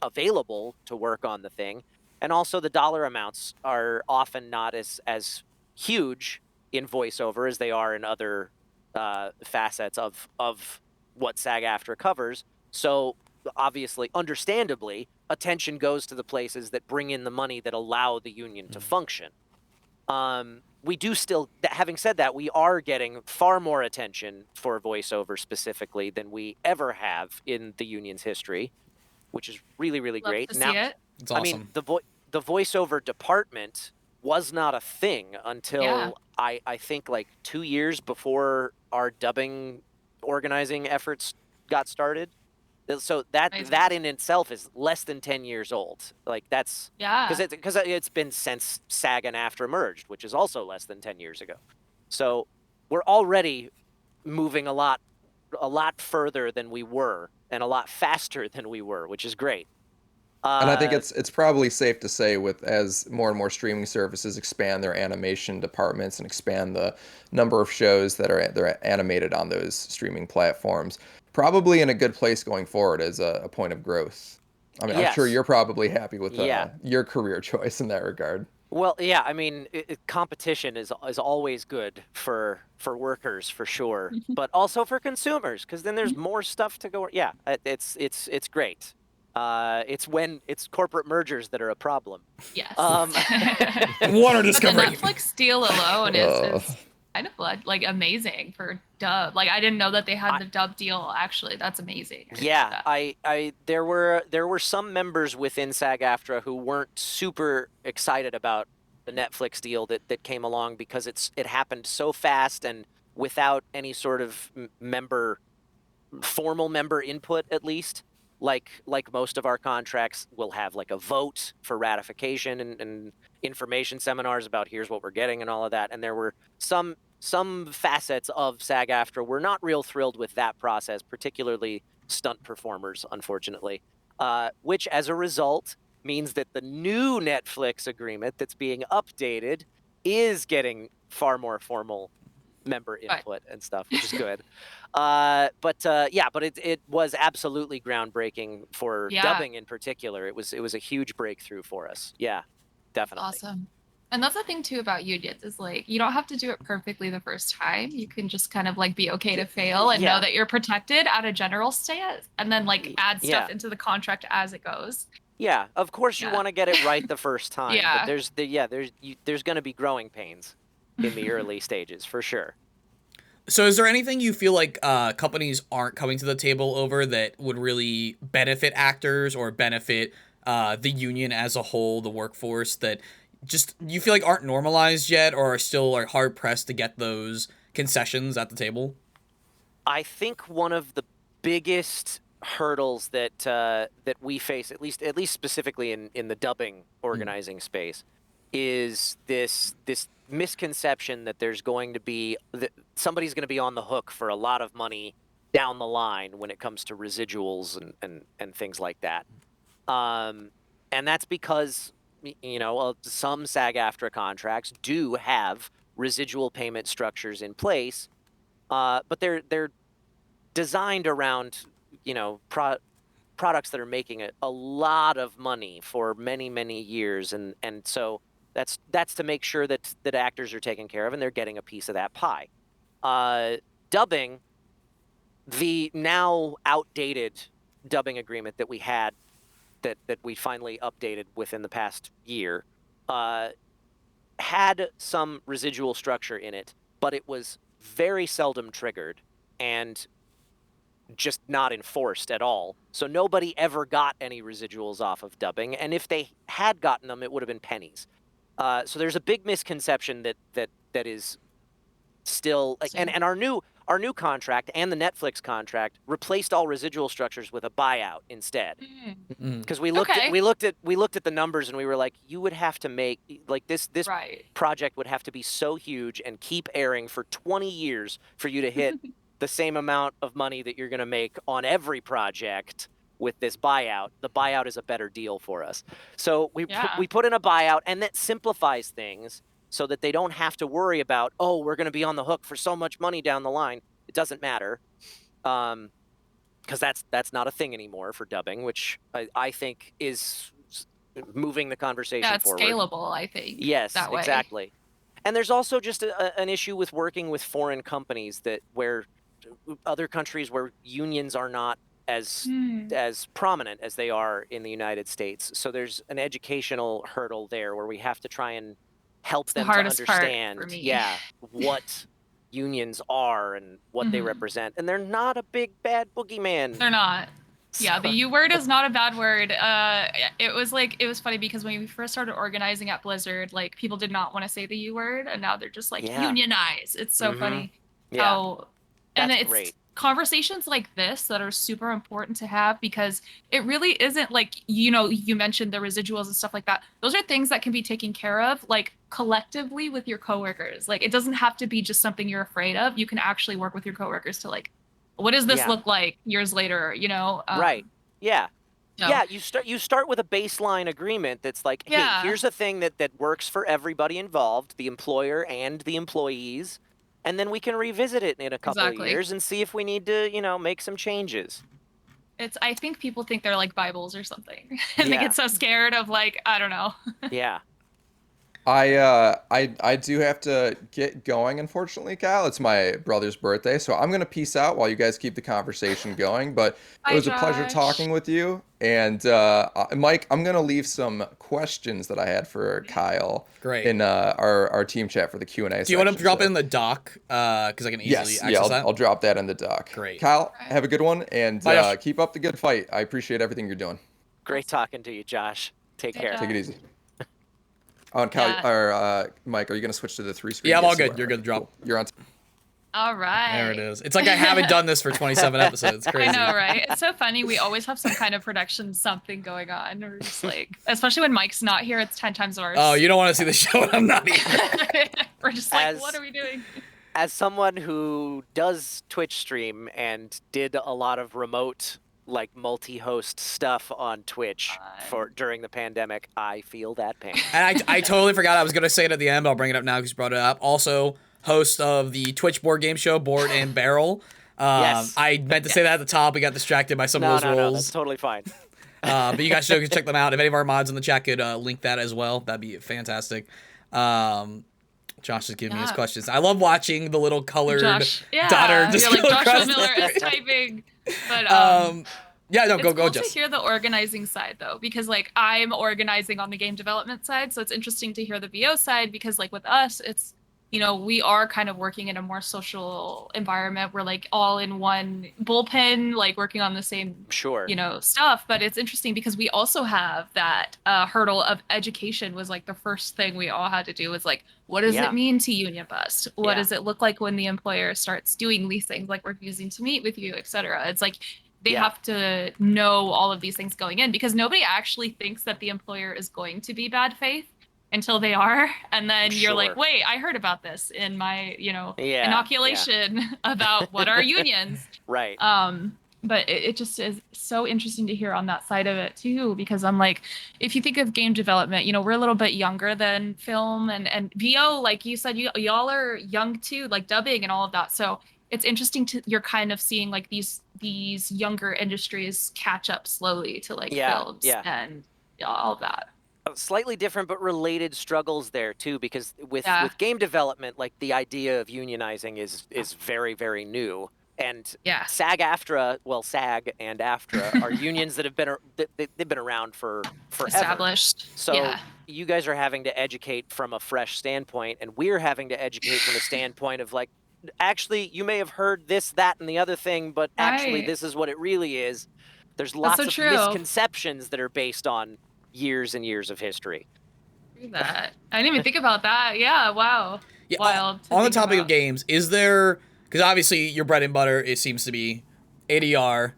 available to work on the thing. And also the dollar amounts are often not as huge in voiceover as they are in other facets of what SAG-AFTRA covers. So obviously, understandably, attention goes to the places that bring in the money that allow the union to function. We do still, having said that, we are getting far more attention for voiceover specifically than we ever have in the union's history, which is really, really Love great. to Now, see it. It's I awesome. mean, the voiceover department was not a thing Yeah. until I think like 2 years before our dubbing organizing efforts got started. So Amazing. that in itself is less than 10 years old. Like that's Yeah. because it's been since SAG and AFTRA merged, which is also less than 10 years ago. So we're already moving a lot further than we were and a lot faster than we were, which is great. And I think it's probably safe to say, with as more and more streaming services expand their animation departments and expand the number of shows that they're animated on those streaming platforms, probably in a good place going forward as a point of growth. I mean, I'm sure Yes. you're probably happy with Yeah. your career choice in that regard. Well, yeah, I mean, competition is always good for workers for sure, but also for consumers, because then there's more stuff to go. Yeah, it's great. It's corporate mergers that are a problem. Yes. Water But the discovery. Netflix deal alone Ugh. is kind of like amazing for dub. Like I didn't know that they had the dub deal. Actually, that's amazing. I didn't know Yeah, that. there were some members within SAG-AFTRA who weren't super excited about the Netflix deal that came along, because it happened so fast and without any sort of formal member input, at least. Like most of our contracts will have like a vote for ratification and information seminars about here's what we're getting and all of that. And there were some facets of SAG-AFTRA were not real thrilled with that process, particularly stunt performers, unfortunately, which as a result means that the new Netflix agreement that's being updated is getting far more formal member Right. input and stuff, which is good. But it was absolutely groundbreaking for Yeah. dubbing in particular. It was a huge breakthrough for us. Yeah, definitely. Awesome. And that's the thing too about unions is like you don't have to do it perfectly the first time. You can just kind of like be okay to fail and Yeah. know that you're protected at a general stance, and then like add stuff Yeah. into the contract as it goes. Yeah, of course you Yeah. want to get it right the first time. Yeah. But there's going to be growing pains in the early stages for sure. So is there anything you feel like companies aren't coming to the table over that would really benefit actors or benefit the union as a whole, the workforce, that just you feel like aren't normalized yet or are still like hard pressed to get those concessions at the table? I think one of the biggest hurdles that we face, at least specifically in the dubbing organizing space, is this misconception that there's going to be that somebody's going to be on the hook for a lot of money down the line when it comes to residuals and things like that. And that's because some SAG-AFTRA contracts do have residual payment structures in place, but they're designed around products that are making a lot of money for many years, and so that's to make sure that actors are taken care of and they're getting a piece of that pie. Dubbing, the now outdated dubbing agreement that we had that we finally updated within the past year had some residual structure in it, but it was very seldom triggered and just not enforced at all. So nobody ever got any residuals off of dubbing, and if they had gotten them, it would have been pennies. So there's a big misconception that is still like, and our new contract and the Netflix contract replaced all residual structures with a buyout instead. Because we looked at the numbers and we were like, you would have to make like this project would have to be so huge and keep airing for 20 years for you to hit the same amount of money that you're going to make on every project with this buyout. The buyout is a better deal for us. So we put in a buyout, and that simplifies things so that they don't have to worry about, oh, we're going to be on the hook for so much money down the line. It doesn't matter. Because that's not a thing anymore for dubbing, which I think is moving the conversation forward. Yeah, it's scalable, I think. Yes, that way. Exactly. And there's also just an issue with working with foreign companies where other countries where unions are not as prominent as they are in the United States. So there's an educational hurdle there where we have to try and help them to understand, what unions are and what they represent. And they're not a big bad boogeyman. They're not. Yeah, the U word is not a bad word. It was funny because when we first started organizing at Blizzard, like people did not want to say the U word, and now they're just like unionize. It's so funny. And it's great. Conversations like this that are super important to have, because it really isn't like, you mentioned the residuals and stuff like that. Those are things that can be taken care of like collectively with your coworkers. Like it doesn't have to be just something you're afraid of. You can actually work with your coworkers to like, what does this look like years later, Right. Yeah. No. Yeah, you start with a baseline agreement that's like, hey, here's a thing that works for everybody involved, the employer and the employees. And then we can revisit it in a couple of years and see if we need to, make some changes. I think people think they're like Bibles or something. And they get so scared of like, I don't know. Yeah. I do have to get going, unfortunately, Kyle. It's my brother's birthday, so I'm gonna peace out while you guys keep the conversation going. But it was a pleasure talking with you. And Mike, I'm gonna leave some questions that I had for Kyle in our team chat for the Q&A. Do you want to drop it in the doc? Because I can easily access that. I'll drop that in the doc. Great. Kyle, have a good one, and keep up the good fight. I appreciate everything you're doing. Great talking to you, Josh. Take care. Take it easy. Oh, and Kyle, or Mike, are you going to switch to the 3 screen? Yeah, I'm all good. You're good to drop. Cool. You're on. All right. There it is. It's like I haven't done this for 27 episodes. It's crazy. I know, right? It's so funny. We always have some kind of production something going on. We're just like, especially when Mike's not here, it's 10 times worse. Oh, you don't want to see the show when I'm not here. We're just like, what are we doing? As someone who does Twitch stream and did a lot of remote like multi-host stuff on Twitch during the pandemic, I feel that pain. And I totally forgot I was going to say it at the end, but I'll bring it up now because you brought it up. Also, host of the Twitch board game show, Board and Barrel. I meant to say that at the top. We got distracted by some of those roles. No, that's totally fine. But you guys should check them out. If any of our mods in the chat could link that as well, that'd be fantastic. Josh is giving me his questions. I love watching the little colored daughter just You're like, Joshua Miller is typing. But go, Jess. To hear the organizing side though, because like I'm organizing on the game development side, so it's interesting to hear the VO side because like with us, it's we are kind of working in a more social environment. We're like all in one bullpen, like working on the same stuff. But it's interesting because we also have that hurdle of education was like the first thing we all had to do was like, what does it mean to union bust? What does it look like when the employer starts doing these things like refusing to meet with you, etc.? It's like they have to know all of these things going in because nobody actually thinks that the employer is going to be bad faith until they are. And then you're like, wait, I heard about this in my, inoculation about what are unions. Right. But it just is so interesting to hear on that side of it too, because I'm like, if you think of game development, we're a little bit younger than film and VO, like you said, y'all are young too, like dubbing and all of that. So it's interesting you're kind of seeing like these younger industries catch up slowly to like films and all of that. Slightly different but related struggles there too, because with game development, like the idea of unionizing is very, very new. And SAG-AFTRA, SAG and AFTRA are unions that have they've been around for forever. Established. So you guys are having to educate from a fresh standpoint, and we're having to educate from a standpoint of like, actually, you may have heard this, that, and the other thing, but actually this is what it really is. There's lots of misconceptions that are based on years and years of history. That I didn't even think about that. Yeah, wow. Yeah, wild. To on the think topic of about. games, is there, because obviously your bread and butter, it seems to be ADR,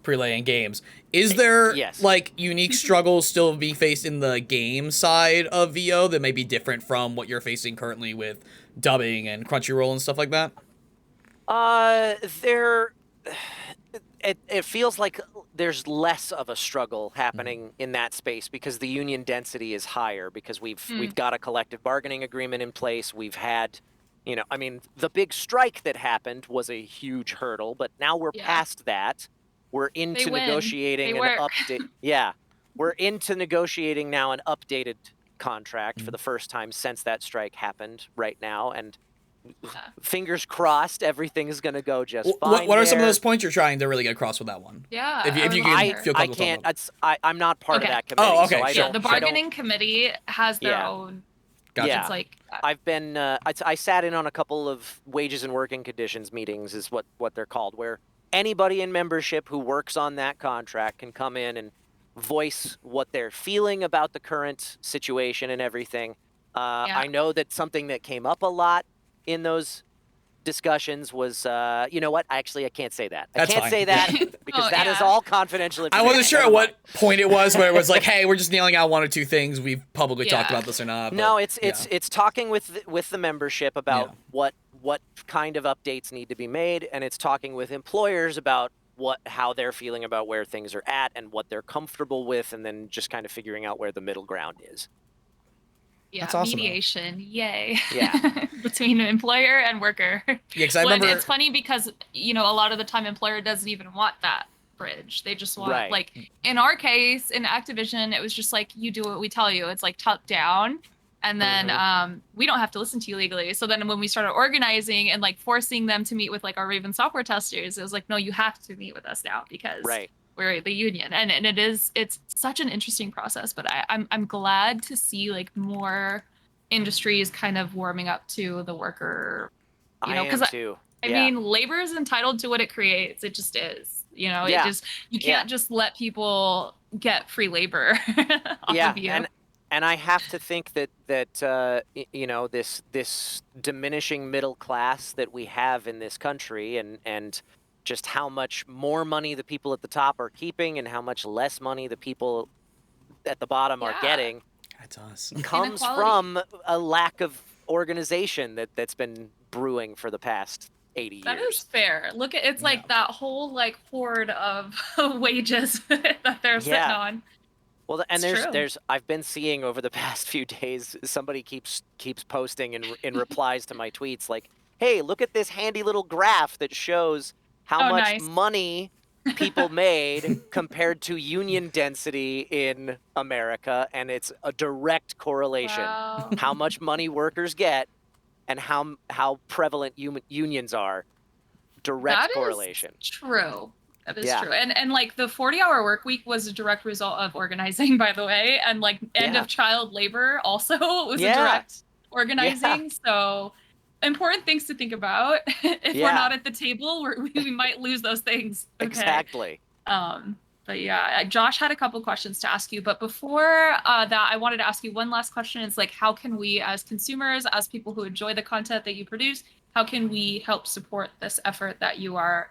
prelay, and games. Is there Yes. like unique struggles still be faced in the game side of VO that may be different from what you're facing currently with dubbing and Crunchyroll and stuff like that? There, it feels like there's less of a struggle happening in that space because the union density is higher because we've got a collective bargaining agreement in place. We've had, I mean, the big strike that happened was a huge hurdle, but now we're past that. We're into negotiating an update. Yeah, we're into negotiating now an updated contract for the first time since that strike happened right now, and fingers crossed, everything is going to go just fine. What are some of those points you're trying to really get across with that one? Yeah, if you can feel I comfortable. can't. I'm not part of that committee. Oh, okay. So I don't. The bargaining committee has their own. Gotcha. Yeah, it's like I've been. I sat in on a couple of wages and working conditions meetings, is what they're called, where anybody in membership who works on that contract can come in and voice what they're feeling about the current situation and everything. I know that something that came up a lot in those discussions was, you know what? Actually, I can't say that. I can't say that because that is all confidential information. I wasn't sure at what point it was where it was like, hey, we're just nailing out one or two things. We've publicly talked about this or not. But, no, it's talking with the membership about what kind of updates need to be made, and it's talking with employers about how they're feeling about where things are at and what they're comfortable with, and then just kind of figuring out where the middle ground is. Yeah, That's awesome, mediation, yay. Yeah. Between employer and worker. Yeah, because I remember... It's funny because, a lot of the time employer doesn't even want that bridge. They just want, like, in our case, in Activision, it was just like, you do what we tell you. It's like top down. And then we don't have to listen to you legally. So then when we started organizing and, like, forcing them to meet with, like, our Raven software testers, it was like, no, you have to meet with us now because... we're the union, and it's such an interesting process. But I'm glad to see like more industries kind of warming up to the worker. Because I mean, labor is entitled to what it creates. It just is. It just you can't just let people get free labor off of you. And I have to think that this diminishing middle class that we have in this country, and just how much more money the people at the top are keeping and how much less money the people at the bottom are getting, comes from a lack of organization that's been brewing for the past 80 years. That is fair. Look at it's like that whole like horde of wages that they're sitting on. Well, and there's I've been seeing over the past few days, somebody keeps posting in replies to my tweets like, hey, look at this handy little graph that shows how much money people made compared to union density in America, and it's a direct correlation. Wow. How much money workers get and how prevalent unions are. Direct correlation. True. That is true. And like the 40-hour work week was a direct result of organizing, by the way, and like end of child labor also was a direct organizing. So important things to think about. If we're not at the table, we might lose those things. Okay? Exactly. But yeah, Josh had a couple questions to ask you. But before that, I wanted to ask you one last question. It's like, how can we as consumers, as people who enjoy the content that you produce, how can we help support this effort that you are,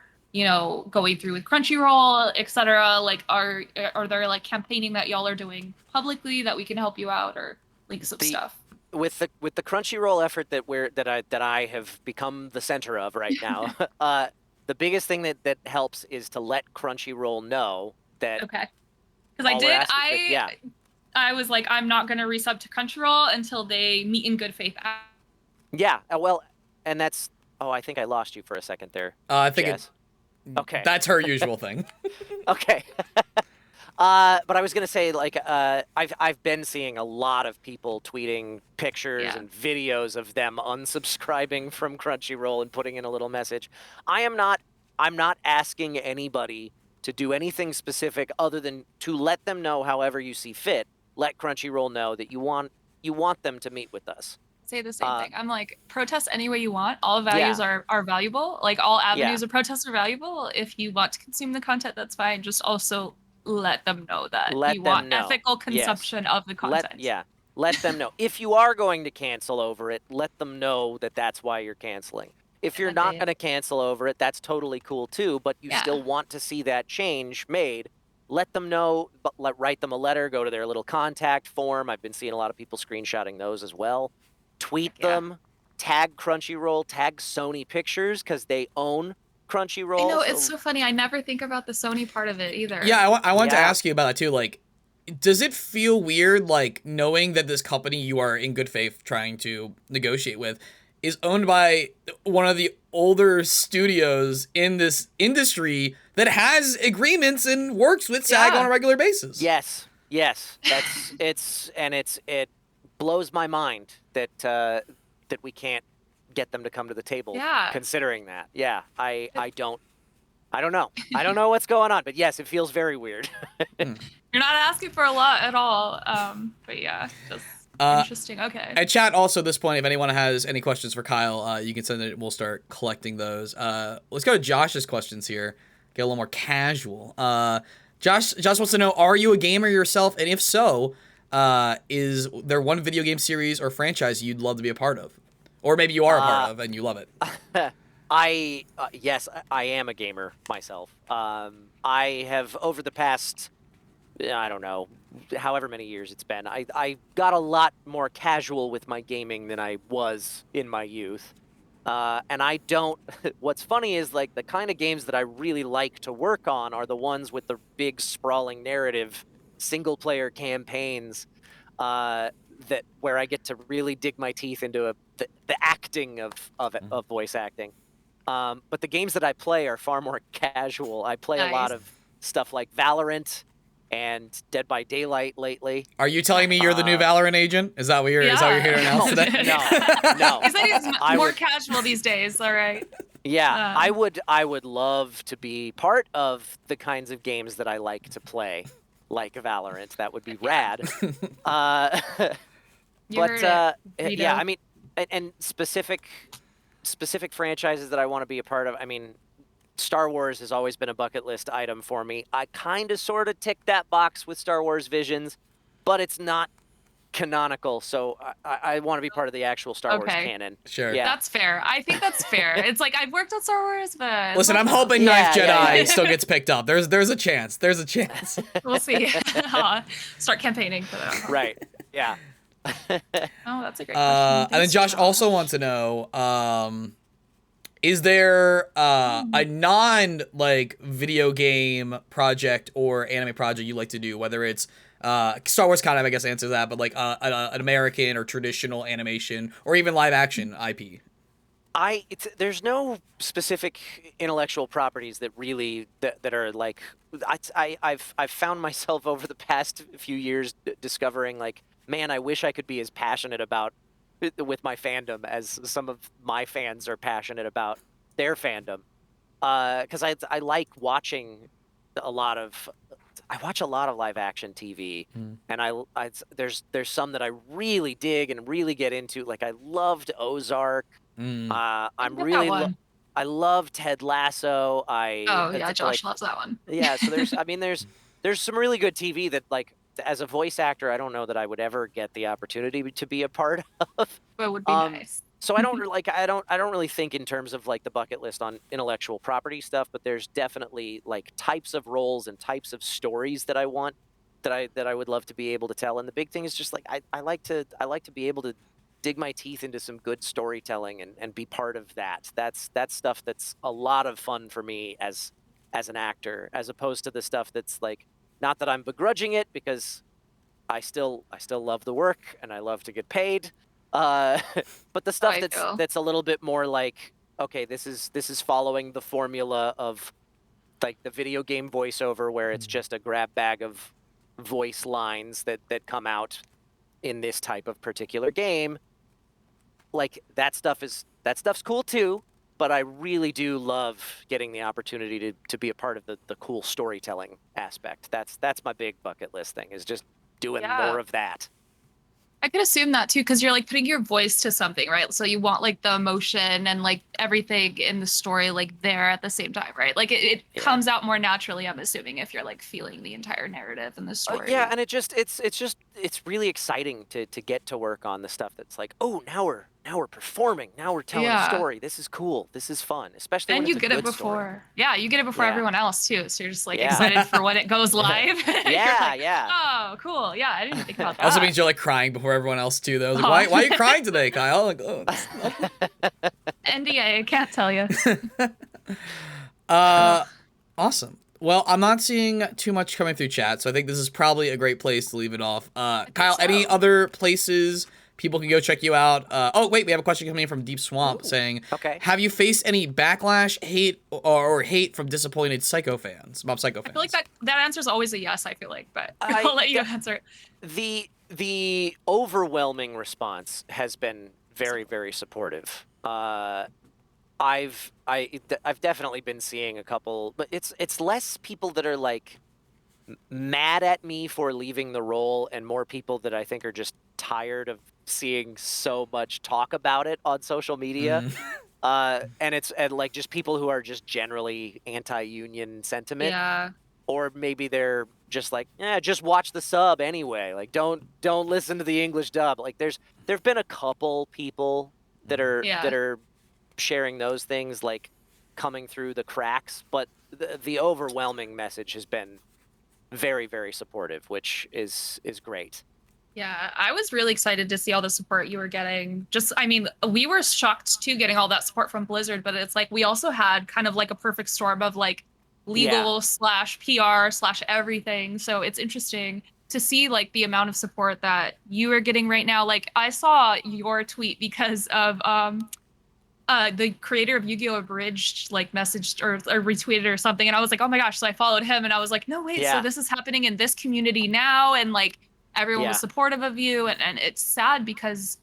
going through with Crunchyroll, etc.? Like, are there like campaigning that y'all are doing publicly that we can help you out, or links of stuff? With the Crunchyroll effort that I have become the center of right now, the biggest thing that helps is to let Crunchyroll know that. Okay. Because I was like, I'm not going to resub to Crunchyroll until they meet in good faith. Yeah. Well, and that's. Oh, I think I lost you for a second there. I think it's. Okay. That's her usual thing. Okay. But I was gonna say, like, I've been seeing a lot of people tweeting pictures and videos of them unsubscribing from Crunchyroll and putting in a little message. I'm not asking anybody to do anything specific other than to let them know however you see fit. Let Crunchyroll know that you want them to meet with us. Say the same thing. I'm like, protest any way you want. All values are valuable. Like, all avenues of protest are valuable. If you want to consume the content, that's fine. Just also let them know that you want ethical consumption of the content. Let them know. If you are going to cancel over it, let them know that that's why you're canceling. If you're not going to cancel over it, that's totally cool too, but you still want to see that change made. Let them know, but write them a letter, go to their little contact form. I've been seeing a lot of people screenshotting those as well. Tweet them, tag Crunchyroll, tag Sony Pictures because they own Crunchyroll. I know, it's so funny. I never think about the Sony part of it either. Yeah, I want to ask you about that too. Like, does it feel weird, like, knowing that this company you are in good faith trying to negotiate with is owned by one of the older studios in this industry that has agreements and works with SAG on a regular basis? Yes. It blows my mind that that we can't get them to come to the table. Considering that, I don't know. I don't know what's going on, but yes, it feels very weird. You're not asking for a lot at all, but yeah, just interesting. Okay. And chat also at this point, if anyone has any questions for Kyle, you can send it. We'll start collecting those. Let's go to Josh's questions here. Get a little more casual. Josh wants to know, are you a gamer yourself? And if so, is there one video game series or franchise you'd love to be a part of? Or maybe you are a part of and you love it. Yes, I am a gamer myself. I have, over the past, I don't know, however many years it's been, I got a lot more casual with my gaming than I was in my youth. And I don't, what's funny is, like, the kind of games that I really like to work on are the ones with the big sprawling narrative, single player campaigns, where I get to really dig my teeth into the acting of voice acting. But the games that I play are far more casual. I play a lot of stuff like Valorant and Dead by Daylight lately. Are you telling me you're the new Valorant agent? Is that what you're here announced today? No. He said he's more casual these days. All right. Yeah, I would love to be part of the kinds of games that I like to play, like Valorant. That would be rad. Yeah, I mean, and specific franchises that I want to be a part of. I mean, Star Wars has always been a bucket list item for me. I kind of sort of tick that box with Star Wars Visions, but it's not canonical, so I want to be part of the actual Star Wars canon. Sure. Yeah. That's fair. I think that's fair. It's like, I've worked on Star Wars, but... Listen, I'm hoping Knife Jedi still gets picked up. There's a chance. There's a chance. We'll see. Start campaigning for that. Right. Yeah. Oh, that's a great question. And then Josh also wants to know, is there a non video game project or anime project you like to do, whether it's Star Wars kind of, I guess, answers that, but like an American or traditional animation or even live action IP? There's no specific intellectual properties that really that are like, I've found myself over the past few years discovering, like, man, I wish I could be as passionate about with my fandom as some of my fans are passionate about their fandom. Because I like watching a lot of live action TV, and there's some that I really dig and really get into. Like, I loved Ozark. I love Ted Lasso. Josh loves that one. Yeah, so there's some really good TV that, like, as a voice actor, I don't know that I would ever get the opportunity to be a part of. But it would be nice. So I don't really think in terms of, like, the bucket list on intellectual property stuff, but there's definitely, like, types of roles and types of stories that I want, that I would love to be able to tell. And the big thing is just, like, I like to be able to dig my teeth into some good storytelling and be part of that. That's stuff that's a lot of fun for me as an actor, as opposed to the stuff that's, like, not that I'm begrudging it, because I still love the work and I love to get paid. But the stuff that's a little bit more like, okay, this is following the formula of, like, the video game voiceover, where it's just a grab bag of voice lines that come out in this type of particular game. Like, that stuff's cool too. But I really do love getting the opportunity to be a part of the cool storytelling aspect. That's my big bucket list thing, is just doing more of that. I could assume that too, because you're like putting your voice to something, right? So you want like the emotion and like everything in the story like there at the same time, right? Like it comes out more naturally, I'm assuming, if you're like feeling the entire narrative in the story. Yeah, and it's really exciting to get to work on the stuff that's like, oh, now we're performing, now we're telling a story. This is cool. This is fun, especially when And you it's get a it good story. before. Yeah, you get it before Yeah. everyone else too. So you're just like Yeah. excited for when it goes live. You're Yeah, like, yeah. Oh, cool. Yeah, I didn't even think about that. Also means you're like crying before everyone else too, though. Like, why are you crying today, Kyle? Like, oh, NDA, I can't tell you. awesome. Well, I'm not seeing too much coming through chat, so I think this is probably a great place to leave it off. Kyle, any other places people can go check you out? Oh, wait, we have a question coming in from Deep Swamp saying, okay. Have you faced any backlash, hate, or hate from disappointed Psycho fans, Mob Psycho fans? I feel like that answer is always a yes, I feel like, but I'll let you answer. The overwhelming response has been very, very supportive. I've definitely been seeing a couple, but it's less people that are like mad at me for leaving the role, and more people that I think are just tired of seeing so much talk about it on social media. And like just people who are just generally anti-union sentiment. Yeah. Or maybe they're just like, just watch the sub anyway. Like don't listen to the English dub. Like there've been a couple people that are sharing those things, like coming through the cracks, but the overwhelming message has been very, very supportive, which is great. Yeah, I was really excited to see all the support you were getting. I mean, we were shocked too getting all that support from Blizzard, but it's like we also had kind of like a perfect storm of like legal / PR / everything. So it's interesting to see like the amount of support that you are getting right now. Like I saw your tweet because of the creator of Yu-Gi-Oh! Abridged like messaged or retweeted or something, and I was like, oh my gosh. So I followed him and I was like, no wait, so this is happening in this community now, and like everyone was supportive of you, and it's sad because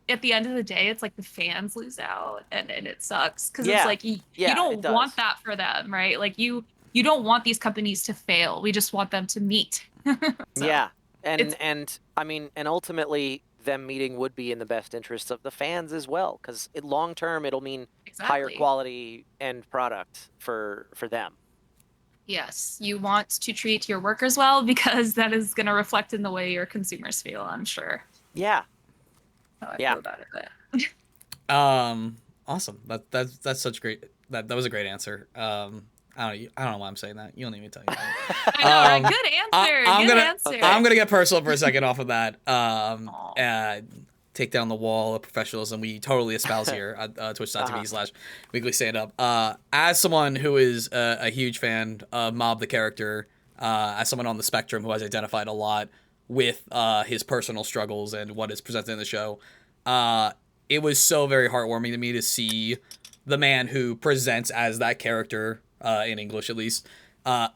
at the end of the day it's like the fans lose out, and it sucks because it's like you don't want that for them, right? Like you don't want these companies to fail. We just want them to meet. And I mean, and ultimately them meeting would be in the best interests of the fans as well, because long term it'll mean higher quality end product for them. Yes, you want to treat your workers well because that is going to reflect in the way your consumers feel, I'm sure. Yeah. How I feel about it. Awesome. That's such great. That was a great answer. I don't know why I'm saying that. You don't need me to tell you that. I know, right? Good answer. I'm gonna get personal for a second off of that. Take down the wall of professionalism we totally espouse here at twitch.tv/weekly standup. As someone who is a huge fan of Mob the character, as someone on the spectrum who has identified a lot with his personal struggles and what is presented in the show, it was so very heartwarming to me to see the man who presents as that character, in English at least,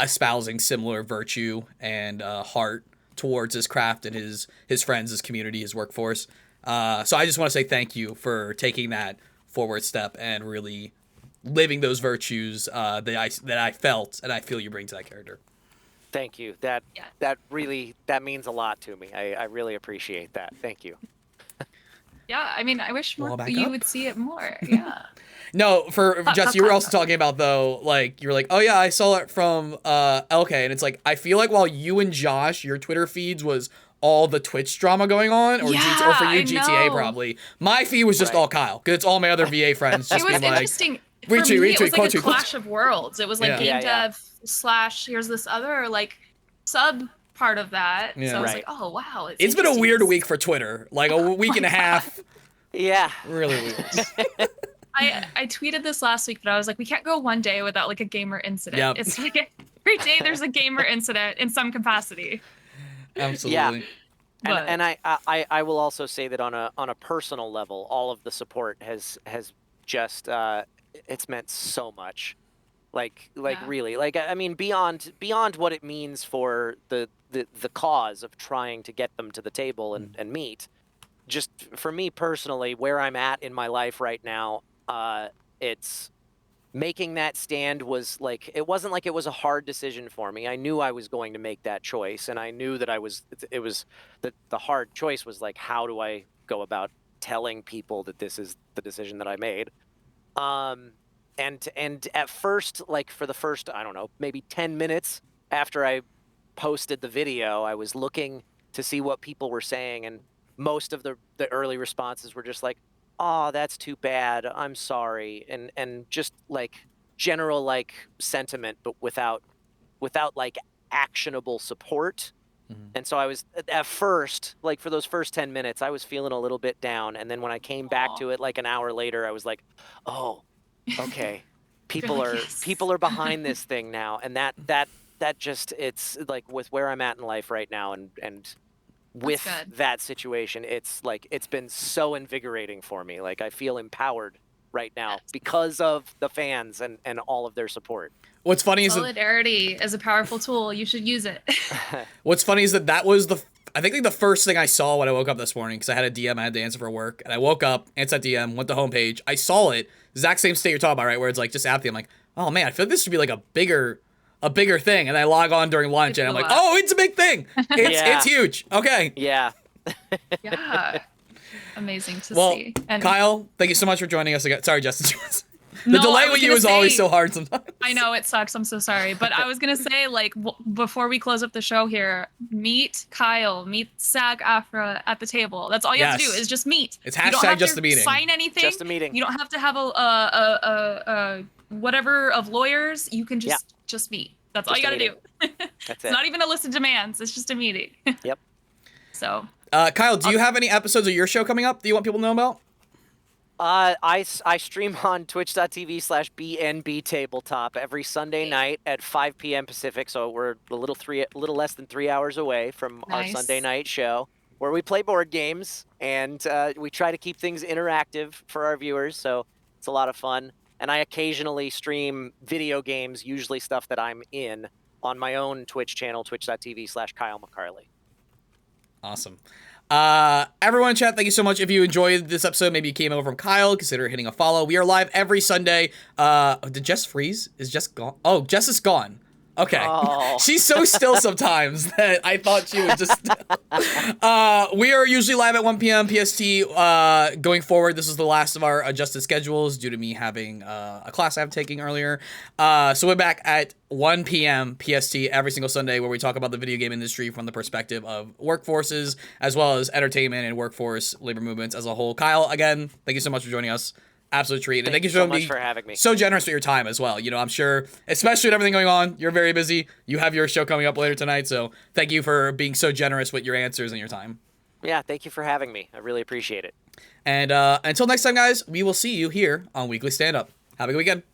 espousing similar virtue and heart towards his craft and his friends, his community, his workforce. So I just want to say thank you for taking that forward step and really living those virtues that I felt and I feel you bring to that character. Thank you. That means a lot to me. I really appreciate that. Thank you. Yeah, I mean, I wish you would see it more. Yeah. No, for Jess, you were also talking about, though, like, you were like, oh yeah, I saw it from LK, and it's like, I feel like while you and Josh, your Twitter feeds was all the Twitch drama going on, or for you, GTA probably. My feed was just all Kyle, because it's all my other VA friends just being like, interesting. For me, it was like a clash of worlds. It was like game dev / here's this other like sub part of that. So I was like, oh wow. It's been a weird week for Twitter, like a week and a half. Yeah. Really weird. I tweeted this last week, but I was like, we can't go one day without like a gamer incident. Yep. It's like every day there's a gamer incident in some capacity. Absolutely. Yeah. And I will also say that on a personal level, all of the support has just it's meant so much. Really, like, I mean, beyond what it means for the cause of trying to get them to the table and meet, just for me personally, where I'm at in my life right now, it's making that stand was like, it wasn't like it was a hard decision for me. I knew I was going to make that choice, and I knew that it was that the hard choice was like, how do I go about telling people that this is the decision that I made? And at first, like for the first, I don't know, maybe 10 minutes after I posted the video, I was looking to see what people were saying, and most of the early responses were just like, "Oh, that's too bad. I'm sorry," and just like general like sentiment, but without like actionable support. And so I was at first, like for those first 10 minutes, I was feeling a little bit down, and then when I came back to it like an hour later, I was like, "Oh, okay, people like, are yes. people are behind this thing now," and that just, it's like with where I'm at in life right now, and with good. that situation, it's like it's been so invigorating for me. Like I feel empowered right now because of the fans and all of their support. What's funny is Solidarity is a powerful tool. You should use it. what's funny is that was I think like the first thing I saw when I woke up this morning, because I had a DM I had to answer for work, and I woke up, answered that DM, went to homepage, I saw it, exact same state you're talking about, right, where it's like just apathy. I'm like, oh man, I feel like this should be like a bigger thing, and I log on during lunch, and I'm like, oh, it's a big thing, it's huge, okay. Yeah. Yeah. Amazing to Well, see. And Kyle, thank you so much for joining us again. Sorry, Justin. The No, delay I was with you gonna is always say- so hard sometimes. I know it sucks. I'm so sorry. But I was going to say, like, before we close up the show here, meet Kyle, meet SAG Afra at the table. That's all you have to do Yes. is just meet. It's You don't hashtag have just to a meeting. sign anything. Just a meeting. You don't have to have a whatever of lawyers. You can just meet. That's all Just you a got to do. That's It's it. not even a list of demands. It's just a meeting. Yep. So Kyle, do you have any episodes of your show coming up that you want people to know about? I stream on twitch.tv/BNB Tabletop every Sunday night at 5 p.m. Pacific, so we're a little less than 3 hours away from our Nice. Sunday night show, where we play board games, and we try to keep things interactive for our viewers, so it's a lot of fun. And I occasionally stream video games, usually stuff that I'm in, on my own Twitch channel, twitch.tv/Kyle McCarley. Awesome. Everyone in chat, thank you so much. If you enjoyed this episode, maybe you came over from Kyle, consider hitting a follow. We are live every Sunday. Did Jess freeze? Is Jess gone? Oh, Jess is gone. Okay. Oh. She's so still sometimes that I thought she was just... we are usually live at 1 p.m. PST. Going forward, this is the last of our adjusted schedules due to me having a class I'm taking earlier. So we're back at 1 p.m. PST every single Sunday, where we talk about the video game industry from the perspective of workforces, as well as entertainment and workforce labor movements as a whole. Kyle, again, thank you so much for joining us. Absolute treat. And thank you so much for having me. So generous with your time as well. You know, I'm sure, especially with everything going on, you're very busy. You have your show coming up later tonight, so thank you for being so generous with your answers and your time. Yeah, thank you for having me. I really appreciate it. And until next time, guys, we will see you here on Weekly Stand Up. Have a good weekend.